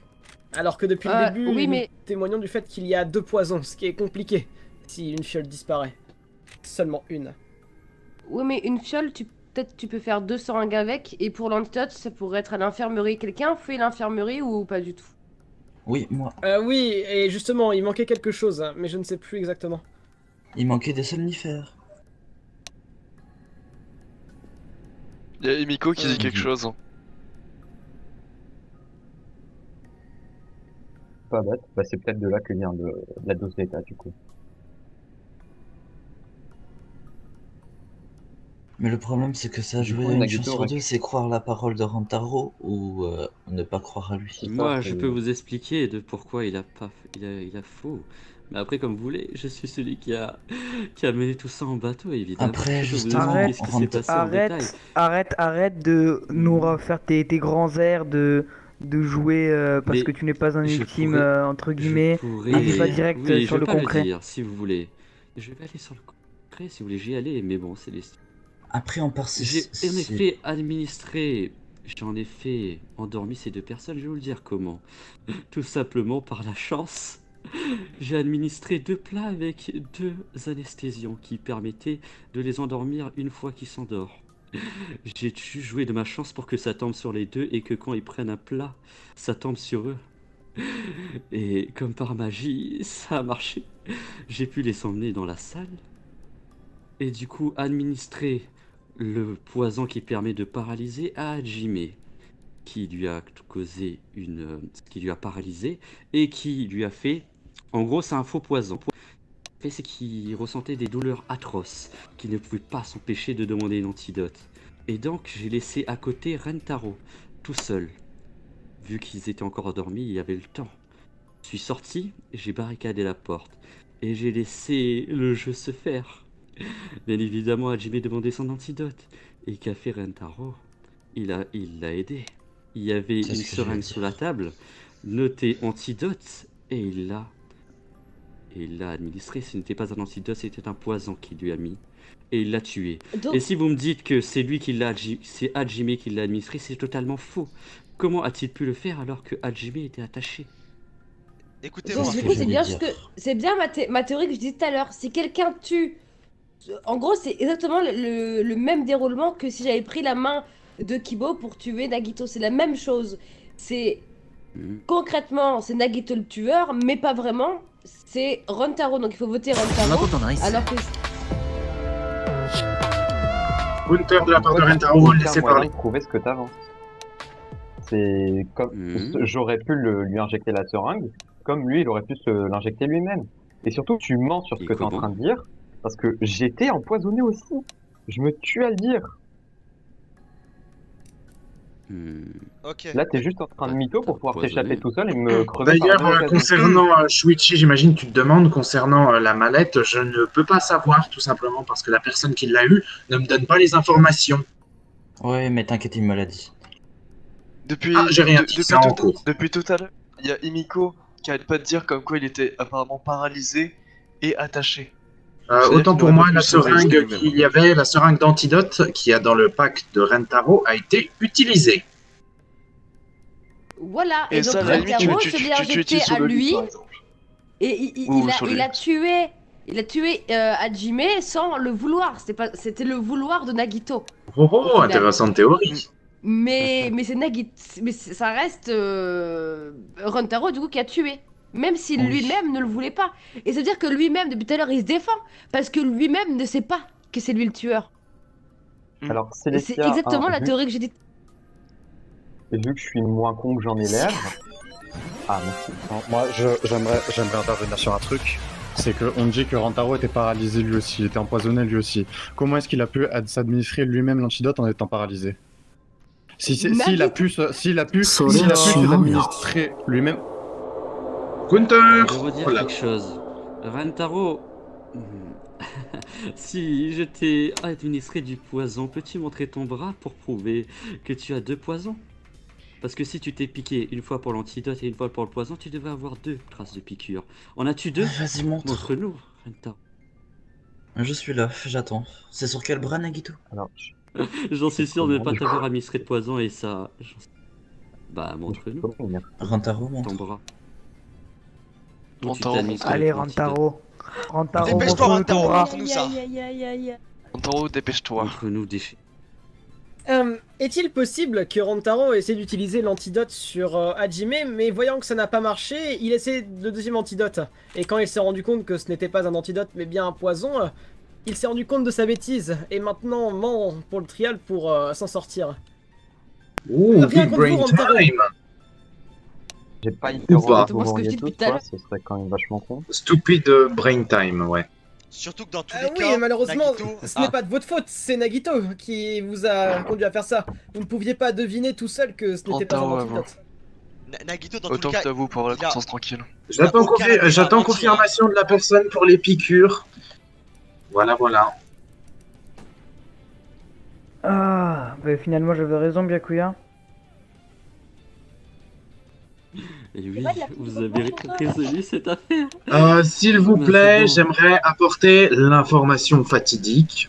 B: Alors que depuis le début,
C: oui,
B: nous
C: mais-
B: témoignons du fait qu'il y a 2 poisons, ce qui est compliqué si une fiole disparaît. Seulement une.
C: Oui, mais une fiole, peut-être tu peux faire 2 seringues avec, et pour l'antidote, ça pourrait être à l'infirmerie. Quelqu'un fait l'infirmerie ou pas du tout?
L: Oui, moi.
B: Oui, et justement, il manquait quelque chose, hein, mais je ne sais plus exactement.
L: Il manquait des somnifères.
O: Il y a Emiko qui dit quelque chose.
J: Pas bête. Bah, c'est peut-être de là que vient de la dose d'état, du coup.
L: Mais le problème, c'est que ça a joué une chance sur deux, c'est croire la parole de Rantaro ou ne pas croire à lui.
K: Moi, je peux vous expliquer de pourquoi il a faux. Mais après, comme vous voulez, je suis celui qui a mené tout ça en bateau, évidemment.
L: Après,
K: justement,
M: arrête de nous refaire tes grands airs de jouer parce
K: Mais
M: que tu n'es pas un ultime entre guillemets.
K: Oui,
M: Allez pas direct
K: oui,
M: sur
K: je
M: le
K: vais pas
M: concret.
K: le dire, si vous voulez. Je vais aller sur le concret, si vous voulez, j'y aller, mais bon, c'est les...
L: Après, on part...
K: J'ai en effet administré, j'en ai fait endormi ces deux personnes, je vais vous le dire comment. Tout simplement par la chance. J'ai administré 2 plats avec 2 anesthésiants qui permettaient de les endormir une fois qu'ils s'endorment. J'ai dû jouer de ma chance pour que ça tombe sur les deux et que quand ils prennent un plat, ça tombe sur eux. Et comme par magie, ça a marché. J'ai pu les emmener dans la salle et du coup administrer le poison qui permet de paralyser à Hajime, qui lui a causé qui lui a paralysé et qui lui a fait, en gros c'est un faux poison. Le fait c'est qu'il ressentait des douleurs atroces, qu'il ne pouvait pas s'empêcher de demander une antidote. Et donc j'ai laissé à côté Rentaro, tout seul. Vu qu'ils étaient encore endormis, il y avait le temps. Je suis sorti, j'ai barricadé la porte et j'ai laissé le jeu se faire. Bien évidemment, Hajime demandait son antidote. Et qu'a fait Rentaro? Il l'a aidé. Il y avait une seringue sur la table, notée antidote, et il l'a administré. Ce n'était pas un antidote, c'était un poison qu'il lui a mis. Et il l'a tué. Donc... Et si vous me dites que c'est lui qui l'a, c'est Hajime qui l'a administré, c'est totalement faux. Comment a-t-il pu le faire alors que Hajime était attaché?
E: Écoutez-moi.
C: Du coup, c'est bien ma théorie que je disais tout à l'heure. Si quelqu'un tue, en gros, c'est exactement le même déroulement que si j'avais pris la main de Kibo pour tuer Nagito. C'est la même chose. C'est concrètement, c'est Nagito le tueur, mais pas vraiment. C'est Rentaro, donc il faut voter Rentaro. Alors que
G: Gunther de la part de Rentaro, laissez parler.
J: Prouver ce que t'avances. C'est comme j'aurais pu lui injecter la seringue, comme lui il aurait pu se l'injecter lui-même. Et surtout tu mens sur ce que t'es en train de dire, parce que j'étais empoisonné aussi. Je me tue à le dire.
E: Okay.
J: Là t'es juste en train de mytho pour pouvoir t'échapper tout seul et me crever.
G: D'ailleurs, concernant Shuichi, j'imagine que tu te demandes, concernant la mallette, je ne peux pas savoir tout simplement parce que la personne qui l'a eu ne me donne pas les informations.
L: Ouais, mais t'inquiète, il me l'a dit.
G: J'ai rien dit, c'est en cours.
O: Depuis tout à l'heure, il y a Himiko qui arrête pas de dire comme quoi il était apparemment paralysé et attaché.
G: Autant pour moi, la seringue qu'il y avait, la seringue d'antidote qu'il y a dans le pack de Rentaro a été utilisée.
C: Voilà,
O: et
C: donc
O: ça,
C: Rentaro se l'est injecté à lui, et il a tué Hajime sans le vouloir. C'était le vouloir de Nagito.
G: Oh, intéressante théorie.
C: Mais c'est Nagito, mais ça reste Rentaro du coup qui a tué. Même si lui-même ne le voulait pas. Et ça veut dire que lui-même, depuis tout à l'heure, il se défend. Parce que lui-même ne sait pas que c'est lui le tueur.
J: Alors,
C: c'est exactement la théorie que j'ai dit.
J: Et vu que je suis moins con que j'en ai l'air... Ah, merci.
I: Non, moi, j'aimerais intervenir sur un truc. C'est qu'on dit que Rentaro était paralysé lui aussi, il était empoisonné lui aussi. Comment est-ce qu'il a pu s'administrer lui-même l'antidote en étant paralysé? S'il a pu s'administrer lui-même...
G: Gunther!
K: Je veux dire quelque chose. Rentaro, si je t'ai administré du poison, peux-tu montrer ton bras pour prouver que tu as 2 poisons? Parce que si tu t'es piqué une fois pour l'antidote et une fois pour le poison, tu devais avoir 2 traces de piqûre. En as-tu 2?
L: Vas-y,
K: montre-nous, Rentaro.
L: Je suis là, j'attends. C'est sur quel bras, Nagito?
J: Alors,
K: j'en suis sûr de ne pas t'avoir administré de poison et ça... Bah, montre-nous.
L: Rentaro, montre.
K: Ton bras.
M: Allez, Rentaro.
E: Dépêche-toi, Rentaro, montre-nous ça.
O: Rentaro, dépêche-toi.
K: Montre-nous des faits.
B: Est-il possible que Rentaro essaie d'utiliser l'antidote sur Hajime, mais voyant que ça n'a pas marché, il essaie le deuxième antidote. Et quand il s'est rendu compte que ce n'était pas un antidote, mais bien un poison, il s'est rendu compte de sa bêtise, et maintenant ment pour le trial pour s'en sortir.
G: Ouh, big brain time!
J: J'ai pas été
G: Ou pas.
J: ce serait quand même vachement con.
G: Stupid brain time, ouais.
E: Surtout que dans tous les
B: Oui,
E: cas,
B: malheureusement,
E: Nagito...
B: ce n'est pas de votre faute, c'est Nagito qui vous a conduit à faire ça. Vous ne pouviez pas deviner tout seul que ce n'était pas un antidote.
E: Nagito, dans
O: Autant
E: tout le cas...
O: que t'avoues pour avoir la conscience tranquille.
G: J'attends confirmation de la personne pour les piqûres. Voilà, voilà.
M: Ah, bah finalement j'avais raison, Byakuya.
K: Et oui, vous avez résolu cette affaire.
G: S'il vous plaît, j'aimerais apporter l'information fatidique.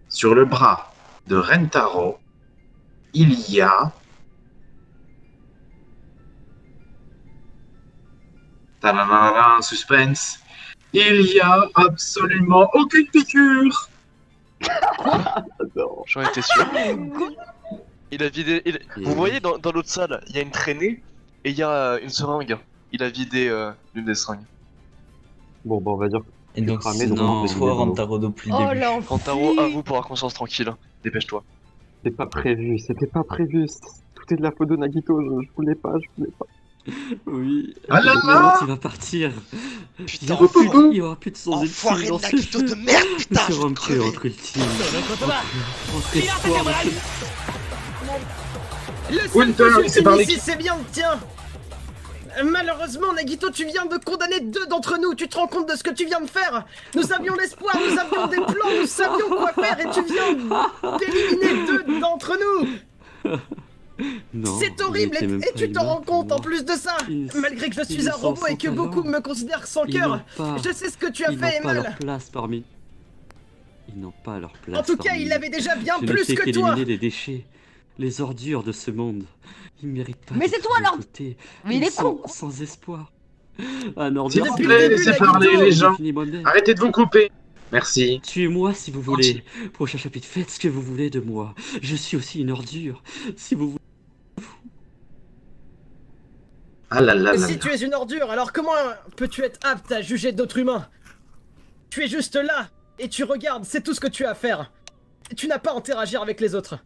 G: Sur le bras de Rentaro, il y a... Tadadadada, suspense. Il y a absolument aucune piqûre.
O: J'en étais sûr. Il a vidé. Vous voyez dans l'autre salle, il y a une traînée et il y a une seringue. Il a vidé l'une des seringues.
J: Bon, bah on va dire.
L: Et donc,
J: cramé,
L: sinon,
J: donc,
L: toi, Rantaro, depuis le
C: Oh
L: début.
C: l'enfant.
O: Rantaro, avoue pour avoir conscience tranquille. Dépêche-toi.
J: C'était pas prévu, c'était pas prévu. Tout est de la faute de Nagito, je voulais pas.
K: Oui.
G: Ah là
K: maintenant,
G: là
K: tu vas partir.
E: Putain,
K: il y aura plus de sang
E: enfoiré
K: ultime dans
E: de
K: ce
E: Nagito
K: jeu.
E: de merde, putain,
K: Tu
E: je
K: seras un
E: vais
K: peu
E: crever.
K: entre ultime. Entre espoir, entre...
B: Le seul
G: Winter,
B: que
G: c'est
B: je
G: par
B: ici, c'est bien, tiens. Malheureusement, Nagito, tu viens de condamner 2 d'entre nous. Tu te rends compte de ce que tu viens de faire? Nous avions l'espoir, nous avions des plans, nous savions quoi faire et tu viens d'éliminer 2 d'entre nous.
K: Non,
B: C'est horrible
K: il était même
B: et
K: pas
B: tu t'en
K: humain
B: rends compte
K: pour
B: en plus de ça.
K: Ils-
B: Malgré que je suis
K: ils
B: un
K: sont
B: robot et que
K: sans
B: beaucoup
K: talent.
B: me considèrent sans
K: Ils
B: cœur,
K: n'ont pas-
B: je sais ce que tu as
K: Ils
B: fait,
K: n'ont pas leur
B: Emel.
K: place parmi... Ils n'ont pas leur place
B: En tout cas,
K: parmi
B: il
K: nous.
B: avait déjà bien
K: Je ne
B: plus
K: fais
B: que toi.
K: qu'éliminer les déchets, les ordures de ce monde. Ils méritent pas
C: Mais
K: d'être
C: c'est toi,
K: mis de
C: alors.
K: côté.
C: Mais il est
K: sont
C: con.
K: sans espoir. Un ordure.
G: S'il vous
B: Depuis
G: plaît,
B: le début,
G: laissez
B: Nagito,
G: parler les gens.
K: Fini moi-même.
G: Arrêtez de vous couper. Merci.
K: Tuez-moi si vous voulez. Prochain chapitre, faites ce que vous voulez de moi. Je suis aussi une ordure. Si vous voulez.
G: Ah là là là
B: Si
G: là.
B: tu es une ordure, alors comment peux-tu être apte à juger d'autres humains? Tu es juste là, et tu regardes, c'est tout ce que tu as à faire. Tu n'as pas à interagir avec les autres.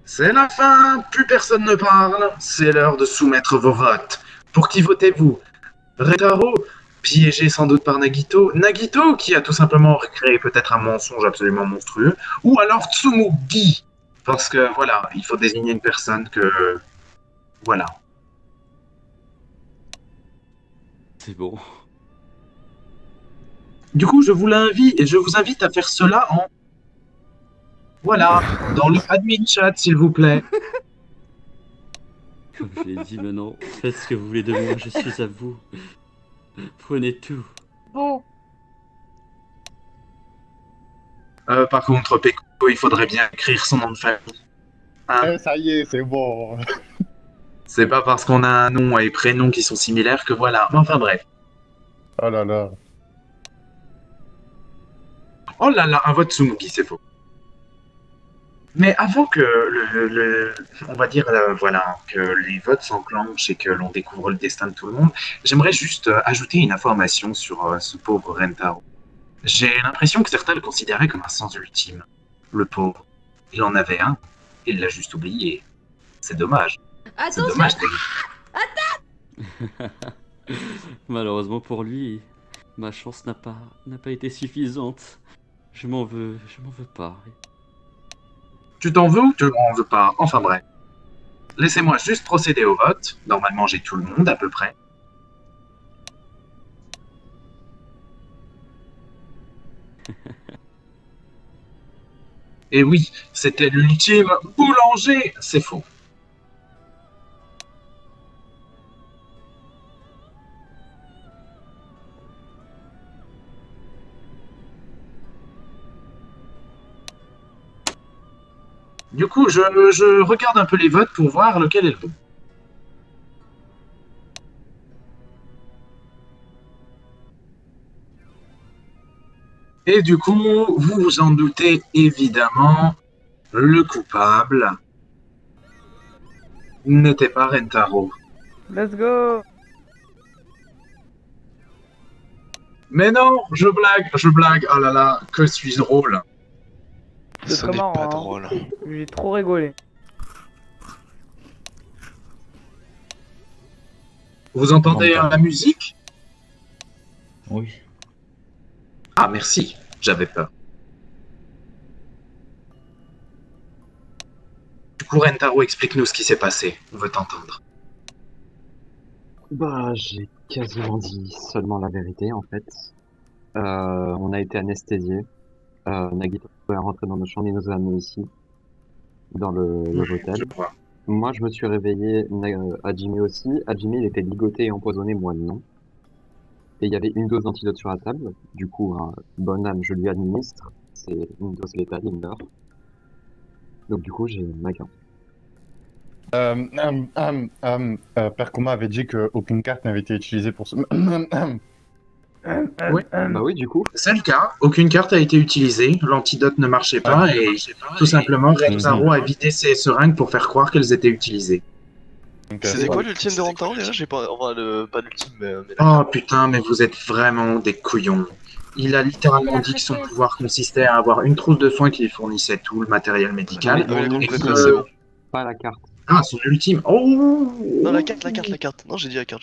G: C'est la fin, plus personne ne parle. C'est l'heure de soumettre vos votes. Pour qui votez-vous? Rentaro, piégé sans doute par Nagito. Nagito, qui a tout simplement créé peut-être un mensonge absolument monstrueux. Ou alors Tsumugi. Parce que voilà, il faut désigner une personne que... Voilà.
K: C'est bon.
G: Du coup, je vous invite à faire cela en... Voilà, dans le admin chat, s'il vous plaît.
K: Comme je l'ai dit maintenant, faites ce que vous voulez de moi, je suis à vous. Prenez tout.
H: Bon.
G: Par contre, Peko, il faudrait bien écrire son nom de famille. Hein?
P: Ça y est, c'est bon.
G: C'est pas parce qu'on a un nom et prénom qui sont similaires que voilà. Mais enfin bref.
P: Oh là là.
G: Oh là là, un vote Tsumugi, c'est faux. Mais avant que on va dire voilà, que les votes s'enclenchent et que l'on découvre le destin de tout le monde, j'aimerais juste ajouter une information sur ce pauvre Rentaro. J'ai l'impression que certains le considéraient comme un sens ultime. Le pauvre. Il en avait un, il l'a juste oublié. C'est dommage. C'est
C: Attention.
G: dommage,
K: Malheureusement pour lui, ma chance n'a pas été suffisante. Je m'en veux pas.
G: Tu t'en veux ou tu m'en veux pas? Enfin bref. Laissez-moi juste procéder au vote. Normalement, j'ai tout le monde à peu près. Et oui, c'était l'ultime boulanger. C'est faux. Du coup, je regarde un peu les votes pour voir lequel est le bon. Et du coup, vous vous en doutez évidemment, le coupable n'était pas Rentaro.
M: Let's go.
G: Mais non, je blague, oh là là, que suis-je drôle.
M: C'est très marrant,
O: pas
M: hein.
O: drôle.
M: J'ai trop rigolé.
G: Vous entendez la musique?
L: Oui.
G: Ah, merci. J'avais peur. Du coup, Rentaro, explique-nous ce qui s'est passé. On veut t'entendre.
J: Bah, j'ai quasiment dit seulement la vérité, en fait. On a été anesthésiés. Nagito est rentré dans nos chambres, il nous a amenés ici, dans le hôtel. Moi, je me suis réveillé, Hajime aussi. Hajime, il était ligoté et empoisonné, moi non. Et il y avait une dose d'antidote sur la table. Du coup, bonne âme, je lui administre. C'est une dose létale, il meurt. Donc du coup, j'ai ma carte.
I: Père Kuma avait dit qu'aucune carte n'avait été utilisée pour ce...
G: Oui.
J: Bah oui, du coup.
G: C'est le cas. Aucune carte a été utilisée. L'antidote ne marchait pas et tout simplement, Rentaro a vidé ses seringues pour faire croire qu'elles étaient utilisées.
O: C'était quoi l'ultime de Rentaro déjà? J'ai pas... Enfin, pas l'ultime, mais...
G: Oh putain, mais vous êtes vraiment des couillons. Il a littéralement dit que son pouvoir consistait à avoir une trousse de soins qui lui fournissait tout le matériel médical. Et que...
J: Pas la carte.
G: Ah, son ultime. Oh
O: non, la carte. Non, j'ai dit la carte.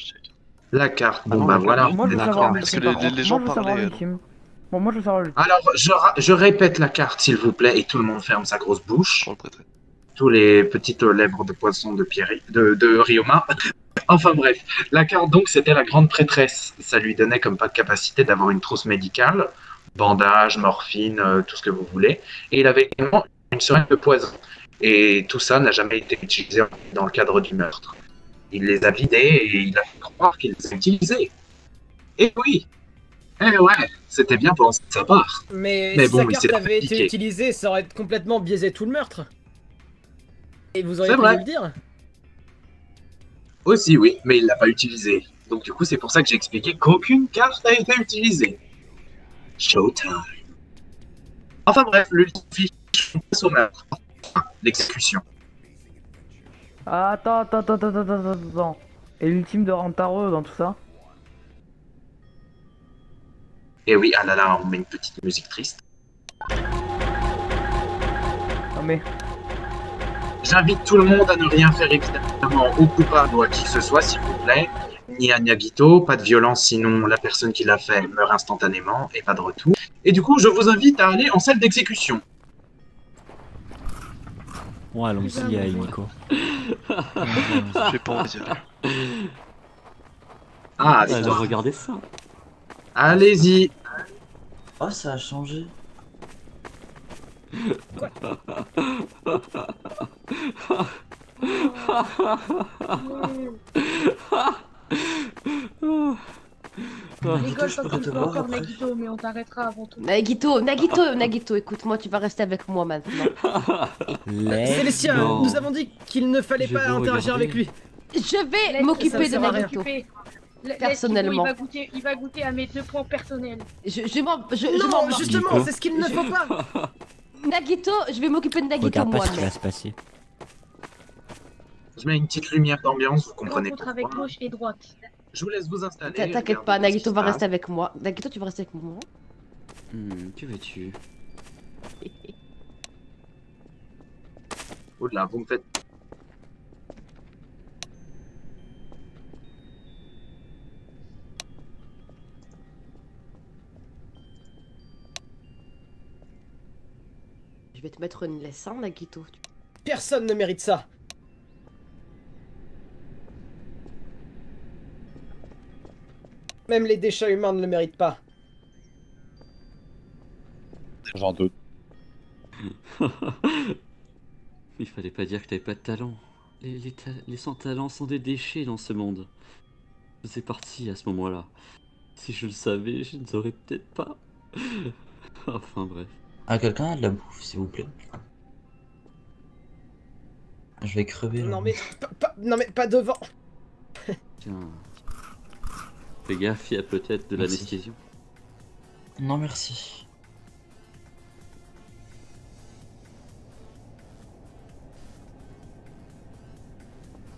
G: La carte, bon bah voilà.
M: Moi, je veux savoir
O: parce que les gens parlaient.
M: Bon, moi, je veux savoir l'ultime.
G: Alors, je répète la carte, s'il vous plaît, et tout le monde ferme sa grosse bouche. Tous les petites lèvres de poisson de Ryoma. Enfin bref, la carte donc c'était la grande prêtresse. Ça lui donnait comme pas de capacité d'avoir une trousse médicale, bandage, morphine, tout ce que vous voulez. Et il avait également une seringue de poison. Et tout ça n'a jamais été utilisé dans le cadre du meurtre. Il les a vidés et il a fait croire qu'il les a utilisés. Et oui. Eh ouais, c'était bien pensé de sa part.
B: Mais si
G: bon,
B: sa carte avait été utilisée, ça aurait complètement biaisé tout le meurtre. Et vous auriez pu le dire.
G: Aussi, oui, mais il l'a pas utilisé. Donc du coup, c'est pour ça que j'ai expliqué qu'aucune carte n'a été utilisée. Showtime. Enfin bref, l'ultime fiche au meurtre. L'exécution.
M: Attends. Et l'ultime de Rentaro dans tout ça?
G: Et oui, ah là là, on met une petite musique triste.
M: Non mais...
G: J'invite tout le monde à ne rien faire évidemment au coupable ou à qui que ce soit, s'il vous plaît. Ni à Nagito, pas de violence, sinon la personne qui l'a fait meurt instantanément et pas de retour. Et du coup, je vous invite à aller en salle d'exécution.
A: Bon, allons-y, Nico.
O: J'ai pas envie d'y aller.
G: Ah,
K: alors regardez ça.
G: Allez-y.
L: Oh, ça a changé.
H: Rigole quand tu peux encore Nagito, mais on t'arrêtera avant tout.
C: Nagito, écoute-moi, tu vas rester avec moi maintenant.
B: Célestia, nous avons dit qu'il ne fallait pas interagir avec lui.
C: Je vais m'occuper de Nagito. Personnellement.
H: Il va goûter à mes 2 points personnels.
B: Non, justement, c'est ce qu'il ne faut pas.
C: Nagito, je vais m'occuper de Nagito,
A: Regarde
C: moi.
A: pas ce qui va se passer.
G: Je mets une petite lumière d'ambiance, vous comprenez
H: Rencontre avec gauche et droite.
G: Je vous laisse vous installer.
C: T'inquiète pas, Nagito va rester avec moi. Nagito, tu vas rester avec moi.
K: Que veux-tu?
G: Oh là, vous me faites...
C: Je vais te mettre une laisse, hein, Nagito.
B: Personne ne mérite ça. Même les déchets humains ne le méritent pas.
P: J'en doute.
K: Il fallait pas dire que t'avais pas de talent. Les sans talent sont des déchets dans ce monde. C'est parti à ce moment-là. Si je le savais, je ne saurais peut-être pas. Enfin bref.
L: Ah, quelqu'un a de la bouffe, s'il vous plaît? Je vais crever.
B: Non mais pas devant.
K: Tiens. Fais gaffe, il y a peut-être de l'anesthésie.
L: Non, merci.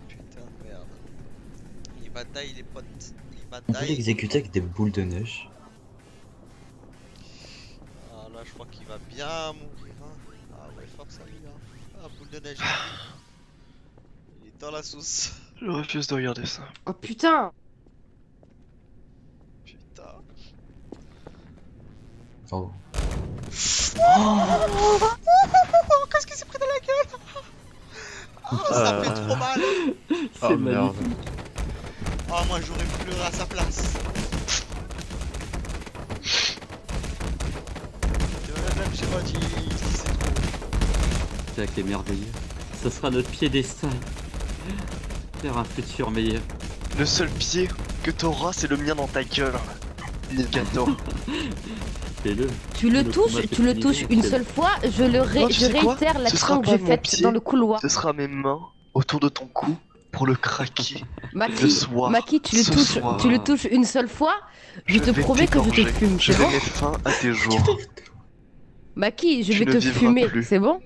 E: Putain de merde. Il bataille les potes.
L: On peut l'exécuter avec des boules de neige.
E: Ah là, je crois qu'il va bien mourir. Hein. Ah ouais, force à lui là. Ah, boule de neige. Il est dans la sauce.
O: Je refuse de regarder ça.
C: Oh putain!
L: Oh.
E: Qu'est-ce qu'il s'est pris dans la gueule? Oh, ça fait trop mal.
N: Oh merde.
E: Oh, moi j'aurais pleuré à sa place. Même chez moi, c'est trop.
K: Jack est merveilleux. Ce sera notre piédestal. Faire un futur meilleur.
O: Le seul pied que t'auras, c'est le mien dans ta gueule. Nigato.
K: Fais-le.
C: Tu le touches une seule fois, je réitère l'action que j'ai faite dans le couloir.
O: Ce sera mes mains autour de ton cou pour le craquer.
C: Maki,
O: le soir.
C: Maki, tu le touches une seule fois, je te
O: vais
C: promets que je te
O: t'égorger.
C: fume,
O: Je
C: c'est
O: vais
C: bon?
O: mettre fin à tes jours.
C: Maki, je
O: Tu
C: vais
O: ne
C: te
O: vivras
C: fumer,
O: plus.
C: c'est bon?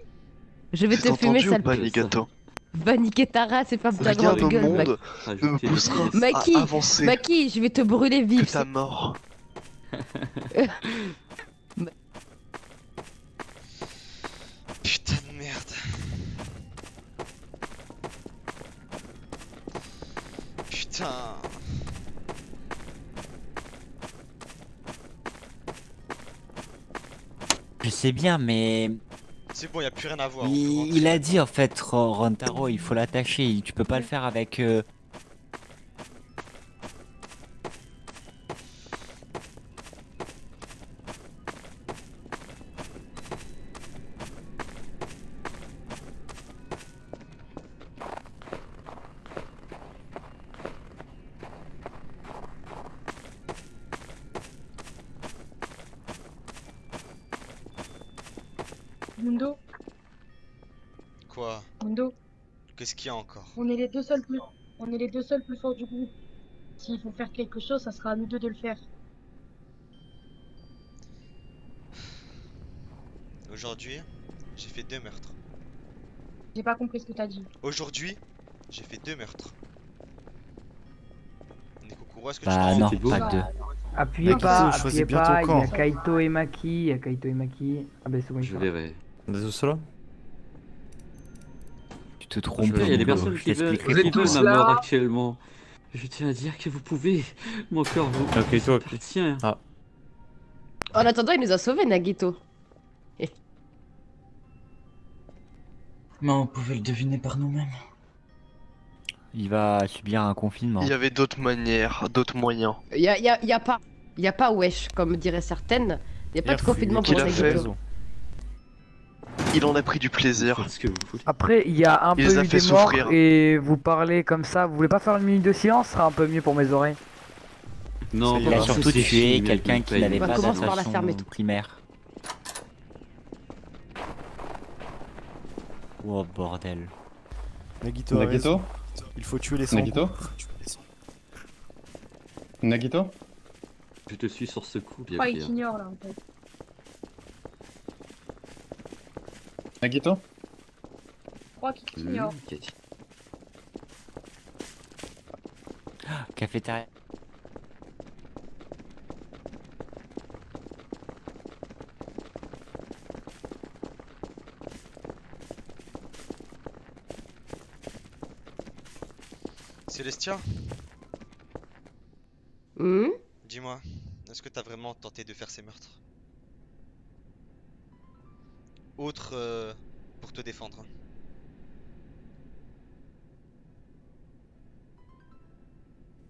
C: Je vais
O: T'as
C: te fumer,
O: entendu ou
C: sale
O: pas,
C: pute.
O: Nigato?
C: Va niquer ta race et ferme ta
O: Rien
C: grande
O: au
C: gueule, Maki.
O: monde ne me poussera
C: Maki,
O: à avancer
C: Maki, je vais te brûler
O: que
C: vif.
O: ta mort.
E: Putain de merde. Putain.
A: Je sais bien, mais
E: C'est bon, y a plus rien à voir.
A: il a dit en fait, Rantaro, il faut l'attacher. Tu peux pas le faire avec.
H: Mundo,
E: Quoi?
H: Mundo,
E: Qu'est-ce qu'il y a encore?
H: on est les deux seuls plus forts du groupe. S'il faut faire quelque chose, ça sera à nous deux de le faire.
E: Aujourd'hui, j'ai fait 2 meurtres.
H: J'ai pas compris ce que t'as dit.
E: Aujourd'hui, j'ai fait 2 meurtres. Nekokuro, est-ce que
A: Bah
E: tu
A: non,
E: t'en
A: pas que deux.
M: Appuyez
N: Maki,
M: pas,
N: choisis
M: appuyez
N: bien
M: pas,
N: ton
M: il y a
N: camp.
M: Kaito et Maki, il y a Kaito et Maki. Ah bah c'est bon, il
K: Je
M: faut.
K: verrai.
N: Adesso solo?
A: Tu te trompes.
K: Il y a des
A: Nico,
K: personnes
A: je
K: qui veulent,
A: t'expliquerai
K: qui veulent
A: pourquoi.
K: ma mort actuellement. Je tiens à dire que vous pouvez. Mon corps vous.
N: Ok, toi.
K: Tiens.
N: Ah.
C: En attendant, il nous a sauvés, Nagito.
L: Mais on pouvait le deviner par nous-mêmes.
A: Il va subir un confinement.
O: Il y avait d'autres manières, d'autres moyens.
C: Y a pas wesh, comme diraient certaines. Y a pas de confinement pour
O: qu'il a fait.
C: Nagito.
O: Il en a pris du plaisir.
M: Après, il y a un
O: Il
M: peu
O: les a
M: eu
O: fait
M: des morts
O: souffrir.
M: et vous parlez comme ça. Vous voulez pas faire une minute de silence? Ce sera un peu mieux pour mes oreilles.
K: Non,
A: Il a surtout
K: c'est
A: tué
K: fini,
A: quelqu'un
K: mais
A: qui n'avait
C: On va
A: pas
C: commencer par la
A: d'association
C: fermer, tout.
A: primaire. Oh bordel.
N: Nagito, a
P: Nagito?
N: raison. Il faut tuer les sans
P: Nagito? Nagito?
K: Je te suis sur ce coup,
H: Je
K: bien
H: crois qu'il
K: clair.
H: t'ignore là en fait.
P: Nagito?
H: Je crois qu'il t'ignore.
A: Cafétéria.
E: Célestia,
C: Hmm.
E: dis-moi, est-ce que t'as vraiment tenté de faire ces meurtres? Autre pour te défendre.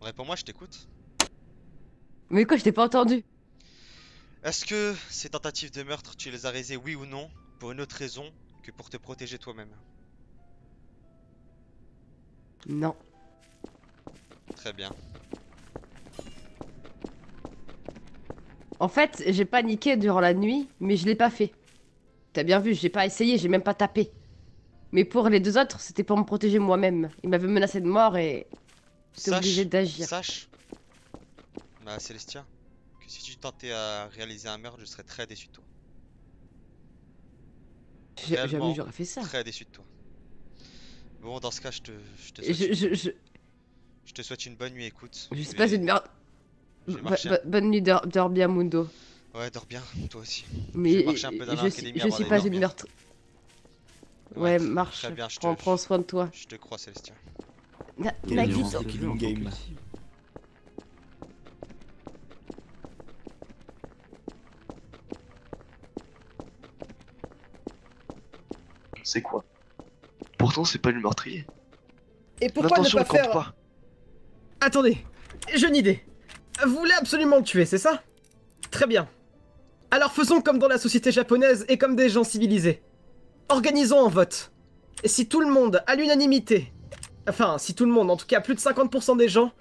E: Réponds-moi, je t'écoute.
C: Mais quoi, je t'ai pas entendu.
E: Est-ce que ces tentatives de meurtre, tu les as réalisées oui ou non, pour une autre raison que pour te protéger toi-même?
C: Non.
E: Très bien.
C: En fait, j'ai paniqué durant la nuit, mais je l'ai pas fait. T'as bien vu, j'ai pas essayé, j'ai même pas tapé. Mais pour les deux autres, c'était pour me protéger moi-même. Ils m'avaient menacé de mort et j'étais obligé d'agir.
E: Sache, bah Célestia, que si tu tentais à réaliser un meurtre, je serais très déçu de toi.
C: Jamais
E: Réellement,
C: j'aurais fait ça.
E: Très déçu de toi. Bon, dans ce cas, je te souhaite une bonne nuit, écoute.
C: Je suis pas une merde.
E: je vais marcher
C: Bonne nuit, dors bien, Mundo.
E: Ouais, dors bien, toi aussi.
C: Mais
E: je vais marcher un peu dans l'académie
C: je
E: avant
C: suis
E: d'aller
C: pas
E: dormir.
C: une meurtre. Ouais, marche.
E: Très bien,
C: Prends soin de toi.
E: Je te crois, Célestia.
C: Nagito.
N: Killing game.
O: ne sais quoi. Pourtant, c'est pas lui le meurtrier.
B: Et pourquoi ne
O: L'intention
B: pas
O: ne compte
B: faire...
O: pas.
B: Attendez, j'ai une idée. Vous voulez absolument le tuer, c'est ça? Très bien. Alors faisons comme dans la société japonaise et comme des gens civilisés. Organisons un vote. Et si tout le monde, à l'unanimité, enfin si tout le monde, en tout cas plus de 50% des gens,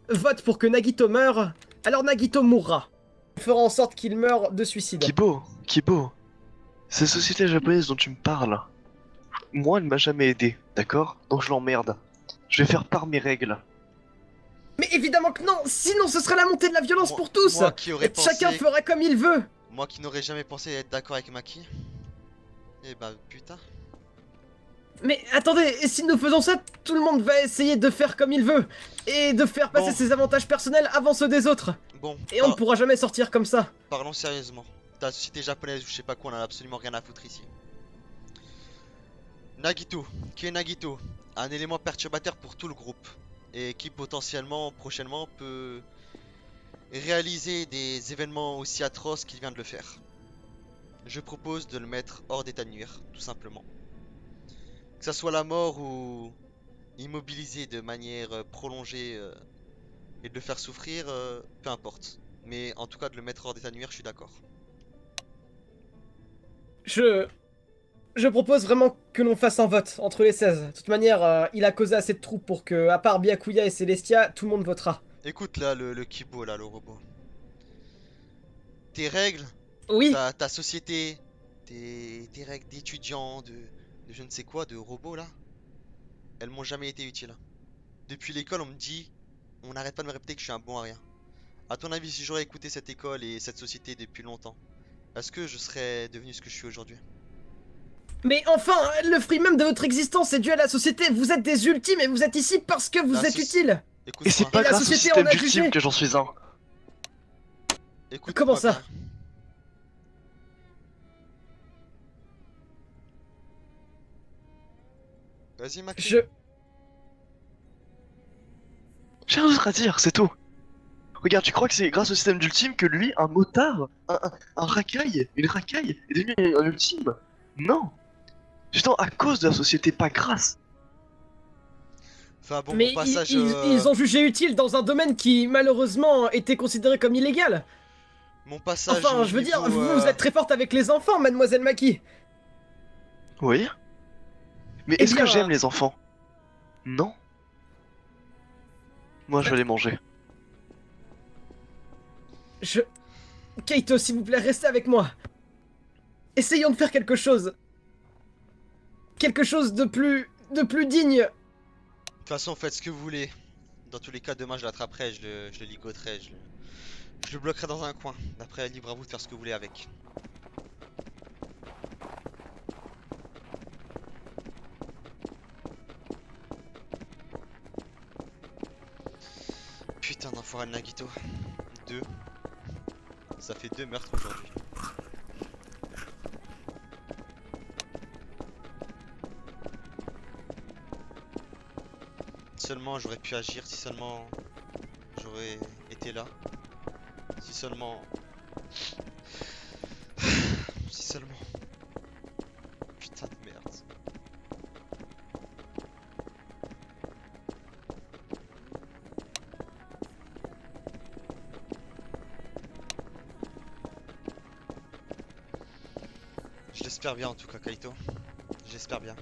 B: votent pour que Nagito meure, alors Nagito mourra. On fera en sorte qu'il meure de suicide.
O: Kibo, c'est la société japonaise dont tu me parles. Moi, elle m'a jamais aidé, d'accord? Donc je l'emmerde. Je vais faire par mes règles.
B: Mais évidemment que non, sinon ce serait la montée de la violence pour tous.
E: Moi qui aurais
B: Chacun
E: pensé...
B: fera comme il veut.
E: Moi qui n'aurais jamais pensé être d'accord avec Maki. Eh bah putain.
B: Mais attendez, et si nous faisons ça, tout le monde va essayer de faire comme il veut. Et de faire passer ses avantages personnels avant ceux des autres.
E: Bon.
B: Et on ne pourra jamais sortir comme ça.
E: Parlons sérieusement. Ta société japonaise ou je sais pas quoi, on a absolument rien à foutre ici. Nagito, qui est Nagito, un élément perturbateur pour tout le groupe. Et qui potentiellement, prochainement, peut réaliser des événements aussi atroces qu'il vient de le faire. Je propose de le mettre hors d'état de nuire, tout simplement. Que ça soit la mort ou immobilisé de manière prolongée et de le faire souffrir, peu importe. Mais en tout cas de le mettre hors d'état de nuire, je suis d'accord.
B: Je propose vraiment que l'on fasse un vote entre les 16. De toute manière, il a causé assez de troupes pour que, à part Byakuya et Celestia, tout le monde votera.
E: Écoute là, le Kibo là, le robot. Tes règles,
B: oui.
E: ta société, tes règles d'étudiants, de je ne sais quoi, de robots là, elles m'ont jamais été utiles. Depuis l'école, on me dit, on n'arrête pas de me répéter que je suis un bon à rien. À ton avis, si j'aurais écouté cette école et cette société depuis longtemps, est-ce que je serais devenu ce que je suis aujourd'hui?
B: Mais enfin, le fruit même de votre existence est dû à la société. Vous êtes des ultimes et vous êtes ici parce que vous êtes utiles.
O: Et c'est pas grâce au système d'ultime que j'en suis un.
B: Comment ça?
E: Vas-y, Maki.
O: J'ai rien d'autre à dire, c'est tout. Regarde, tu crois que c'est grâce au système d'ultime que lui, un motard, un racaille, une racaille, est devenu un ultime? Non. Justement à cause de la société, pas grâce.
E: Enfin bon,
B: mais
E: passage,
B: ils ont jugé utile dans un domaine qui malheureusement était considéré comme illégal.
E: Mon passage.
B: Enfin, je veux dire, vous êtes très forte avec les enfants, mademoiselle Maki.
O: Oui. Mais est-ce que j'aime les enfants? Non. Moi, je vais les manger.
B: Kaito, s'il vous plaît, restez avec moi. Essayons de faire quelque chose. Quelque chose de plus digne.
E: De toute façon, faites ce que vous voulez. Dans tous les cas, demain je l'attraperai, je le ligoterai, je le bloquerai dans un coin. Après, libre à vous de faire ce que vous voulez avec. Putain d'enfoiré de Nagito. 2. Ça fait 2 meurtres aujourd'hui. Seulement j'aurais pu agir, si seulement j'aurais été là. Si seulement... Si seulement... Putain de merde. Je l'espère bien en tout cas, Kaito. J'espère bien.